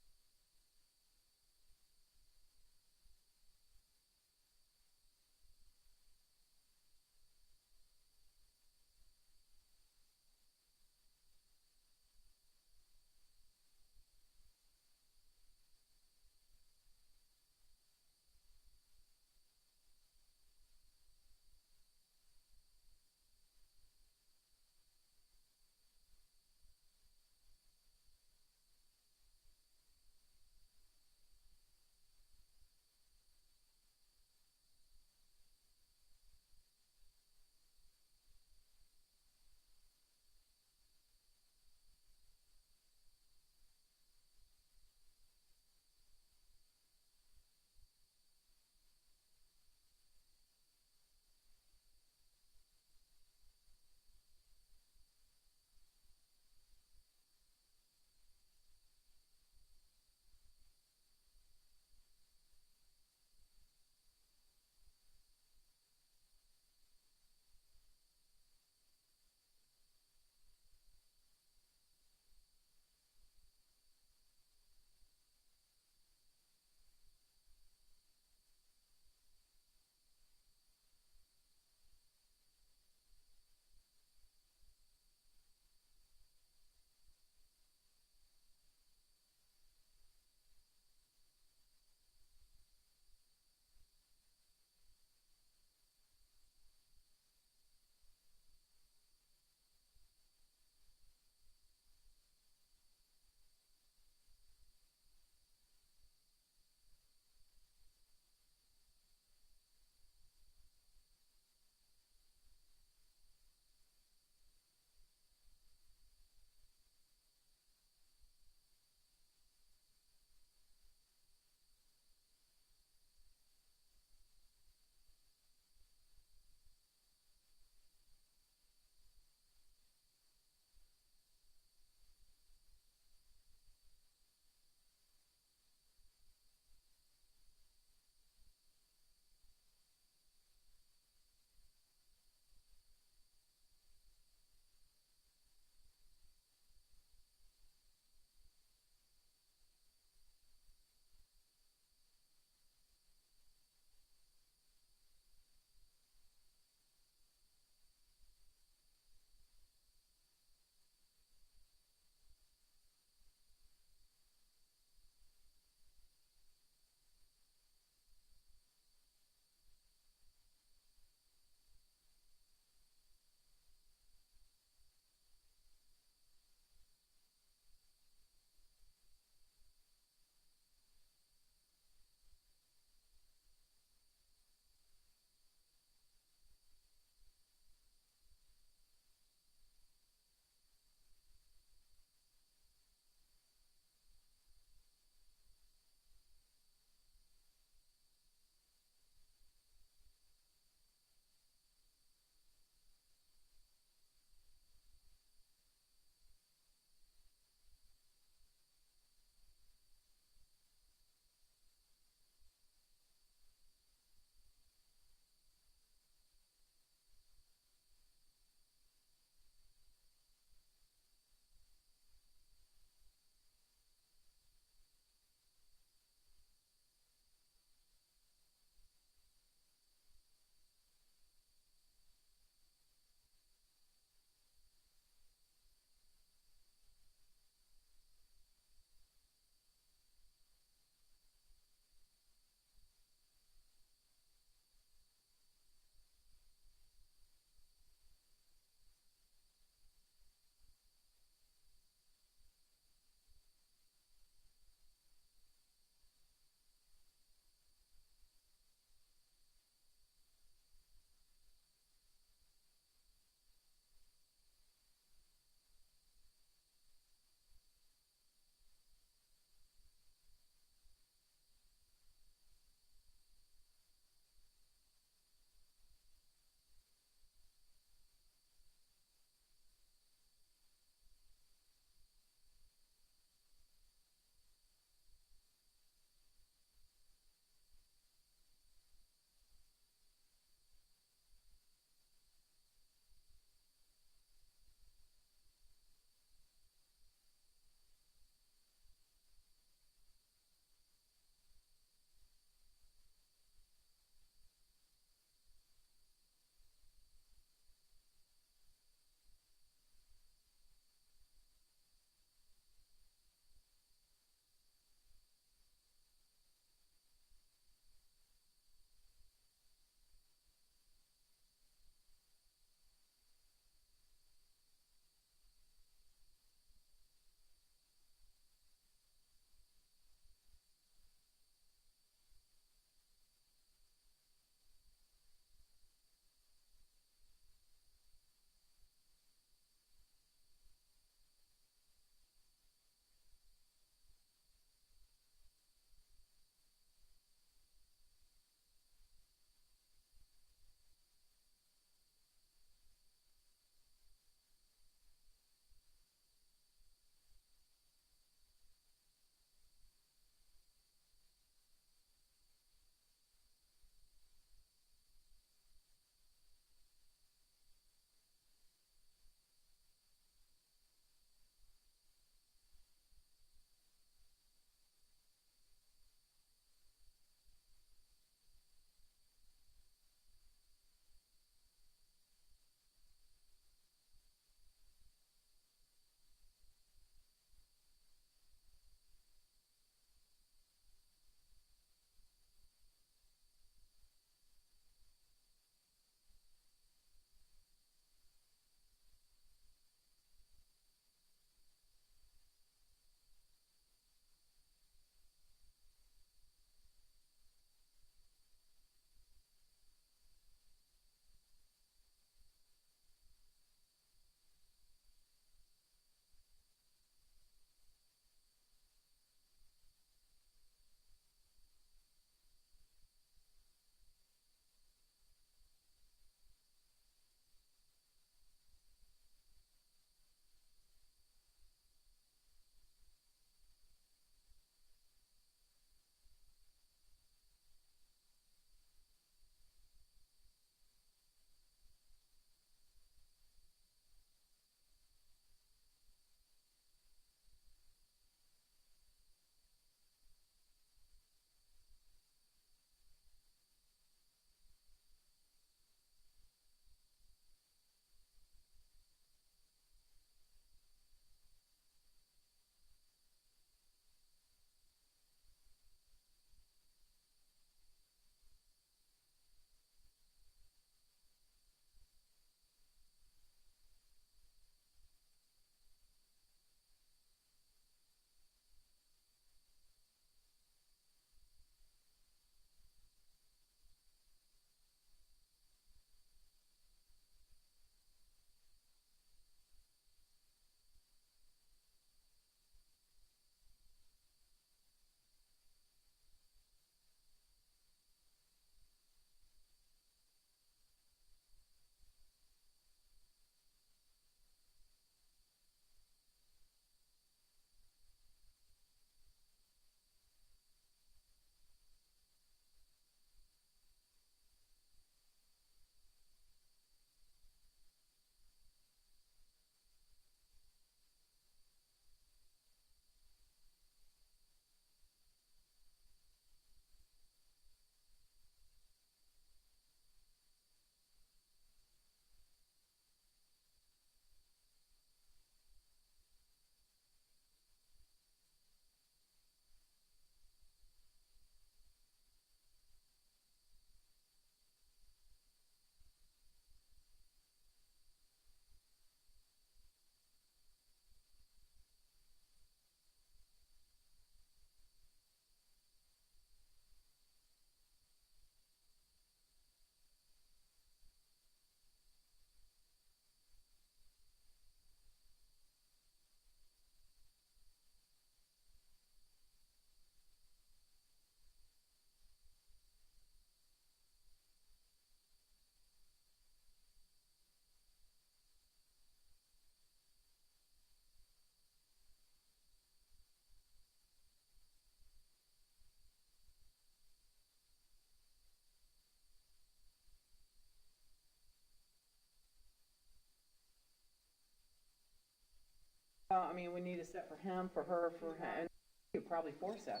Well, I mean, we need a set for him, for her, for him, and probably 4 sets.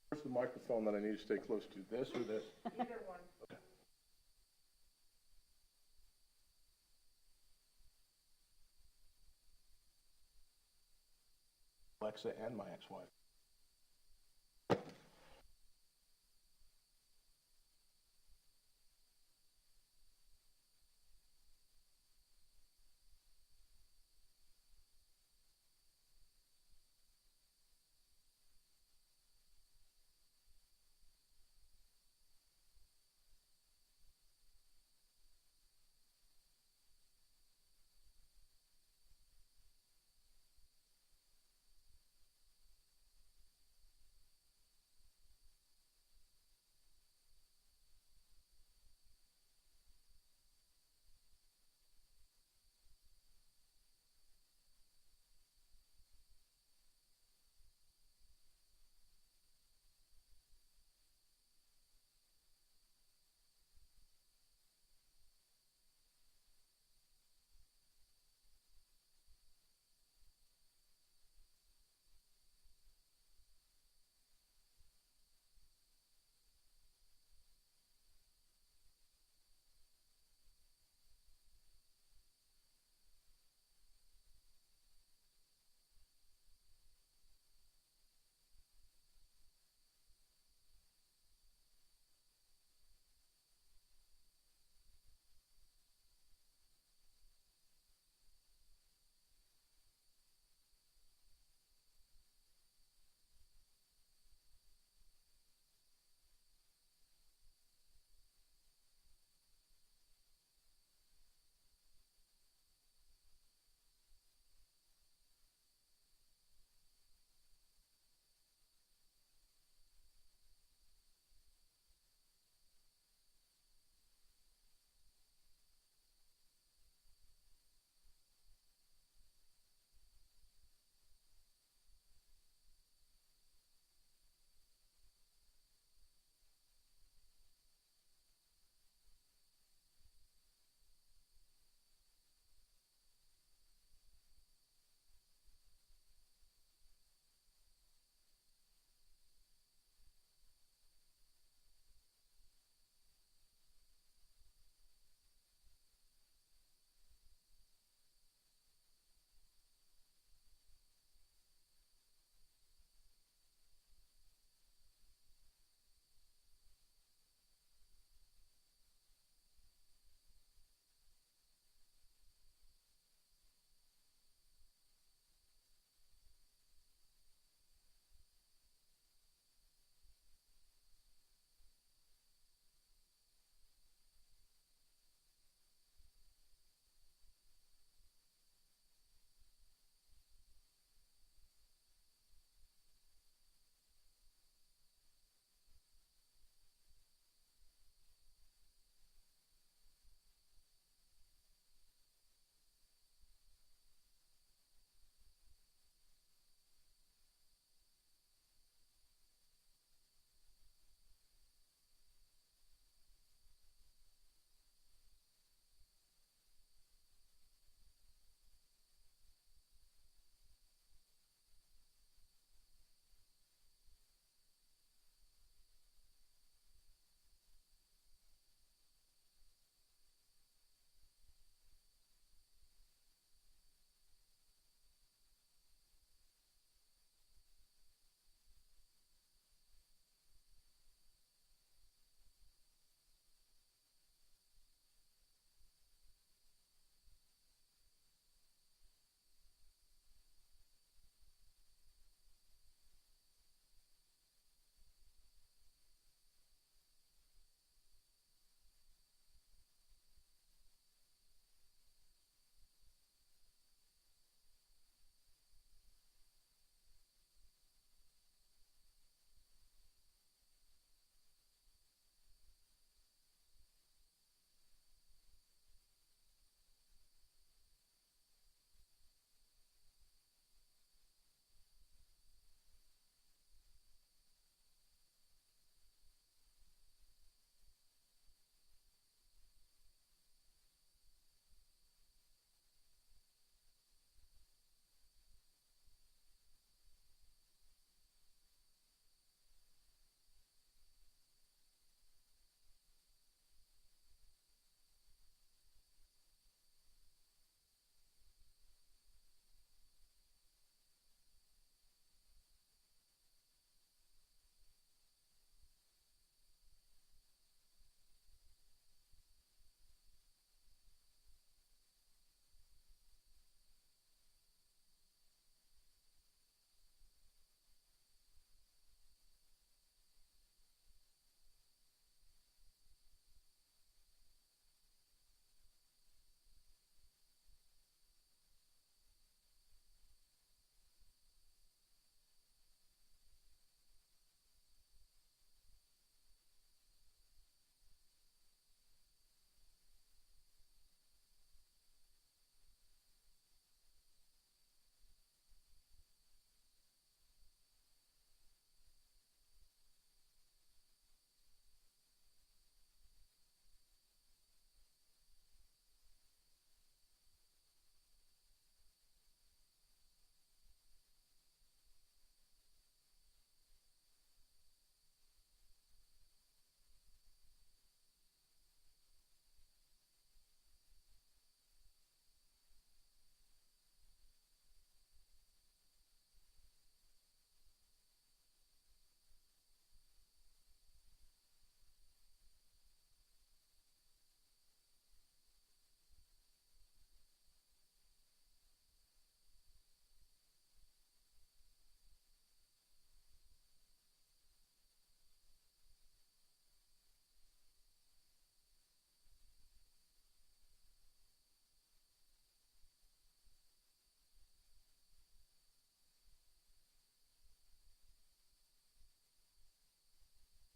Where's the microphone that I need to stay close to, this or this? Either one. Alexa and my ex-wife.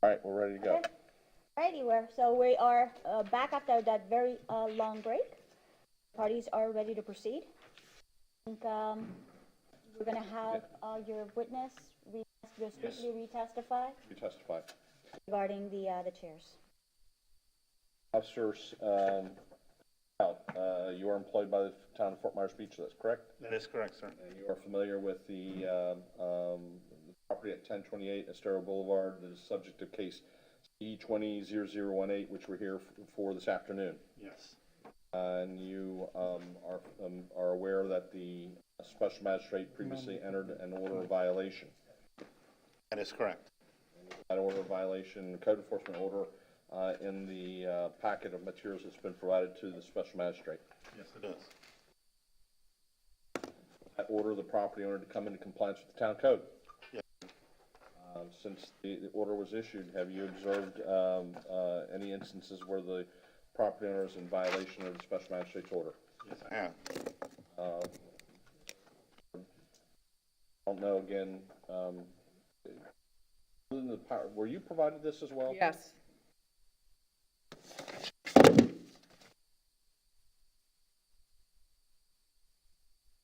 All right, we're ready to go. Alrighty, we are back after that very long break. Parties are ready to proceed. I think we're gonna have your witness retestify You testify. regarding the chairs. Officers, you are employed by the town of Fort Myers Beach, that's correct? That is correct, sir. And you are familiar with the property at 1028 Estero Boulevard that is subject to case E200018, which we're here for this afternoon. Yes. And you are aware that the special magistrate previously entered an order of violation. That is correct. That order of violation, the code enforcement order, in the packet of materials that's been provided to the special magistrate. Yes, it is. That order the property owner to come into compliance with the town code. Yes. Since the order was issued, have you observed any instances where the property owner is in violation of the special magistrate's order? Yes, I have. I don't know, again, were you provided this as well? Yes.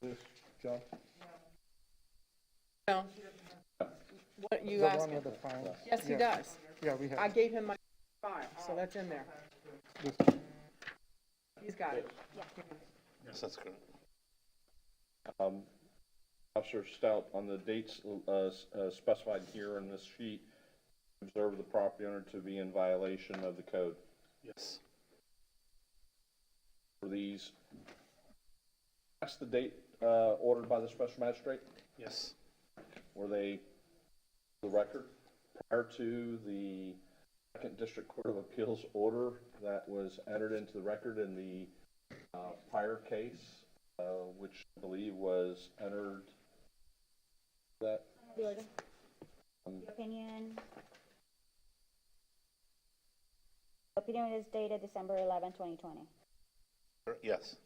This, John? No. What you The asked one him? with the fines. Yes, he Yeah. does. Yeah, we have. I gave him my file, so that's in there. This- He's got it. Yes, that's correct. Officer Stout, on the dates specified here in this sheet, observe the property owner to be in violation of the code. Yes. For these, that's the date ordered by the special magistrate? Yes. Were they the record prior to the Second District Court of Appeals order that was entered into the record in the prior case, which I believe was entered that? The order. The opinion is dated December 11, 2020. Yes.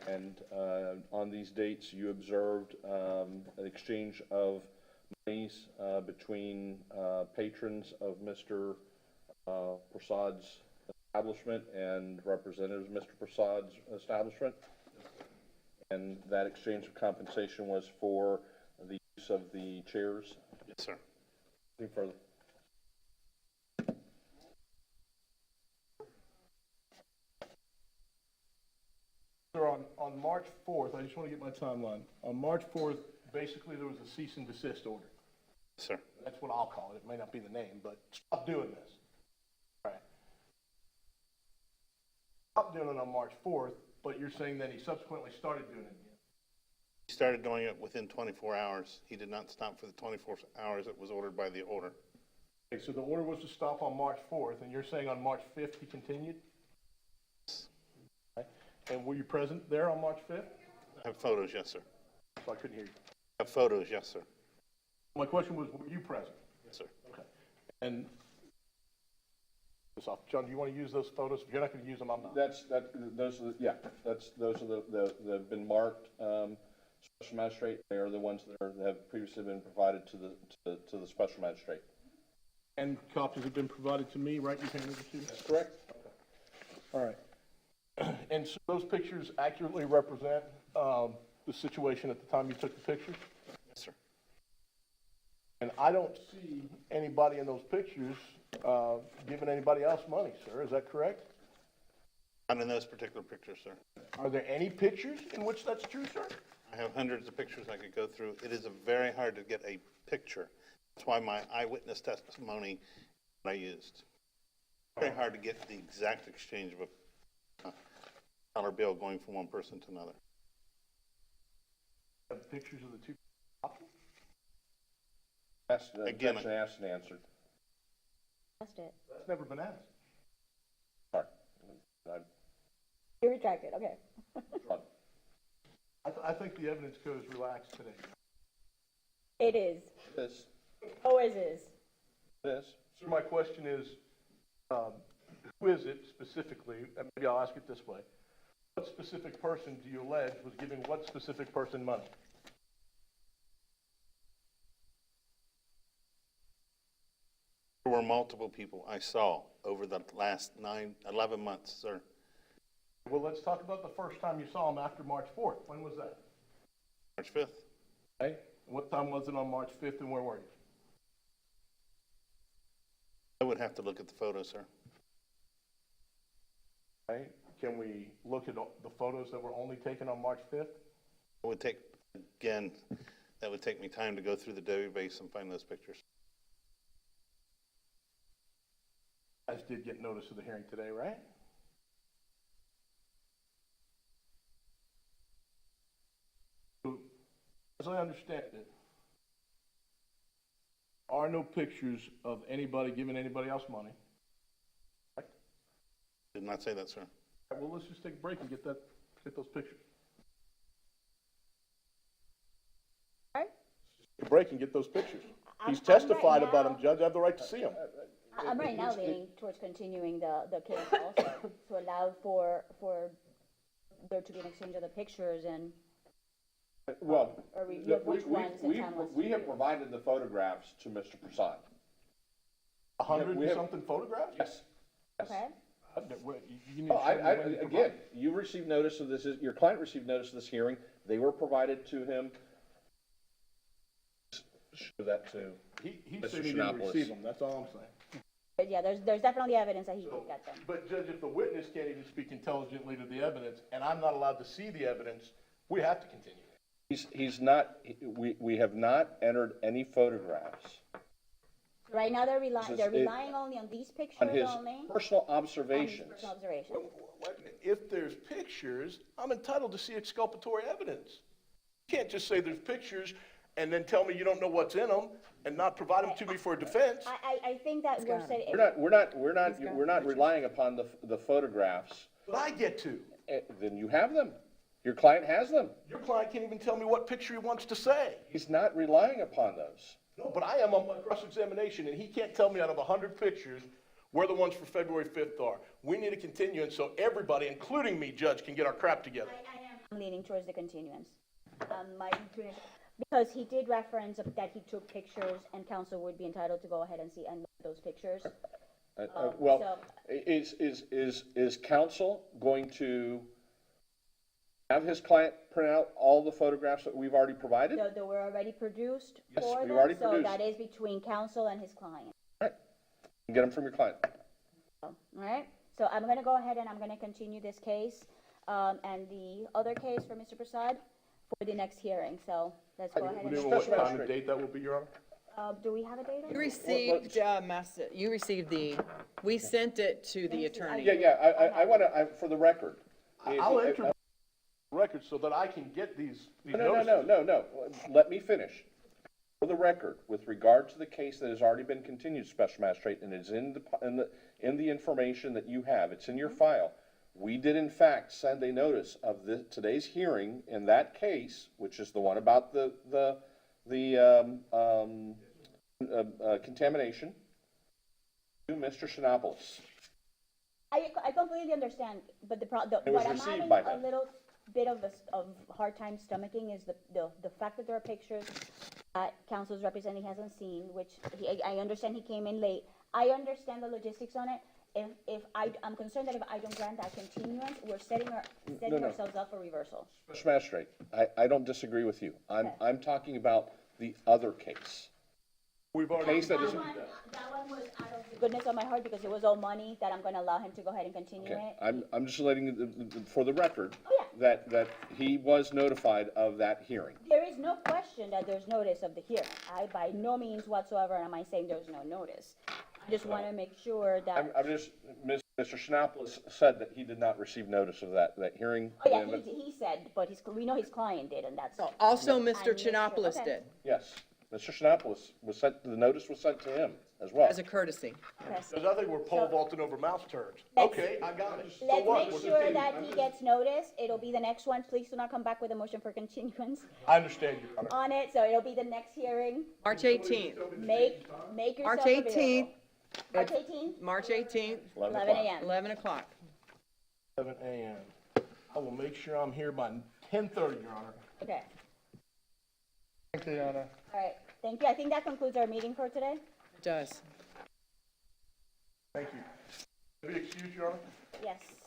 And on these dates, you observed an exchange of monies between patrons of Mr. Prasad's establishment and representatives of Mr. Prasad's establishment? And that exchange of compensation was for the use of the chairs? Yes, sir. Anything further? Sir, on March 4th, I just want to get my timeline. On March 4th, basically there was a cease and desist order. Yes, sir. That's what I'll call it. It may not be the name, but stop doing this. All right. Stop doing it on March 4th, but you're saying that he subsequently started doing it again. He started doing it within 24 hours. He did not stop for the 24 hours that was ordered by the order. Okay, so the order was to stop on March 4th, and you're saying on March 5th he continued? Yes. Okay. And were you present there on March 5th? I have photos, yes, sir. So I couldn't hear you. I have photos, yes, sir. My question was, were you present? Yes, sir. Okay. And, John, do you want to use those photos? If you're not going to use them, I'm not. Those are the have been marked, special magistrate. They are the ones that have previously been provided to the special magistrate. And copies have been provided to me, right? You can receive them? That's correct. All right. And so those pictures accurately represent the situation at the time you took the pictures? Yes, sir. And I don't see anybody in those pictures giving anybody else money, sir. Is that correct? Not in those particular pictures, sir. Are there any pictures in which that's true, sir? I have hundreds of pictures I could go through. It is very hard to get a picture. That's why my eyewitness testimony that I used. Very hard to get the exact exchange of a dollar bill going from one person to another. Have pictures of the two? Again, Asked and answered. Asked it. That's never been asked. Sorry. You retracted, okay. I think the evidence code is relaxed today. It is. It is. Always is. It is. So my question is, who is it specifically, and maybe I'll ask it this way. What specific person do you allege was giving what specific person money? There were multiple people I saw over the last 11 months, sir. Well, let's talk about the first time you saw him after March 4th. When was that? March 5th. Okay. What time was it on March 5th and where were you? I would have to look at the photo, sir. Okay. Can we look at the photos that were only taken on March 5th? It would take, again, that would take me time to go through the database and find those pictures. You guys did get notice of the hearing today, right? So, as I understand it, there are no pictures of anybody giving anybody else money. Did not say that, sir. All right, well, let's just take a break and get those pictures. Right? Take a break and get those pictures. He's I'm testified right about now- them, Judge. I have the right to see them. I'm right now leaning towards continuing the case also, to allow for there to be an exchange of the pictures and, Well, or review of which ones the town wants to we have do. provided the photographs to Mr. Prasad. 100 we and have- something photographs? Yes. Yes. Okay? You need Well, to show me when you again, provided. you received notice of this, your client received notice of this hearing, they were provided to him. Show that to He Mr. said he didn't Shinopoulos. receive them, that's all I'm saying. But yeah, there's definitely evidence that he did get them. But Judge, if the witness can't even speak intelligently to the evidence, and I'm not allowed to see the evidence, we have to continue. He's not, we have not entered any photographs Right now, they're This they're is- relying only on these pictures on his only. personal On his observations. personal observations. If there's pictures, I'm entitled to see exculpatory evidence. You can't just say there's pictures and then tell me you don't know what's in them and not provide them to me for a defense. I think that we're saying. We're not relying upon the photographs. But I get to. Then you have them. Your client has them. Your client can't even tell me what picture he wants to say. He's not relying upon those. No, but I am on my cross-examination, and he can't tell me out of 100 pictures where the ones for February 5th are. We need a continuance so everybody, including me, Judge, can get our crap together. I'm leaning towards the continuance. Because he did reference that he took pictures and council would be entitled to go ahead and see and look at those pictures. Well, is counsel going to have his client print out all the photographs that we've already provided? So they were already produced Yes, for we've them, already so produced. that is between council and his client. Get them from your client. All right, so I'm gonna go ahead and I'm gonna continue this case, and the other case for Mr. Prasad for the next hearing, so let's go ahead We and. don't know what time and date that will be, Your Honor? Do we have a date on You it? received, you received we sent it to the attorney. Yeah, I wanna, for the record. I'll enter the record so that I can get these No, notices. let me finish. For the record, with regard to the case that has already been continued, Special Magistrate, and is in the information that you have, it's in your file. We did in fact send a notice of today's hearing in that case, which is the one about the contamination, to Mr. Shinopoulos. I completely understand, but It was what I'm received having by a him. little bit of hard time stomaching is the fact that there are pictures that council's representative hasn't seen, which I understand he came in late. I understand the logistics on it. I'm concerned that if I don't grant that continuance, we're setting ourselves up for reversal. Special Magistrate, I don't disagree with you. I'm talking about the other case. We've already. Case that is, That one was out of the goodness of my heart because it was all money that I'm gonna allow him to go ahead and continue okay, it. I'm just letting, for the record, Oh, yeah. that he was notified of that hearing. There is no question that there's notice of the hearing. I by no means whatsoever am I saying there's no notice. I just wanna make sure that. I'm just, Mr. Shinopoulos said that he did not receive notice of that hearing. Oh, yeah, he said, but we know his client did, and that's. Also, I Mr. made sure- Chinopoulos okay. did, Yes, Mr. Shinopoulos the notice was sent to him as well. as a courtesy. Yes. Because I think we're pole vaulting over mouse turds. Let's- Okay, I got it. So Let's what? make We're sure continuing. that he gets notice. It'll be the next one. Please do not come back with a motion for continuance I understand, Your Honor. on it, so it'll be the next hearing. March 18th, Make yourself March available. 18th, March 18th, March 18th, 11 a.m. 11 o'clock. 7 a.m. I will make sure I'm here by 10:30, Your Honor. Okay, Thank you, Your Honor. all right. Thank you. I think that concludes our meeting for today. It does. Thank you. Can we excuse, Your Honor? Yes.